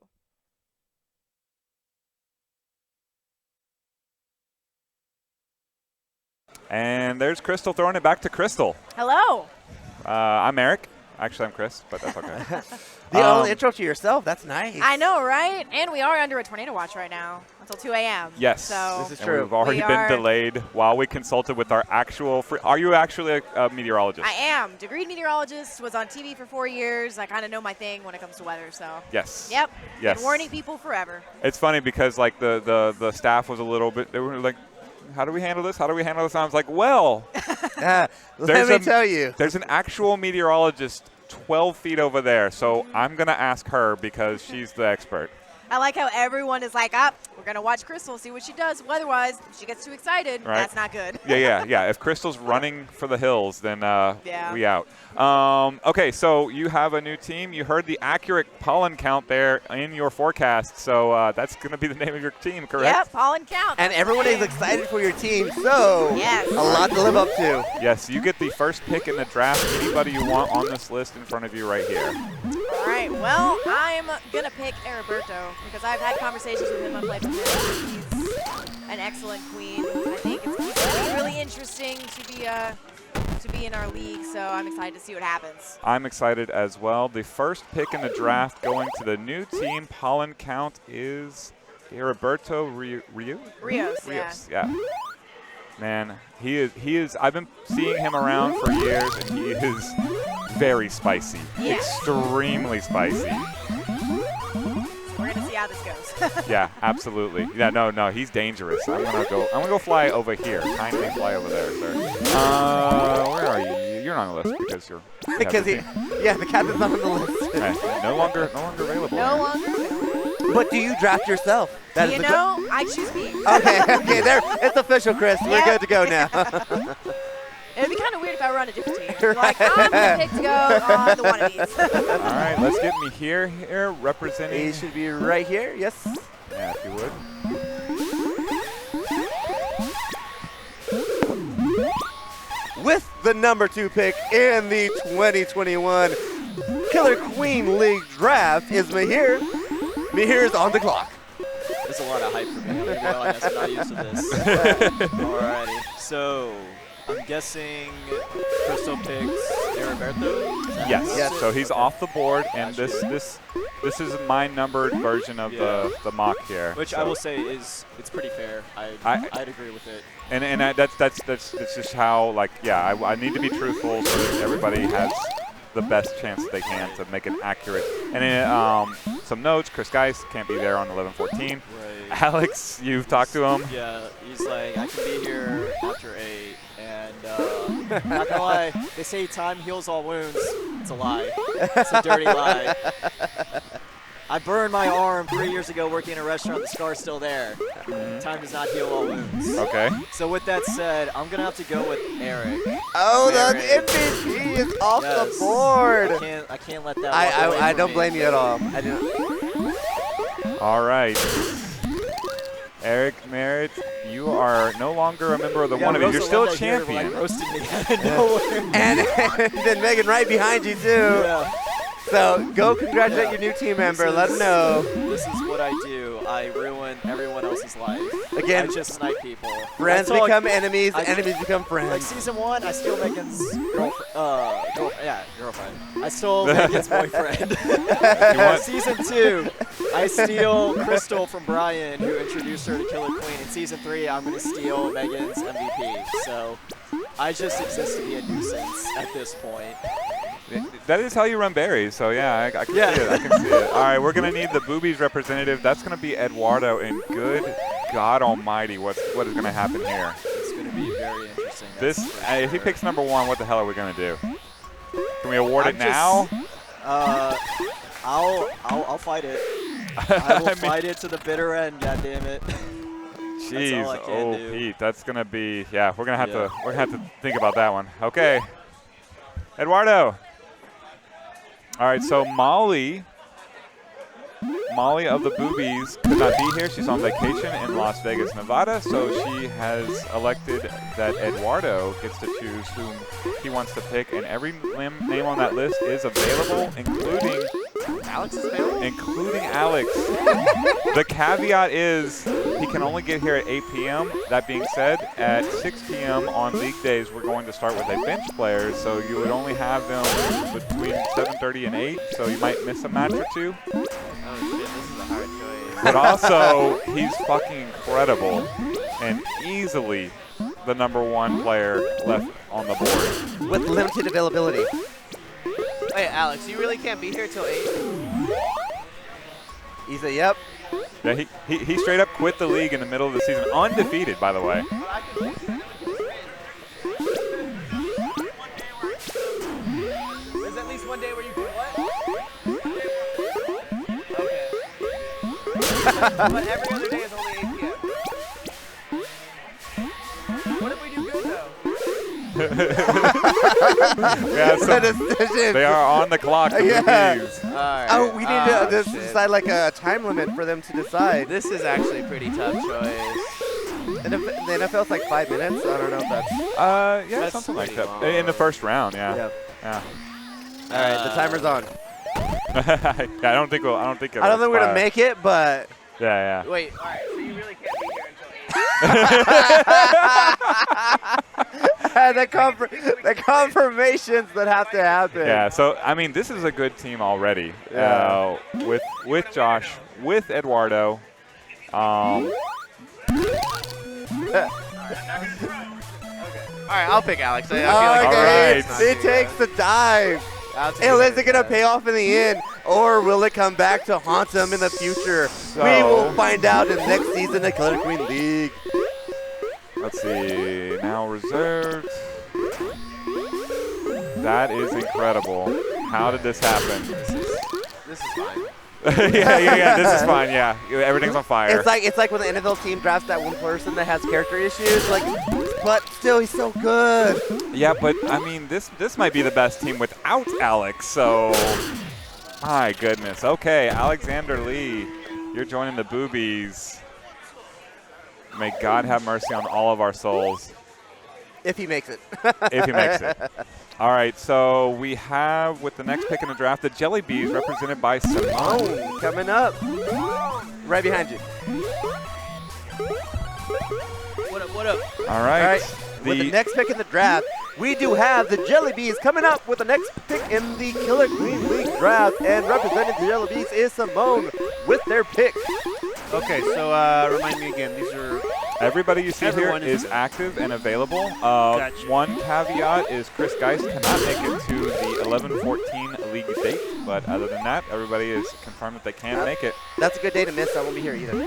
And there's Crystal throwing it back to Crystal. Hello. I'm Eric. Actually, I'm Chris, but that's okay. The old intro to yourself. That's nice. I know, right? And we are under a tornado watch right now until 2 a.m. Yes. So this is and true. We've already been delayed while we consulted with our actual Are you actually a meteorologist? I am. Degreed meteorologist, was on TV for 4 years. I kind of know my thing when it comes to weather, so. Yes. Yep. Yes. Been warning people forever. It's funny because, like, the staff was a little bit, they were like, how do we handle this? How do we handle this? And I was like, well, let me tell you. There's an actual meteorologist 12 feet over there, so I'm going to ask her because she's the expert. I like how everyone is like, we're going to watch Crystal, see what she does. Weather-wise, if she gets too excited, right. That's not good. Yeah. If Crystal's running for the hills, then yeah. we out. Okay, so you have a new team. You heard the accurate pollen count there in your forecast, so that's going to be the name of your team, correct? Yep, pollen count. And everyone is excited for your team, so yes. a lot to live up to. Yes, you get the first pick in the draft. Anybody you want on this list in front of you right here. All right, well, I'm going to pick Heriberto because I've had conversations with him. I've played with him. He's an excellent queen. I think it's going to be really interesting to be in our league, so I'm excited to see what happens. I'm excited as well. The first pick in the draft going to the new team. Pollen count is Heriberto Rios, yeah. Man, he is. I've been seeing him around for years, and he is very spicy. Yeah. Extremely spicy. We're gonna see how this goes. Yeah, absolutely. Yeah, no, he's dangerous. I'm gonna go fly over here. Kindly fly over there, sir. Where are you? You're not on the list because you're. Because the captain's not on the list. Right. No longer available. No longer. But do you draft yourself? That you know, I choose me. Okay, there. It's official, Chris. We're good to go now. It'd be kind of weird if I were on a different team. Like, I'm going to pick to go on the wannabes. All right, let's get me here representing. He should be right here, yes. Yeah, if you would. With the number 2 pick in the 2021 Killer Queen League draft is Mahir. Mahir's on the clock. There's a lot of hype for me. I'm going to be honest, I'm not used to this. Alrighty, so I'm guessing Crystal picks Heriberto? Yes. So he's off the board, and this is my numbered version of the mock here. Which I will say it's pretty fair. I'd agree with it. And that's just how, like, yeah, I need to be truthful so that everybody has the best chance they can to make it accurate. And then some notes, Chris Geis can't be there on 11-14. Right. Alex, you've talked to him. Yeah, he's like, I can be here after 8. And not gonna lie, they say time heals all wounds. It's a lie. It's a dirty lie. I burned my arm 3 years ago working in a restaurant. The scar's still there. Time does not heal all wounds. Okay. So with that said, I'm going to have to go with Eric. Oh, the MVP is off the board. I can't let that I don't blame you at all. I do. All right. Eric Merritt, you are no longer a member of the Wannabes. You're still a champion. Like, roasted me out of nowhere. And then Megan right behind you, too. Yeah. So go congratulate your new team member. Let them know. This is what I do. I ruin everyone else's life. Again, I just snipe people. Friends become enemies, enemies become friends. Like season 1, I steal Megan's girlfriend. I stole Megan's boyfriend. Season 2, I steal Crystal from Brian, who introduced her to Killer Queen. In season 3, I'm going to steal Megan's MVP. So I just exist to be a nuisance at this point. That is how you run berries, so yeah, I can see it. I can see it. All right, we're going to need the Boobies representative. That's going to be Eduardo, and good God almighty, what is going to happen here? It's going to be very interesting. If he picks number 1, what the hell are we going to do? Can we award it now? I'll fight it. I will fight it to the bitter end, goddammit. Jeez, Pete, that's going to be, we're going to have to think about that one. Okay. Eduardo. All right, so Molly of the Boobies could not be here. She's on vacation in Las Vegas, Nevada, so she has elected that Eduardo gets to choose whom he wants to pick, and every name on that list is available, including Alex is available? Including Alex. The caveat is he can only get here at 8 p.m. That being said, at 6 p.m. on league days, we're going to start with a bench player, so you would only have them between 7:30 and 8, so you might miss a match or two. Oh shit, this is a hard choice. But also, he's fucking incredible and easily the #1 player left on the board. With limited availability. Wait, Alex, you really can't be here till 8? He said, yep. Yeah, he straight up quit the league in the middle of the season, undefeated, by the way. There's at least one day where you can what? Okay. But every other day is only 8 p.m. What if we do good, though? They are on the clock. Yeah. Right. Oh, we need to decide like a time limit for them to decide. This is actually a pretty tough choice. And the NFL's like 5 minutes. I don't know if that's. That's something like that. Long. In the first round, yeah. All right, the timer's on. I don't think we're gonna make it, but. Yeah. Wait, all right. So you really can't be here until 8. The confirmations that have to happen. Yeah, so I mean, this is a good team already. Yeah. With Josh, with Eduardo. Okay. All right, I'll pick Alex. I feel like he takes the dive. And is it going to pay off in the end, or will it come back to haunt him in the future? So, we will find out in next season of Killer Queen League. Let's see. Now reserved. That is incredible. How did this happen? This is fine. yeah. This is fine. Yeah, everything's on fire. It's like when the NFL team drafts that one person that has character issues. Like, but still, he's so good. Yeah, but I mean, this might be the best team without Alex. So, my goodness. Okay, Alexander Lee, you're joining the Boobies. May God have mercy on all of our souls. If he makes it. If he makes it. All right, so we have, with the next pick in the draft, the Jelly Bees, represented by Simone. Coming up. Right behind you. What up? All right. With the next pick in the draft, we do have the Jelly Bees coming up with the next pick in the Killer Queen League draft. And representing the Jelly Bees is Simone with their pick. Okay, so remind me again, these are... Everybody you see here is active and available. Gotcha. One caveat is Chris Geist cannot make it to the 11-14 league date, but other than that, everybody is confirmed that they can make it. That's a good day to miss. I won't be here either.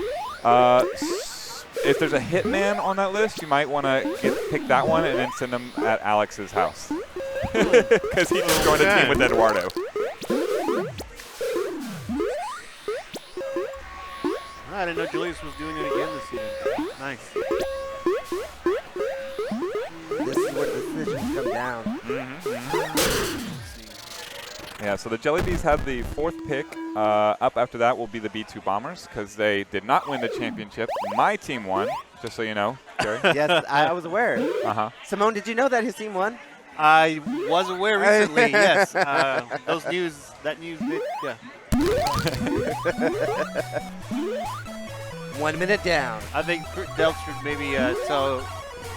If there's a hitman on that list, you might want to pick that one and then send them at Alex's house. Because he just joined a team with Eduardo. I didn't know Julius was doing it again this season. Nice. This is where the decisions come down. Yeah, so the Jelly Bees have the 4th pick. Up after that will be the B2 Bombers because they did not win the championship. My team won, just so you know, Jerry. Yes, I was aware. Uh-huh. Simone, did you know that his team won? I was aware recently, yes. Those news that news did, yeah. 1 minute down. I think Del should maybe tell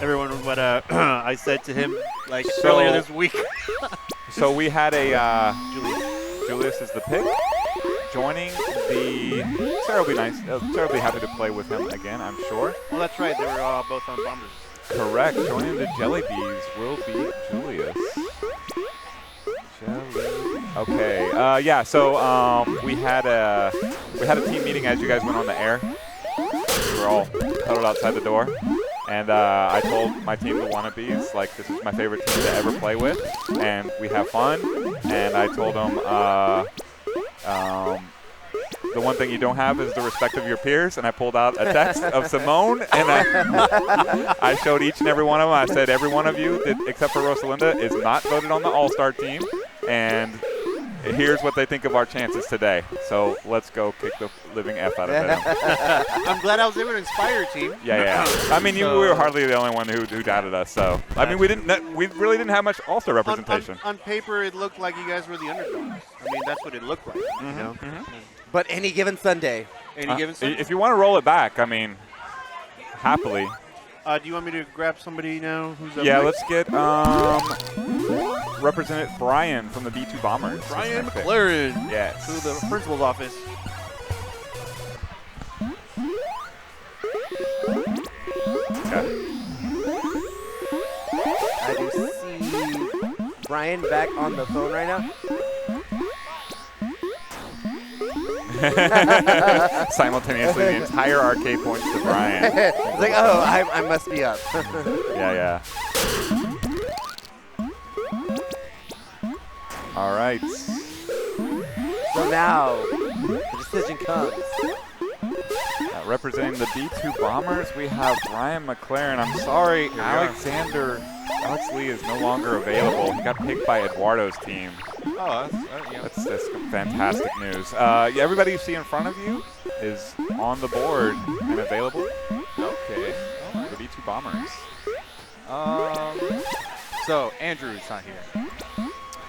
everyone what I said to him like earlier this week. So we had a Julius is the pick. Joining the terribly happy to play with him again, I'm sure. Well, that's right. They were both on Bombers. Correct. Joining the Jelly Bees will be Julius. Okay. Yeah. So we had a team meeting as you guys went on the air. We were all huddled outside the door, and I told my team, the Wannabes, like, this is my favorite team to ever play with, and we have fun. And I told them, the one thing you don't have is the respect of your peers, and I pulled out a text of Simone, and I showed each and every one of them. I said, every one of you, except for Rosalinda, is not voted on the All-Star team, and here's what they think of our chances today. So let's go kick the living F out of them. I'm glad I was able to inspire your team. Yeah. I mean, we were hardly the only one who doubted us. So I mean, we really didn't have much All-Star representation. On paper, it looked like you guys were the underdogs. I mean, that's what it looked like. You know. But any given Sunday. If you want to roll it back, I mean, happily. Do you want me to grab somebody now? Who's up Yeah, next? let's get Representative Brian from the B2 Bombers. Brian McLaren. Yes. To the principal's office. Okay. I do see Brian back on the phone right now. Simultaneously, the entire arcade points to Brian. It's like, oh, I must be up. Yeah. All right. So now, the decision comes. Representing the B2 Bombers, we have Brian McLaren. I'm sorry, Alex Lee is no longer available. He got picked by Eduardo's team. Oh, That's fantastic news. Everybody you see in front of you is on the board and available. Okay. The B2 Bombers. So Andrew's not here.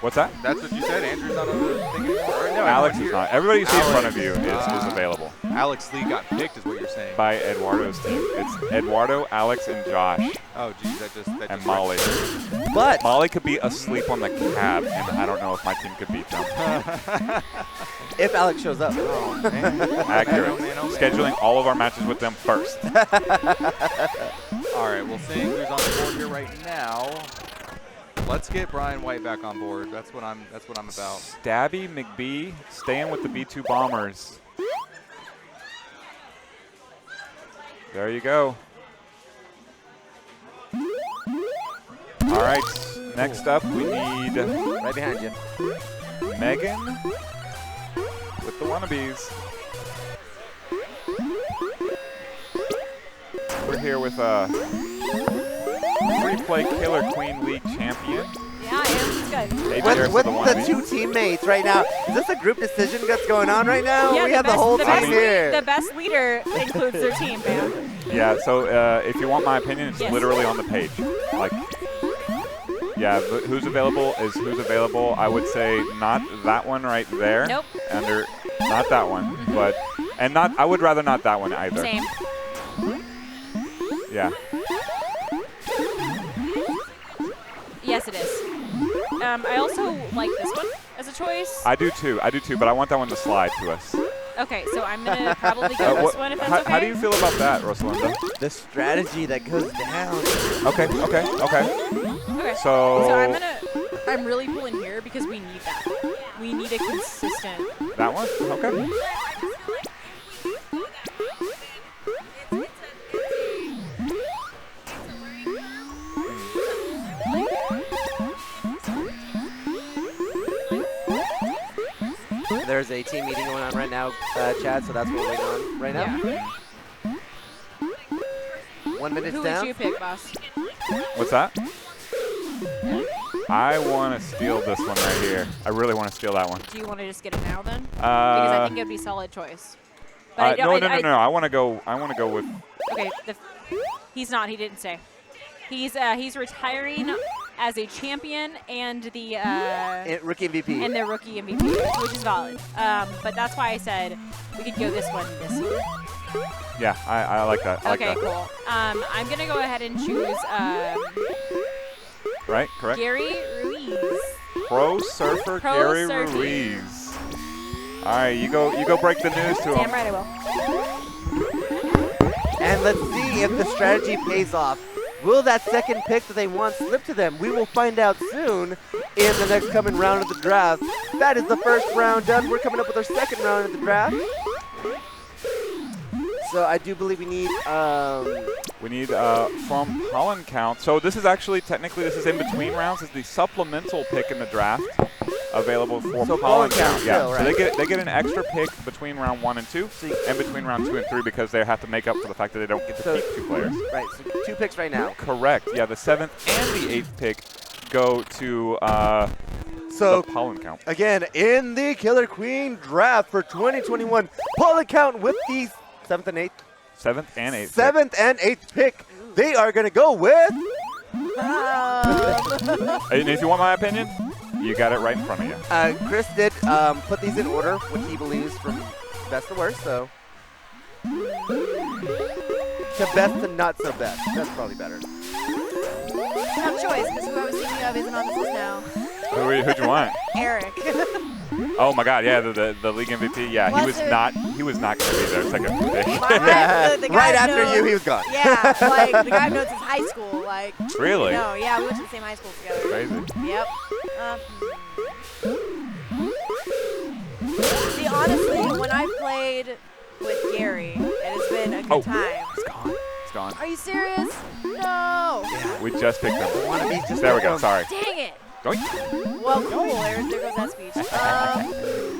What's that? That's what you said. Andrew's not on the thing anymore. No, Alex is not. Everybody you see in front of you is available. Alex Lee got picked, is what you're saying. By Eduardo's team. It's Eduardo, Alex, and Josh. Oh, geez, that just and Molly. But Molly could be asleep on the cab, and I don't know if my team could beat them. If Alex shows up. Oh, man. Accurate. Oh, man. Scheduling all of our matches with them first. All right, we'll see who's on the board here right now. Let's get Brian White back on board. That's what I'm about. Stabby McBee staying with the B2 Bombers. There you go. All right, next up we need right behind you, Megan with the Wannabes. We're here with Free Play Killer Queen League champion. Yeah, I am. It's good. With the two teammates right now. Is this a group decision that's going on right now? Yeah, we have the whole team here. The best leader includes their team, man. Yeah, so if you want my opinion, it's literally on the page. Like, yeah, who's available is who's available. I would say not that one right there. Nope. Not that one, but I would rather not that one either. Same. Yeah. Yes, it is. I also like this one as a choice. I do too, but I want that one to slide to us. Okay, so I'm going to probably go this one if that's okay. How do you feel about that, Rosalinda? The strategy that goes down. Okay. So I'm really pulling here because we need that. We need a consistent. That one? Okay. There's a team meeting going on right now, Chad, so that's what we're waiting on right now. Yeah. 1 minute Who down. would you pick, boss? What's that? I want to steal this one right here. I really want to steal that one. Do you want to just get it now then? Because I think it would be a solid choice. But no. I want to go with. Okay, he's not. He didn't say. He's retiring as a champion and the Rookie MVP. and their rookie MVP, which is valid. But that's why I said we could go this one this year. Yeah, I like that. I Okay, like that. cool. I'm gonna go ahead and choose Right, correct. Gary Ruiz. Pro surfer Pro Gary surfing. Ruiz. All right, you go break the news to him. Damn right I will. And let's see if the strategy pays off. Will that second pick that they want slip to them? We will find out soon in the next coming round of the draft. That is the first round done. We're coming up with our second round of the draft. So I do believe we need from pollen count. So this is actually technically this is in between rounds. Is the supplemental pick in the draft available for So pollen pollen count count? Yeah. still, So right. they get an extra pick between round 1 and 2, and between round 2 and 3 because they have to make up for the fact that they don't get to keep 2 players. Right, so 2 picks right now. Correct. Yeah, the 7th and the 8th pick go to So the pollen count. again, in the Killer Queen draft for 2021, pollen count with the 7th and 8th. 7th and 8th. 7th and 8th pick. They are going to go with. And if you want my opinion, you got it right in front of you. Chris did put these in order, what he believes from best to worst, so. To best to not so best. That's probably better. Tough choice, because who I was thinking of isn't on this list now. Who'd you want? Eric. Oh my God! Yeah, the league MVP. Yeah, he was not going to be their second pick. The guy Right I've after known- you, he was gone. Yeah, like the guy I've known since high school. Like. Really? No, yeah, we went to the same high school together. Crazy. Yep. See, honestly, when I've played with Gary, it has been a good time. It's gone. It's gone. Are you serious? No. We just picked them. Just There we picked go. them. Sorry. Dang it. Doink. Well, cool. There goes that speech.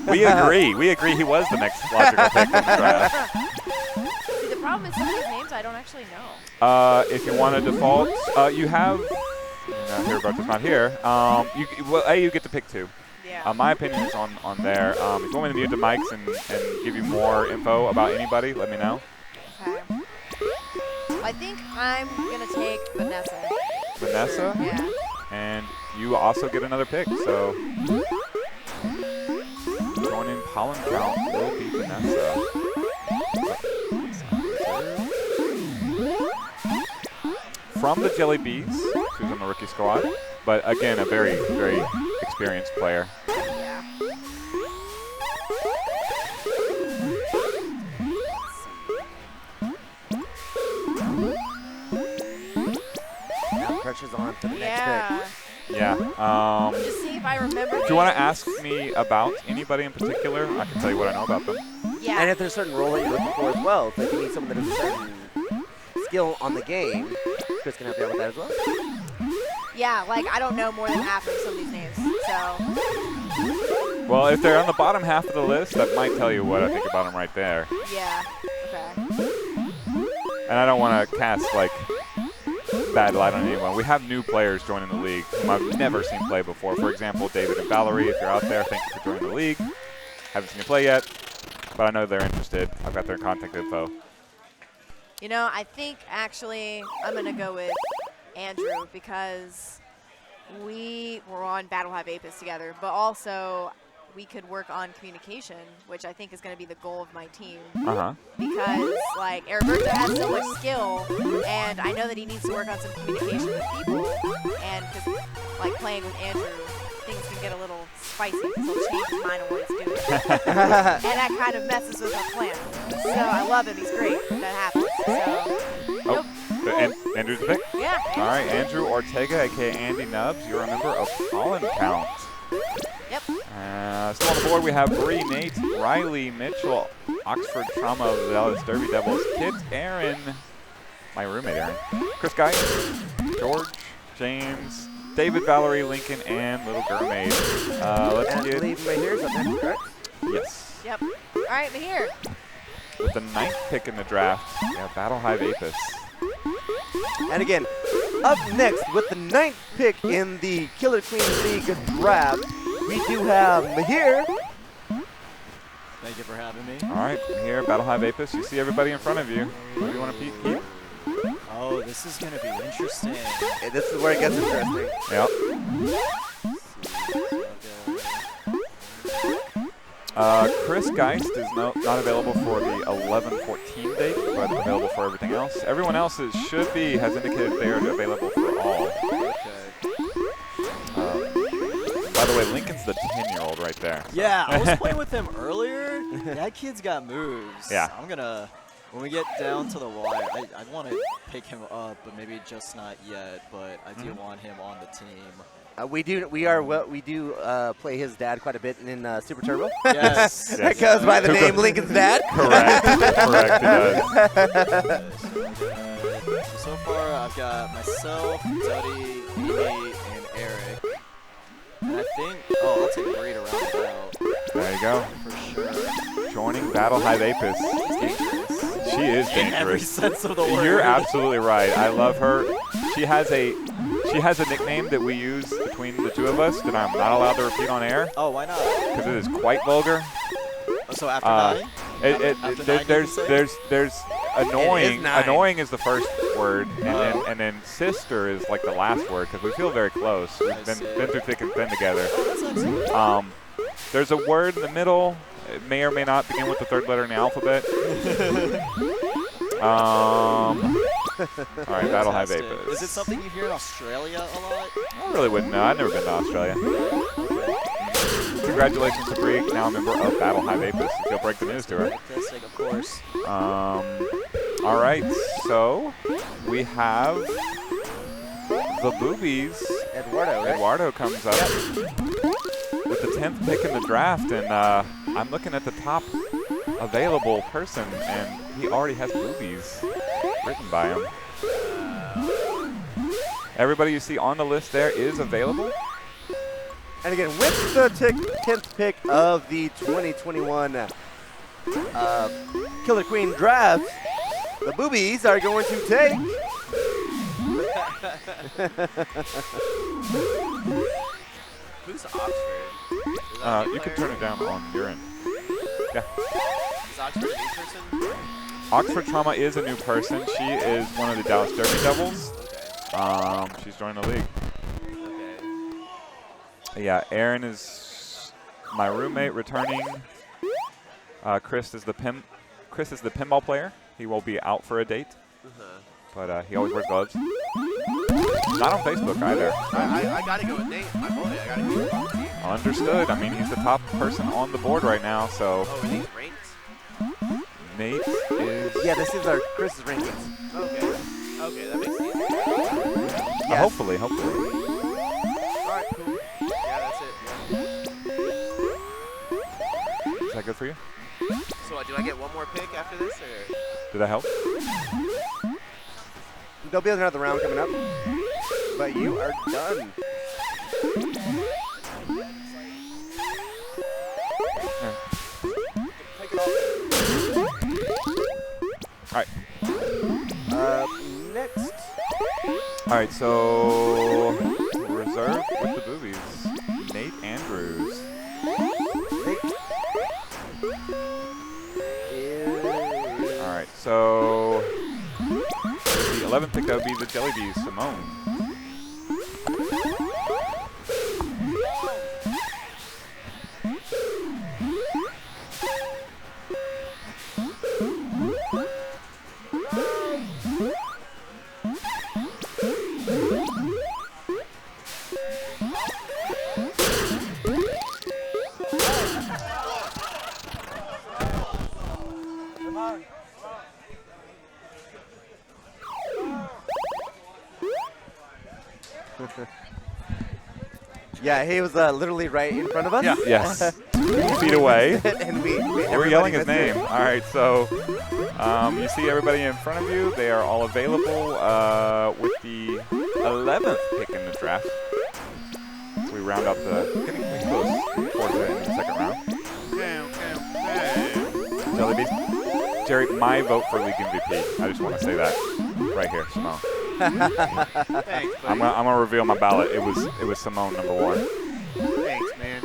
We agree. We agree. He was the next logical pick in the draft. See, the problem is some of these names I don't actually know. If you want to default, you have. Here, but it's not here. You get to pick 2. Yeah. My opinion is on there. If you want me to mute the mics and give you more info about anybody, let me know. Okay. I think I'm going to take Vanessa. Vanessa? Yeah. And you also get another pick, so going in pollen count will be Vanessa. From the Jelly Bees, who's on the rookie squad, but again, a very, very experienced player. Yeah. Now pressure's on for the next pick. Yeah. Just see if I remember. If you want to ask me about anybody in particular, I can tell you what I know about them. Yeah. And if there's a certain role that you're looking for as well, so if you need someone that has a certain skill on the game, Chris can help you out with that as well. Yeah, like I don't know more than half of some of these names, so. Well, if they're on the bottom half of the list, that might tell you what I think about them right there. Yeah. Okay. And I don't want to cast, like, bad light on anyone. We have new players joining the league whom I've never seen play before. For example, David and Valerie, if you're out there, thank you for joining the league. Haven't seen you play yet, but I know they're interested. I've got their contact info. You know, I think actually I'm going to go with Andrew because we were on Battle Hive Apis together, but also we could work on communication, which I think is going to be the goal of my team. Uh-huh. Because, like, Heriberto has so much skill, and I know that he needs to work on some communication with people, and because, like, playing with Andrew, things can get a little spicy because he'll change his mind on what he's doing. And that kind of messes with our plan. So I love him. He's great when that happens. So, Andrew's the pick? Yeah. All right, Andrew Ortega, a.k.a. Andy Nubbs. You're a member of Pollen Count. Yep. Still on the board, we have Bree, Nate, Riley, Mitchell, Oxford Trauma, Dallas Derby Devils, Kit, Aaron, my roommate Aaron, Chris Guy, George, James, David, Valerie, Lincoln, and Little Mermaid. Let's And I get. believe Mahir's up next, correct? Yes. Yep. All right, Mahir. With the 9th pick in the draft, we have Battle Hive Apis. And again, up next with the 9th pick in the Killer Queen League draft, we do have Mahir. Thank you for having me. All right, here, Battle Hive Apis. You see everybody in front of you. Who do you want to keep? Oh, this is going to be interesting. Hey, this is where it gets interesting. Yep. Chris Geist is not available for the 11-14 date, but available for everything else. Everyone else has indicated they are available for all. Okay. By the way, Lincoln's the 10-year-old right there. So. Yeah, I was playing with him earlier. That kid's got moves. Yeah. I'm going to, when we get down to the wire, I want to pick him up, but maybe just not yet, but I do want him on the team. We do play his dad quite a bit in Super Turbo. Yes. That goes by the name Lincoln's dad. Correct. Correct, it does. So far, I've got myself, Duddy, Amy, and Eric. And I think, I'll take Bree to round it out. There you go. For sure. Joining Battle Hive Apis. She is dangerous. In every sense of the word. You're absolutely right. I love her. She has a nickname that we use between the two of us that I'm not allowed to repeat on air. Oh, why not? Because it is quite vulgar. So after 9? There's annoying. It is 9. Annoying is the first word, and then sister is like the last word because we feel very close. We've been through thick and thin together. There's a word in the middle. It may or may not begin with the third letter in the alphabet. All right, Battle Hive Apis. Is it something you hear in Australia a lot? I really wouldn't know. I've never been to Australia. Congratulations to Bree, now a member of Battle Hive Apis. You'll break the news to her. Fantastic, of course. All right, so we have the Boobies. Eduardo, right? Eduardo comes up with the 10th pick in the draft, and I'm looking at the top available person, and he already has Boobies written by him. Everybody you see on the list there is available. And again, with the 10th pick of the 2021 Killer Queen draft, the Boobies are going to take Who's Oxford? You can turn it down on your end. Yeah. Is Oxford a new person? Oxford Trauma is a new person. She is one of the Dallas Derby Devils. Okay. She's joined the league. Okay. Yeah, Aaron is my roommate returning. Chris is the pinball player. He will be out for a date, but he always wears gloves. Not on Facebook either. I gotta go with Nate, my boy. I gotta go with Nate. Understood. I mean, he's the top person on the board right now, so. Oh, and Nate's ranked? Nate is. Yeah, this is our Chris's rankings. Okay. Okay, that makes sense. Yes. Hopefully. All right, cool. Yeah, that's it. Is that good for you? So do I get one more pick after this, or? Did that help? There'll be another round coming up, but you are done. All right. Next. All right, so reserve with the Boobies. Nate Andrews. All right, so the 11th pick, that would be the Jelly Bees, Simone. Yeah, he was literally right in front of us. Yeah. Yes. 2 feet away. And we're yelling his name. All right, so you see everybody in front of you. They are all available with the 11th pick in the draft. So we round up getting close towards the end of the second round. Okay. Jelly Bees. Jerry, my vote for league MVP. I just want to say that right here, Simone. Thanks, I'm gonna reveal my ballot. It was Simone #1. Thanks, man.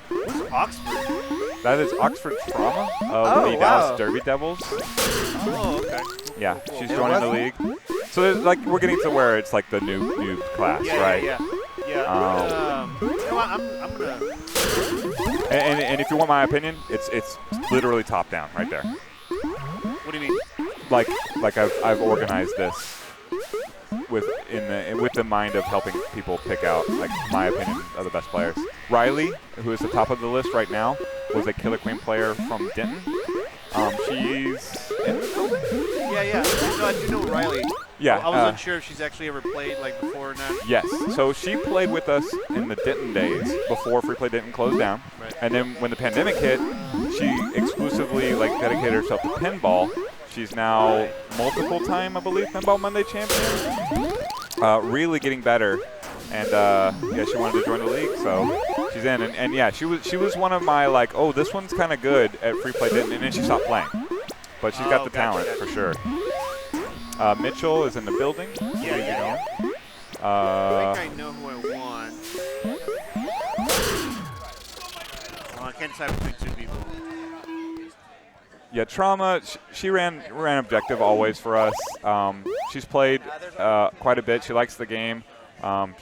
Who's Oxford? That is Oxford Trauma of the Dallas Derby Devils. Oh, okay. Yeah, she's joining the league. So like we're getting to where it's like the new class, right? Yeah. You know what, I'm gonna. And if you want my opinion, it's literally top down right there. What do you mean? Like I've organized this with the mind of helping people pick out like my opinion of the best players. Riley, who is the top of the list right now, was a Killer Queen player from Denton. She's in the building? Yeah. No, I do know Riley. Yeah. I was unsure if she's actually ever played like before or not. Yes. So she played with us in the Denton days before Free Play Denton closed down. Right. And then when the pandemic hit, she exclusively like dedicated herself to pinball. She's now multiple-time, I believe, Pinball Monday champion. Really getting better. And yeah, she wanted to join the league, so she's in. And yeah, she was one of my like, oh, this one's kind of good at Free Play Denton, and then she stopped playing. But she's got the talent for sure. Mitchell is in the building. Yeah. I think I know who I want. Well, I can't decide between two people. Yeah, Trauma, she ran objective always for us. She's played quite a bit. She likes the game.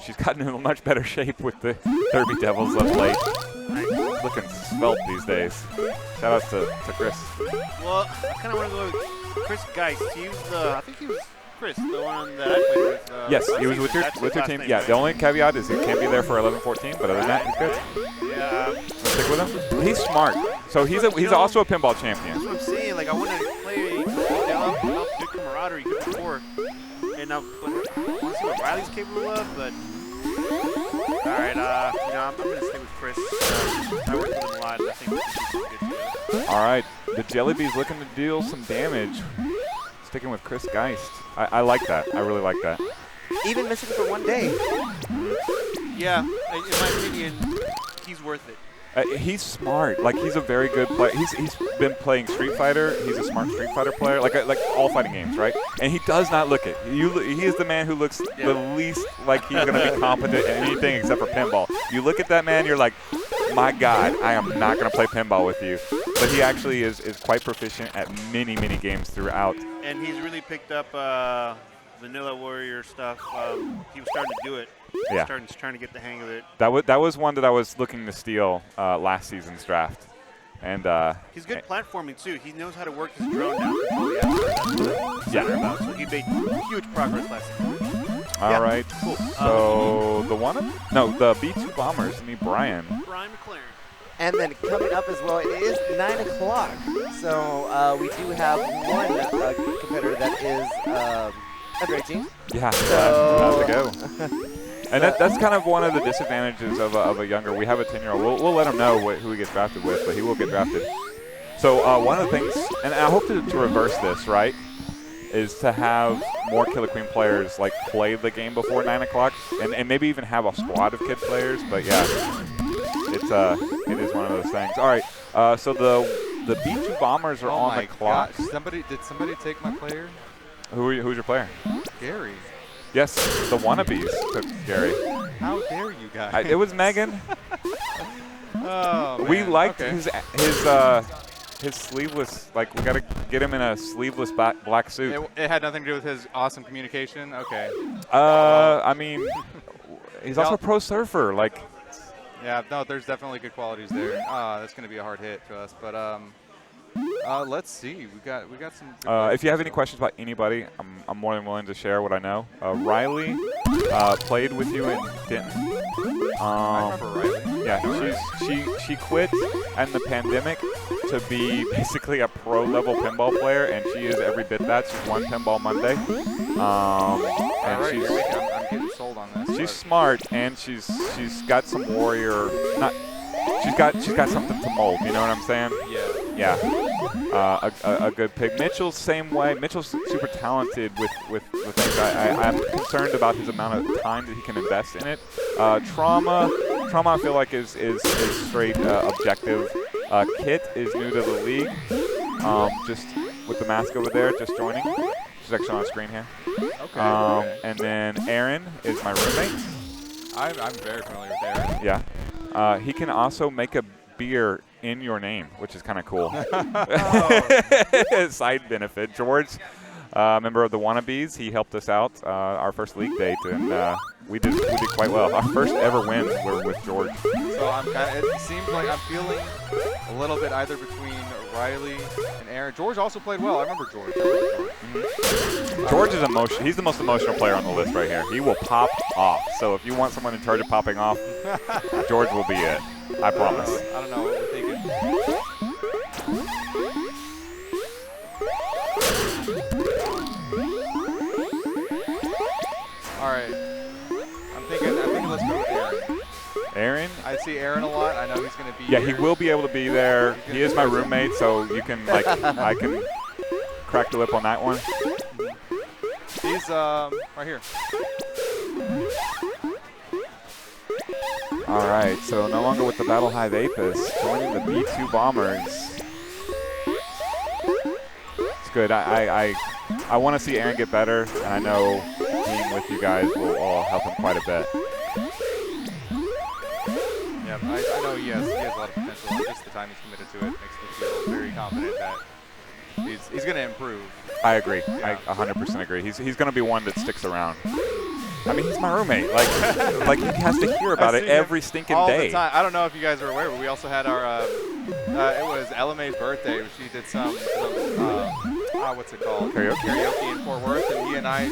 She's gotten in much better shape with the Derby Devils of late. Looking svelte these days. Shout out to Chris. Well, I kind of want to go with Chris Geist. He was I think he was Chris, the one that I played with. Yes, he was with your team. Yeah, the only caveat is he can't be there for 11-14, but other than that, he's good. Yeah. Stick with him. He's smart. So he's also a pinball champion. That's what I'm saying. Like I want to play good camaraderie, good rapport, and I want to see what Riley's capable of. But all right, I'm gonna stick with Chris. I worked with him a lot. I think we can do some good together. All right, the Jellybee's looking to deal some damage. Sticking with Chris Geist. I like that. I really like that. Even missing for one day. Yeah, in my opinion, he's worth it. He's smart. Like he's a very good player. He's been playing Street Fighter. He's a smart Street Fighter player. Like all fighting games, right? And he does not look it. He is the man who looks the least like he's going to be competent at anything except for pinball. You look at that man, you're like, my God, I am not going to play pinball with you. But he actually is quite proficient at many games throughout. And he's really picked up Vanilla Warrior stuff. He was starting to do it. Yeah. Trying to get the hang of it. That was one that I was looking to steal last season's draft. And he's good platforming too. He knows how to work his drone now. About. So he made huge progress last season. All right. Cool. So the the B2 Bombers need Brian. Brian McLaren. And then coming up as well, it is 9 o'clock. So we do have one competitor that is under 18. Yeah, so have to go. And that's kind of one of the disadvantages of a younger. We have a 10-year-old. We'll let him know who he gets drafted with, but he will get drafted. So one of the things, and I hope to reverse this, right, is to have more Killer Queen players like play the game before 9 o'clock, and maybe even have a squad of kid players. But yeah, it is one of those things. All right, so the B2 Bombers are on the clock. Did somebody take my player? Who's your player? Gary. Yes, the wannabes took Gary. How dare you guys? It was Megan. Oh, man. We liked okay. his sleeveless. Like we gotta get him in a sleeveless black suit. It had nothing to do with his awesome communication. Okay. I mean, he's also a pro surfer. Like. Yeah, no, there's definitely good qualities there. That's gonna be a hard hit to us, but let's see. We got some. If you have any questions about anybody, I'm more than willing to share what I know. Riley played with you in Denton. I remember Riley. Yeah, she quit in the pandemic to be basically a pro level pinball player, and she is every bit that. She's won Pinball Monday. And I'm getting sold on this. She's smart, and she's got some warrior. She's got something to mold. You know what I'm saying? Yeah. Yeah. A good pick. Mitchell's same way. Mitchell's super talented with things. I'm concerned about his amount of time that he can invest in it. Trauma I feel like is straight objective. Kit is new to the league. Just with the mask over there, just joining. She's actually on the screen here. Okay. And then Aaron is my roommate. I'm very familiar with Aaron. Yeah. He can also make a beer in your name, which is kind of cool. Side benefit. George member of the Wannabes. He helped us out our first league date, and we did quite well. Our first ever wins were with George. So it seems like I'm feeling a little bit either between Riley and Aaron. George also played well. I remember George. George is he's the most emotional player on the list right here. He will pop off. So if you want someone in charge of popping off, George will be it. I promise. I don't know what we're thinking. All right. I'm thinking let's go with Aaron. Aaron? I see Aaron a lot. I know he's going to be Yeah, here. he will be able to be there. He is my roommate, so you can I can crack the whip on that one. He's right here. All right, so no longer with the Battle Hive Apis, joining the B2 Bombers. It's good. I want to see Aaron get better, and I know being with you guys will all help him quite a bit. Yeah, I know he has a lot of potential. Just the time he's committed to it makes me feel very confident that he's going to improve. I agree. Yeah. I 100% agree. He's going to be one that sticks around. I mean, he's my roommate. Like he has to hear about it every stinking all day. The time. I don't know if you guys are aware, but we also had our it was Ella Mae's birthday. She did some what's it called? Karaoke in Fort Worth, and he and I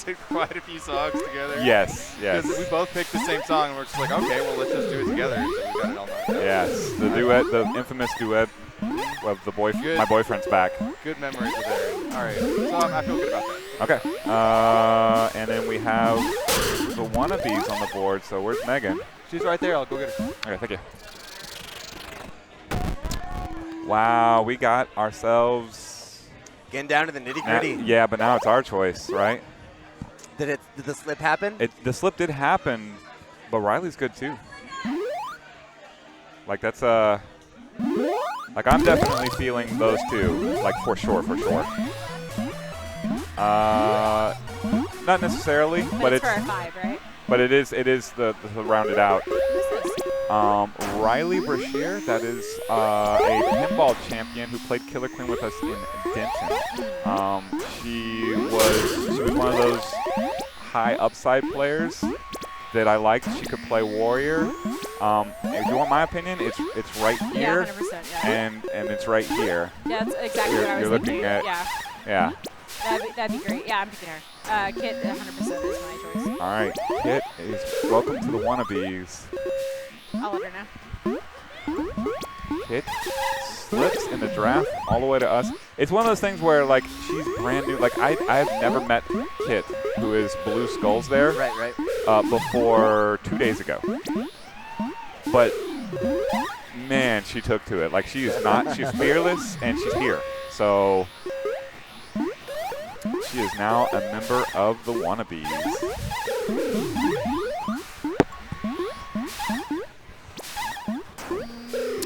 did quite a few songs together. Yes. Because we both picked the same song, and we're just like, okay, well, let's just do it together. So we got it all night. Yes, the duet, the infamous duet of my boyfriend's back. Good memories with Aaron. All right, so I feel good about that. Okay, and then we have the Wannabes on the board. So where's Megan? She's right there. I'll go get her. Okay, thank you. Wow, we got ourselves getting down to the nitty-gritty. Yeah, but now it's our choice, right? Did the slip happen? The slip did happen, but Riley's good too. Like that's like I'm definitely feeling those two, like for sure. Not necessarily, but it's for a 5, right? But it is the rounded out. Riley Brashear, that is a pinball champion who played Killer Queen with us in Denton. She was one of those high upside players that I liked. She could play Warrior. If you want my opinion, it's right here, yeah, 100%, yeah. and it's right here. Yeah, that's exactly what I was looking thinking. at. Yeah. That'd be great. Yeah, I'm picking her. Kit, 100% is my choice. All right, Kit is welcome to the Wannabes. I'll let her know. Kit slips in the draft all the way to us. It's one of those things where like she's brand new. Like I've never met Kit, who is Blue Skulls there. Right. Before 2 days ago. But man, she took to it. Like she's fearless and she's here. So she is now a member of the Wannabes.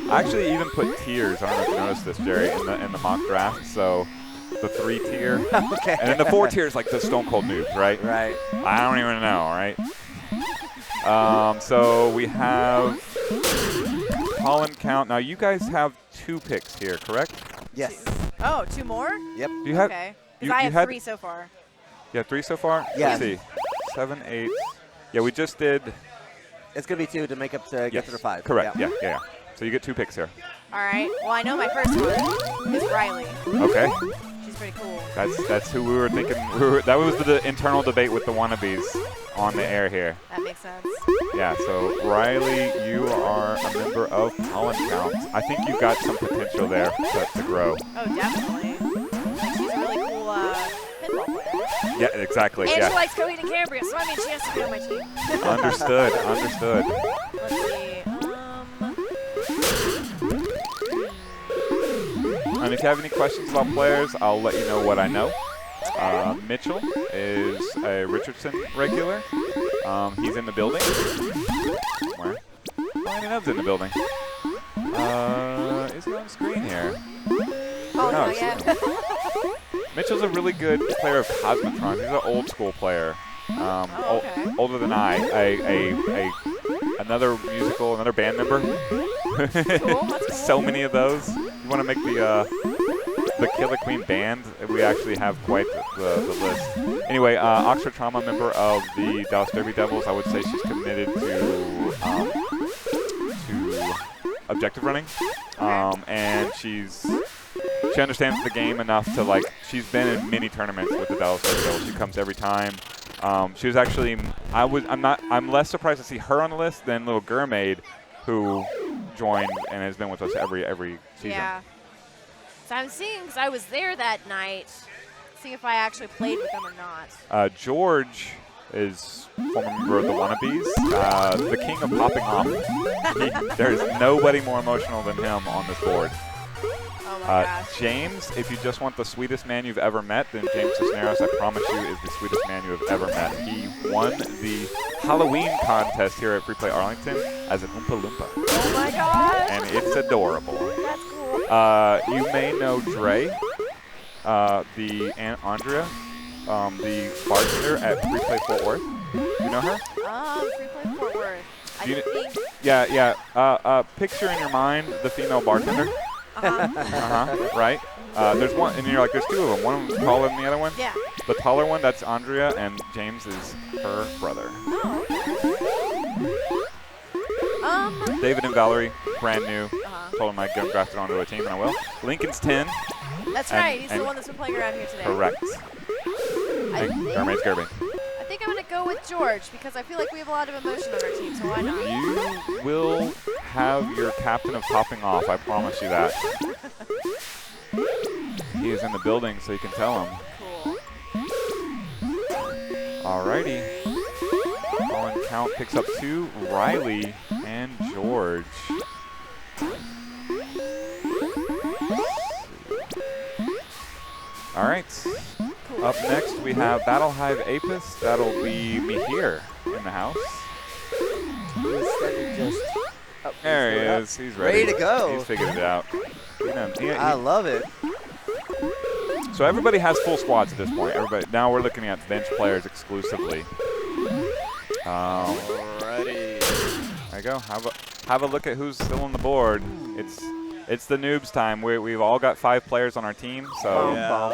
I actually even put tiers. I don't know if you noticed this, Jerry, in the mock draft. So the 3 tier, okay, and then the 4 tier is like the Stone Cold Noobs, right? Right. I don't even know, right? So we have pollen count. Now you guys have 2 picks here, correct? Yes. Oh, 2 more? Yep. Do you have? Okay. You Because I have had 3 so far. You have 3 so far? Yeah. Let's see. 7, 8. Yeah, we just did. It's gonna be 2 to make up to get to the 5. Correct. Yeah. So you get 2 picks here. All right. Well, I know my first one is Riley. Okay. She's pretty cool. That's who we were thinking. That was the internal debate with the Wannabes on the air here. That makes sense. Yeah, so Riley, you are a member of Pollen Count. I think you've got some potential there to grow. Oh, definitely. Like, she's a really cool pinball player. Yeah, exactly. And yeah. she likes Coheed and Cambria, so I mean she has to be on my team. Understood. Let's see. And if you have any questions about players, I'll let you know what I know. Mitchell is a Richardson regular. He's in the building. Where? Brian Nub's in the building. Is he on screen here? Oh, no, not yet. Mitchell's a really good player of Cosmotron. He's an old school player. okay. Older than I. Another band member. Cool, that's cool. So many of those. You want to make the the Killer Queen band, we actually have quite the list. Anyway, Oxford Trauma member of the Dallas Derby Devils. I would say she's committed to objective running, and she understands the game enough to, like, she's been in many tournaments with the Dallas Derby Devils. She comes every time. She was actually, I'm less surprised to see her on the list than little Gurmaid, who joined and has been with us every season. Yeah. So I'm seeing, because I was there that night, seeing if I actually played with them or not. George is former member of the Wannabes, the king of popping off. There's nobody more emotional than him on this board. Oh my gosh. James, if you just want the sweetest man you've ever met, then James Cisneros, I promise you, is the sweetest man you have ever met. He won the Halloween contest here at Free Play Arlington as an Oompa Loompa. Oh my gosh. And it's adorable. That's cool. You may know Dre, the Aunt Andrea, the bartender at Free Play Fort Worth. You know her? Free Play Fort Worth. I think. Yeah. Picture in your mind the female bartender. Right? There's one, and you're like, there's two of them. One of them's taller than the other one. Yeah. The taller one, that's Andrea, and James is her brother. Oh. David and Valerie, brand new. Told him I'd get him drafted onto a team, and I will. Lincoln's 10. That's right. He's the one that's been playing around here today. Correct. And Gurmaid's Gerbing. I think I'm going to go with George because I feel like we have a lot of emotion on our team, so why not? You will have your captain of popping off, I promise you that. He is in the building, so you can tell him. Cool. Alrighty. Colin Count picks up 2, Riley and George. All right. Up next, we have Battle Hive Apis. That'll be me here in the house. There he is. He's ready. Ready to go. He's figured it out. I love it. So everybody has full squads at this point. Everybody. Now we're looking at bench players exclusively. Alrighty. There you go. Have a look at who's still on the board. It's the noobs time. We've all got 5 players on our team, so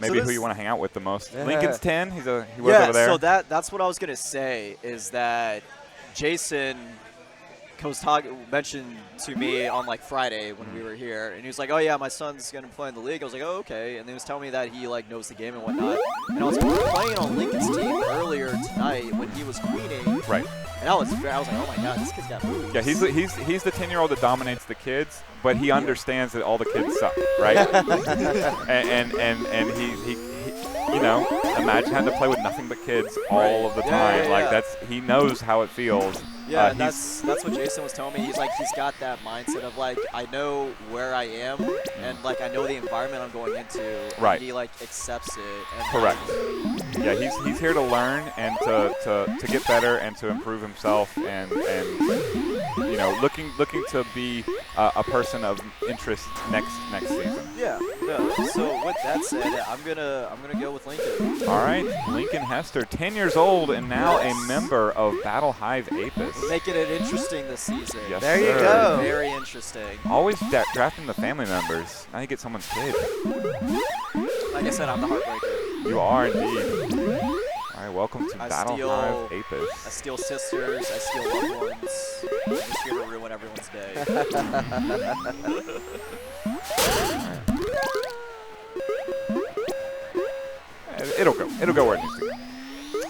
maybe who you want to hang out with the most. Yeah. Lincoln's 10. He was over there. So that's what I was gonna say is that Jason mentioned to me on like Friday when we were here, and he was like, "Oh yeah, my son's gonna play in the league." I was like, "Oh okay," and he was telling me that he like knows the game and whatnot. And I was playing on Lincoln's team earlier tonight when he was queening. Right. And I was like, "Oh my god, this kid's got moves." Yeah, he's the 10-year-old that dominates the kids, but he understands that all the kids suck, right? and he you know, imagine having to play with nothing but kids all of the time. He knows how it feels. Yeah, that's what Jason was telling me. He's like, he's got that mindset of like, I know where I am, and like I know the environment I'm going into. Right. And he like accepts it. And correct. Yeah, he's here to learn and to get better and to improve himself and you know, looking to be a person of interest next season. Yeah. So with that said, I'm gonna go with Lincoln. All right, Lincoln Hester, 10 years old and now a member of Battle Hive Apis. Making it interesting this season. Yes, there you go. Very interesting. Always drafting the family members. Now you get someone's kid. Like I said, I'm the heartbreaker. You are indeed. All right, welcome to Battle Hive Apis. I steal sisters. I steal loved ones. I'm just here to ruin everyone's day. It'll go where it needs to go.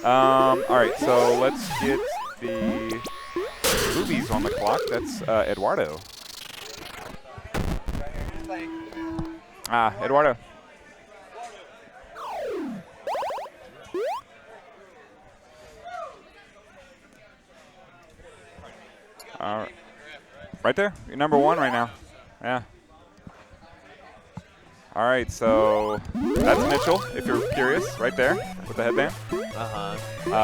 All right, so let's get the boobies on the clock. That's Eduardo. Eduardo. All right. Right there. You're number 1 right now. Yeah. All right, so that's Mitchell, if you're curious, right there with the headband.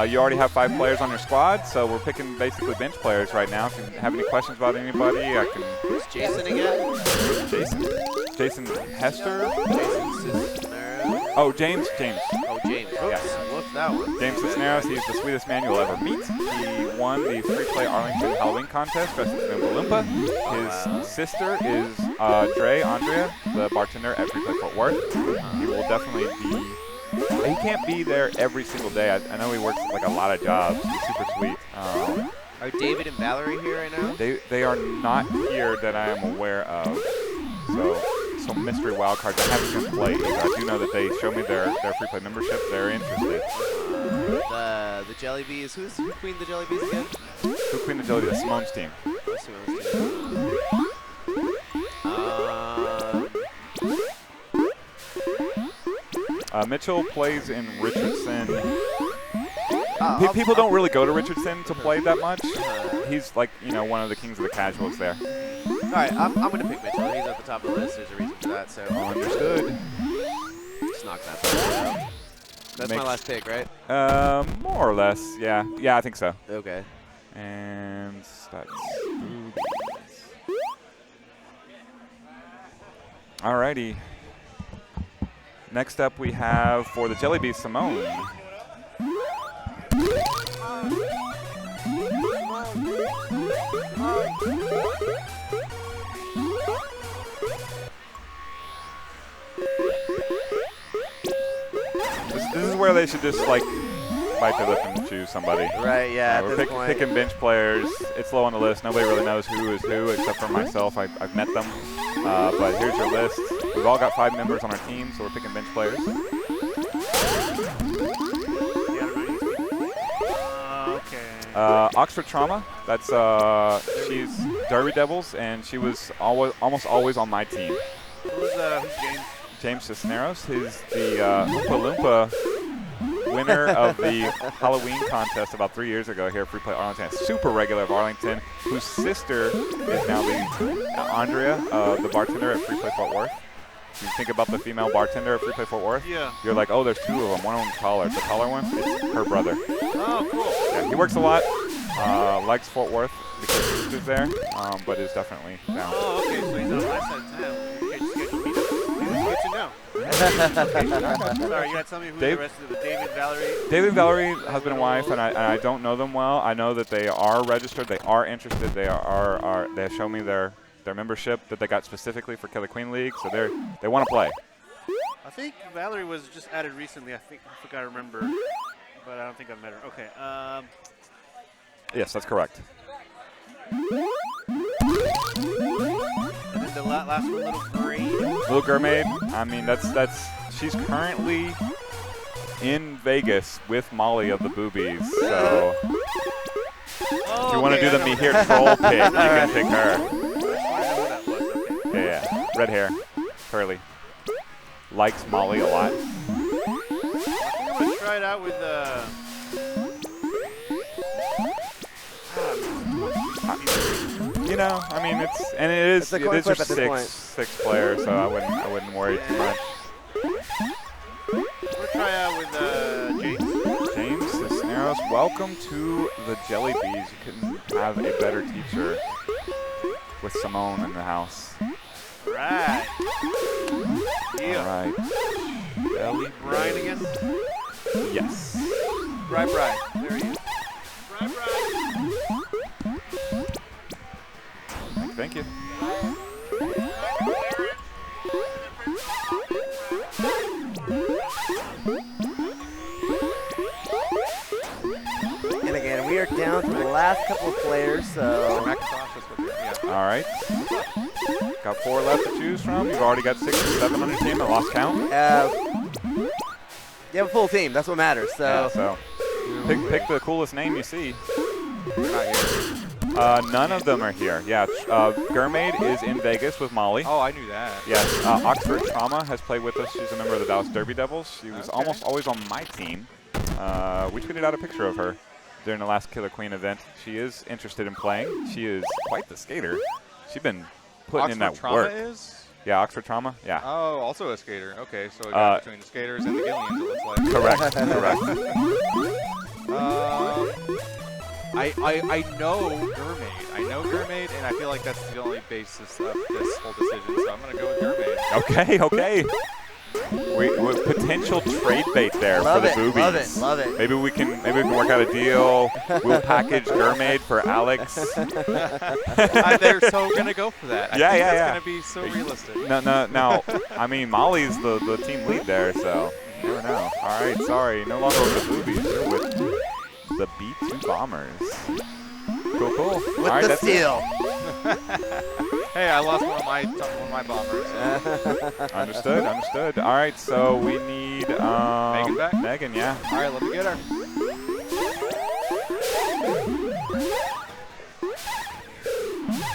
You already have 5 players on your squad, so we're picking basically bench players right now. If you have any questions about anybody, I can. Who's Jason again? Jason Hester. Jason Cisneros. Oh, James. Oh, James. Oops. Yeah. Whoops, that one. James Cisneros, he's the sweetest man you'll ever meet. He won the Free Play Arlington Halloween contest dressed as an Oompa Loompa. His sister is Andrea, the bartender at Free Play Fort Worth. He will definitely be. He can't be there every single day. I know he works like a lot of jobs. He's super sweet. Are David and Valerie here right now? They are not here that I am aware of. So mystery wildcards. I haven't seen play either. I do know that they show me their free play membership. They're interested. The Jelly Bees. Who queened the Jelly Bees again? Who queened the Jelly Bees? Simone's team. Simone's team. Mitchell plays in Richardson. People don't really go to Richardson to play that much. He's like, one of the kings of the casuals there. All right, I'm going to pick Mitchell. He's at the top of the list. There's a reason for that. So understood. Just knock that out. That's my last pick, right? More or less, yeah. Yeah, I think so. Okay. And that's boobies. Alrighty. Next up we have for the Jelly Bees, Simone. This is where they should just like bite their lip and choose somebody. Right, yeah. We're picking bench players. It's low on the list. Nobody really knows who is who except for myself. I've met them. But here's your list. We've all got 5 members on our team, so we're picking bench players. Oxford Trauma. That's she's Derby Devils, and she was almost always on my team. Who's James? James Cisneros. He's the Oompa Loompa winner of the Halloween contest about 3 years ago here at Free Play Arlington. Super regular of Arlington, whose sister is now the Andrea, the bartender at Free Play Fort Worth. You think about the female bartender at Free Play Fort Worth? Yeah. You're like, oh, there's 2 of them. One of them's taller. The taller one, it's her brother. Oh, cool. Yeah, he works a lot. Likes Fort Worth because his sister's there, but is definitely down. Oh, okay. So he's on my side of town. Okay, just get to meet him. Good to know. Sorry, you got to tell me who the rest of the David, Valerie? David and Valerie, husband and wife, and I don't know them well. I know that they are registered. They are interested. They they show me their membership that they got specifically for Killer Queen League, so they want to play. I think Valerie was just added recently. I think I remember, but I don't think I've met her. Okay. Yes, that's correct. And then the last one, Little Mermaid. Little Mermaid. I mean, she's currently in Vegas with Molly of the Boobies. So if you want to do the Me Here troll pick, you can pick her. Yeah, red hair, curly. Likes Molly a lot. I think I'm gonna try it out with I mean, it is your six player, so I wouldn't worry too much. We'll try out with James. James Cisneros, welcome to the Jelly Bees. You couldn't have a better teacher with Simone in the house. Right. Yeah. All right. Jelly Brian again? Yes. Brian. There he is. Brian. Thank you. And again, we are down to the last couple of players, so. All right. Got 4 left to choose from. You've already got 6 or 7 on your team. I lost count. You have a full team. That's what matters. So, yeah, so pick the coolest name you see. They're not here. None of them are here. Yeah, Gurmaid is in Vegas with Molly. Oh, I knew that. Yes, Oxford Trauma has played with us. She's a member of the Dallas Derby Devils. She was almost always on my team. We tweeted out a picture of her during the last Killer Queen event. She is interested in playing. She is quite the skater. She's been putting in that Trauma work. Is? Yeah, Oxford Trauma. Yeah. Oh, also a skater. Okay, so we got between the skaters and the Gillians, it looks like. Correct. I know Gurmaid, and I feel like that's the only basis of this whole decision, so I'm going to go with Gurmaid. Okay. We potential trade bait there Love for the it, boobies. love it. Maybe we can work out a deal. We'll package Gurmaid for Alex. They're so gonna go for that. I think that's gonna be so realistic. No. I mean, Molly's the team lead there, so you never know. All right, sorry, no longer with the boobies. You're with the B2 Bombers. Cool. With all right, the that's steal. Hey, I lost one of my bombers. So. Understood. All right, so we need Megan back? Megan, yeah. All right, let me get her.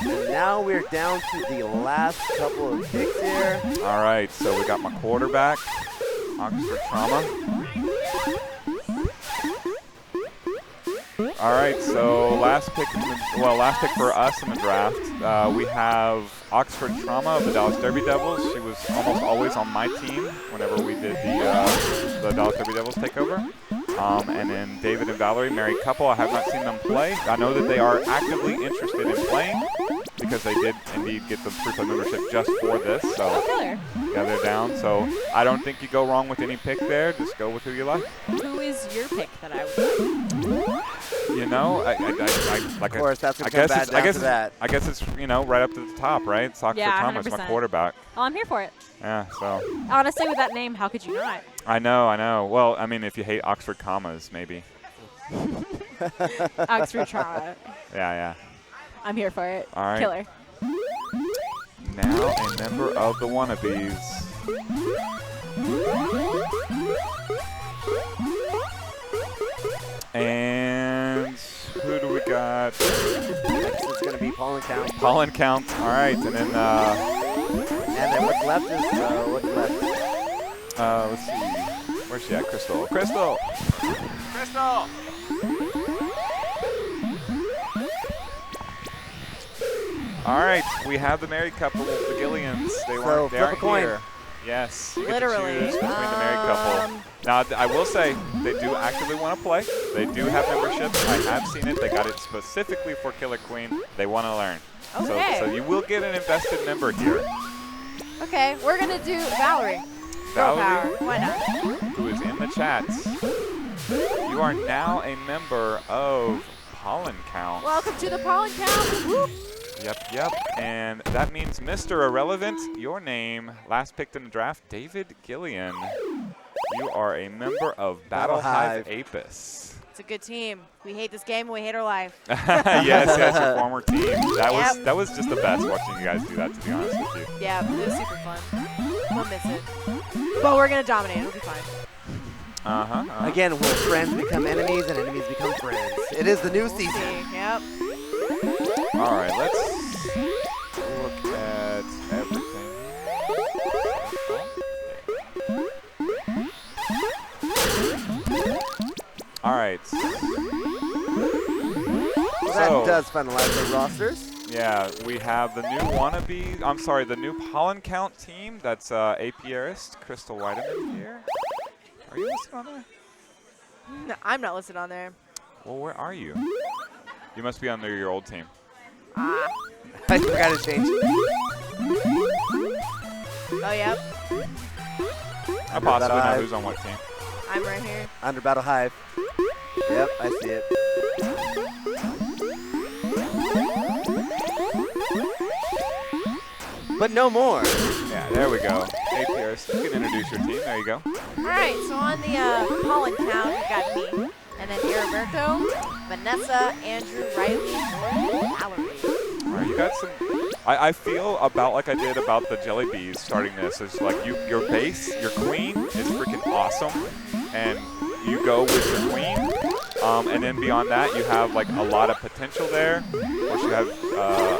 And now we're down to the last couple of picks here. All right, so we got my quarterback, Oxford Trauma. All right, so last pick for us in the draft, we have Oxford Trauma of the Dallas Derby Devils. She was almost always on my team whenever we did the Dallas Derby Devils takeover. And then David and Valerie, married couple. I have not seen them play. I know that they are actively interested in playing because they did indeed get the free play membership just for this. So yeah, they're down. So I don't think you go wrong with any pick there. Just go with who you like. Who is your pick that I would like? You know, of course, that's going to come back down to that. I guess it's, right up to the top, right? It's Oxford Thomas, my quarterback. Oh, I'm here for it. Yeah, so. Honestly, with that name, how could you not? I know. Well, I mean, if you hate Oxford commas, maybe. Oxford Trauma. Yeah. I'm here for it. All right. Killer. Now a member of the wannabes. And who do we got? Next is going to be Pollen Count. Pollen Count. All right, and then what's left is what's left? Let's see. Where's she at? Crystal. All right, we have the married couple, the Gillians. They aren't here. Yes, you literally. Get to choose between the married couple. Now, I will say they do actively want to play. They do have memberships. I have seen it. They got it specifically for Killer Queen. They want to learn. Okay. So you will get an invested member here. Okay, we're gonna do Valerie. Girl power. Why not? Who is in the chats. You are now a member of Pollen Count. Welcome to the Pollen Count. Whoop. Yep. And that means Mr. Irrelevant, your name, last picked in the draft, David Gillian. You are a member of Battle Hive Apis. It's a good team. We hate this game and we hate our life. yes, your former team. That was just the best watching you guys do that, to be honest with you. Yeah, it was super fun. We'll miss it. But we're going to dominate. It'll be fine. Again, will friends become enemies and enemies become friends? It is the new season. Yep. All right, let's look at everything. All right. That does finalize the rosters. Yeah, we have the new the new Pollen Count team. That's apiarist Crystal Whiteman here. Are you listed on there? No, I'm not listed on there. Well, where are you? You must be under your old team. I forgot to change. Oh, yep. I possibly know who's on what team. I'm right here. Under Battle Hive. Yep, I see it. But no more. Yeah, there we go. APRs, you can introduce your team. There you go. All right, so on the Pollen Count, we got me, and then Heriberto, Vanessa, Andrew, Riley, Jordan, Valerie. All right, you got some. I feel about like I did about the Jelly Bees starting this. Is like your base, your queen is freaking awesome, and you go with your queen. And then beyond that, you have like a lot of potential there. Of course, you have a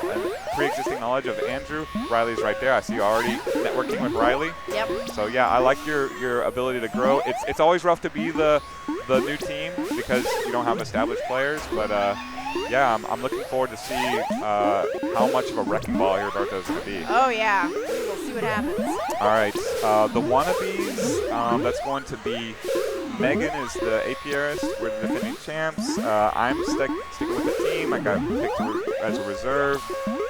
pre-existing knowledge of Andrew. Riley's right there. I see you already networking with Riley. Yep. So yeah, I like your ability to grow. It's always rough to be the new team because you don't have established players. But yeah, I'm looking forward to see how much of a wrecking ball Heriberto is going to be. Oh yeah, we'll see what happens. All right, the wannabes. That's going to be Megan is the APRist. We're the defending champs. I'm sticking with the team. I got picked as a reserve.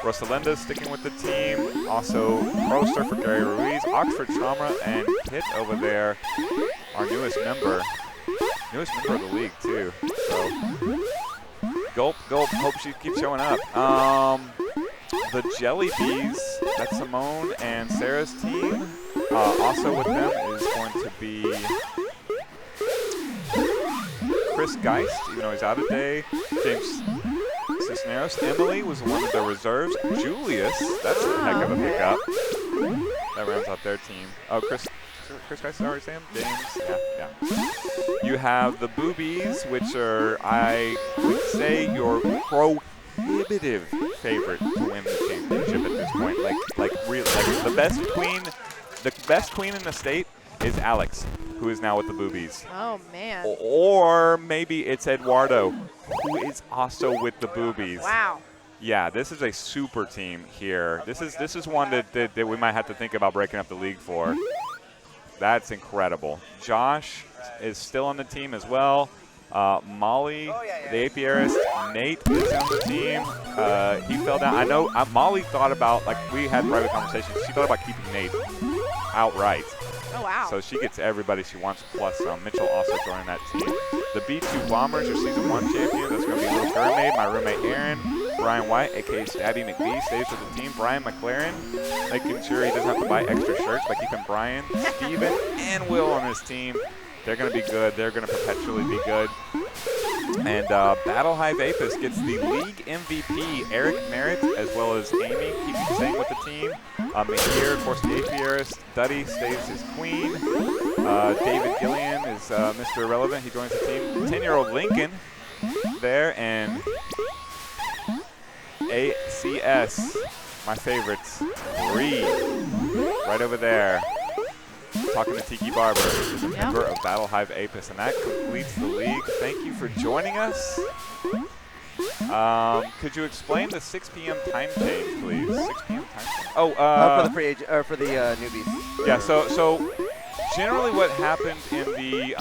Rosalinda's sticking with the team. Also, Pro Surfer Gary Ruiz, Oxford Trauma, and Pitt over there, our newest member of the league too. So, gulp. Hope she keeps showing up. The Jelly Bees, that's Simone and Sarah's team. Also with them is going to be Chris Geist, even though he's out today. James Cisneros. Emily was one of the reserves. Julius, that's a heck of a pickup. That rounds out their team. Oh, Chris Geist, sorry, Sam? James, yeah. You have the Boobies, which are, I would say, your prohibitive favorite to win the championship at this point. Like the best queen in the state is Alex, who is now with the Boobies. Oh, man. Or maybe it's Eduardo, who is also with the Boobies. Wow. Yeah, this is a super team here. This is one that we might have to think about breaking up the league for. That's incredible. Josh is still on the team as well. Molly, the APRist, Nate is on the team. He fell down. I know Molly thought about, like, we had private conversations. She thought about keeping Nate outright. Oh, wow. So she gets everybody she wants, plus Mitchell also joining that team. The B2 Bombers are Season 1 champions. That's going to be Little Mermaid, my roommate Aaron. Brian White, a.k.a. Stabby McBee, stays with the team. Brian McLaren, making sure he doesn't have to buy extra shirts by keeping Brian, Steven, and Will on his team. They're going to be good. They're going to perpetually be good. And Battle Hive Apis gets the league MVP, Eric Merritt, as well as Amy, keeping staying with the team. Here, of course, the APRist. Duddy stays as queen. David Gillian is Mr. Irrelevant. He joins the team. 10-year-old Lincoln there, and ACS, my favorites, Reed, right over there. Talking to Tiki Barber, is a member of Battle Hive Apis, and that completes the league. Thank you for joining us. Could you explain the 6 p.m. time change, please? 6 p.m. time change? For the newbies. Yeah. So generally, what happened in the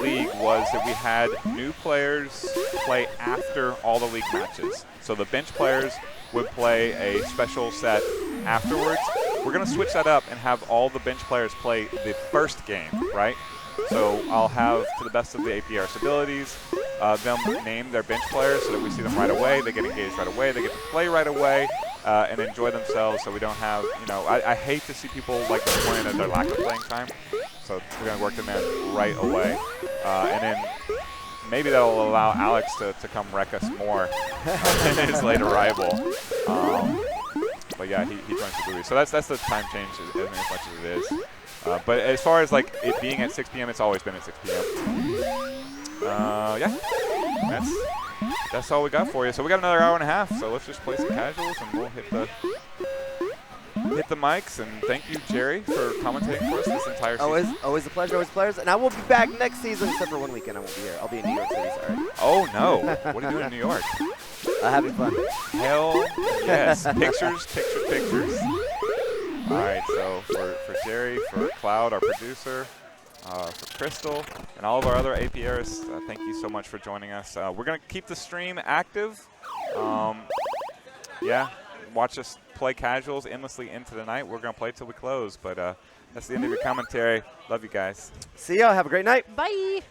league was that we had new players play after all the league matches. So the bench players would play a special set afterwards. We're going to switch that up and have all the bench players play the first game, right? So I'll have, to the best of the APR's abilities, them name their bench players so that we see them right away. They get engaged right away. They get to play right away and enjoy themselves, so we don't have, I hate to see people like disappointed at their lack of playing time. So we're going to work them in right away. And then maybe that'll allow Alex to come wreck us more than his late arrival. But yeah, he joins the Boobies. So that's the time change as much as it is. But as far as like it being at 6 p.m., it's always been at 6 p.m. Yeah, that's all we got for you. So we got another hour and a half. So let's just play some casuals and we'll hit the mics. And thank you, Jerry, for commentating for us this entire season. Always a pleasure, always players. And I will be back next season, except for one weekend I won't be here. I'll be in New York City, sorry. Oh, no. What are you doing in New York? Having fun. Hell yes. Pictures. All right, so for Jerry, for Cloud, our producer, for Crystal, and all of our other APRs, thank you so much for joining us. We're going to keep the stream active. Yeah, watch us play casuals endlessly into the night. We're going to play till we close, but that's the end of your commentary. Love you guys. See y'all. Have a great night. Bye.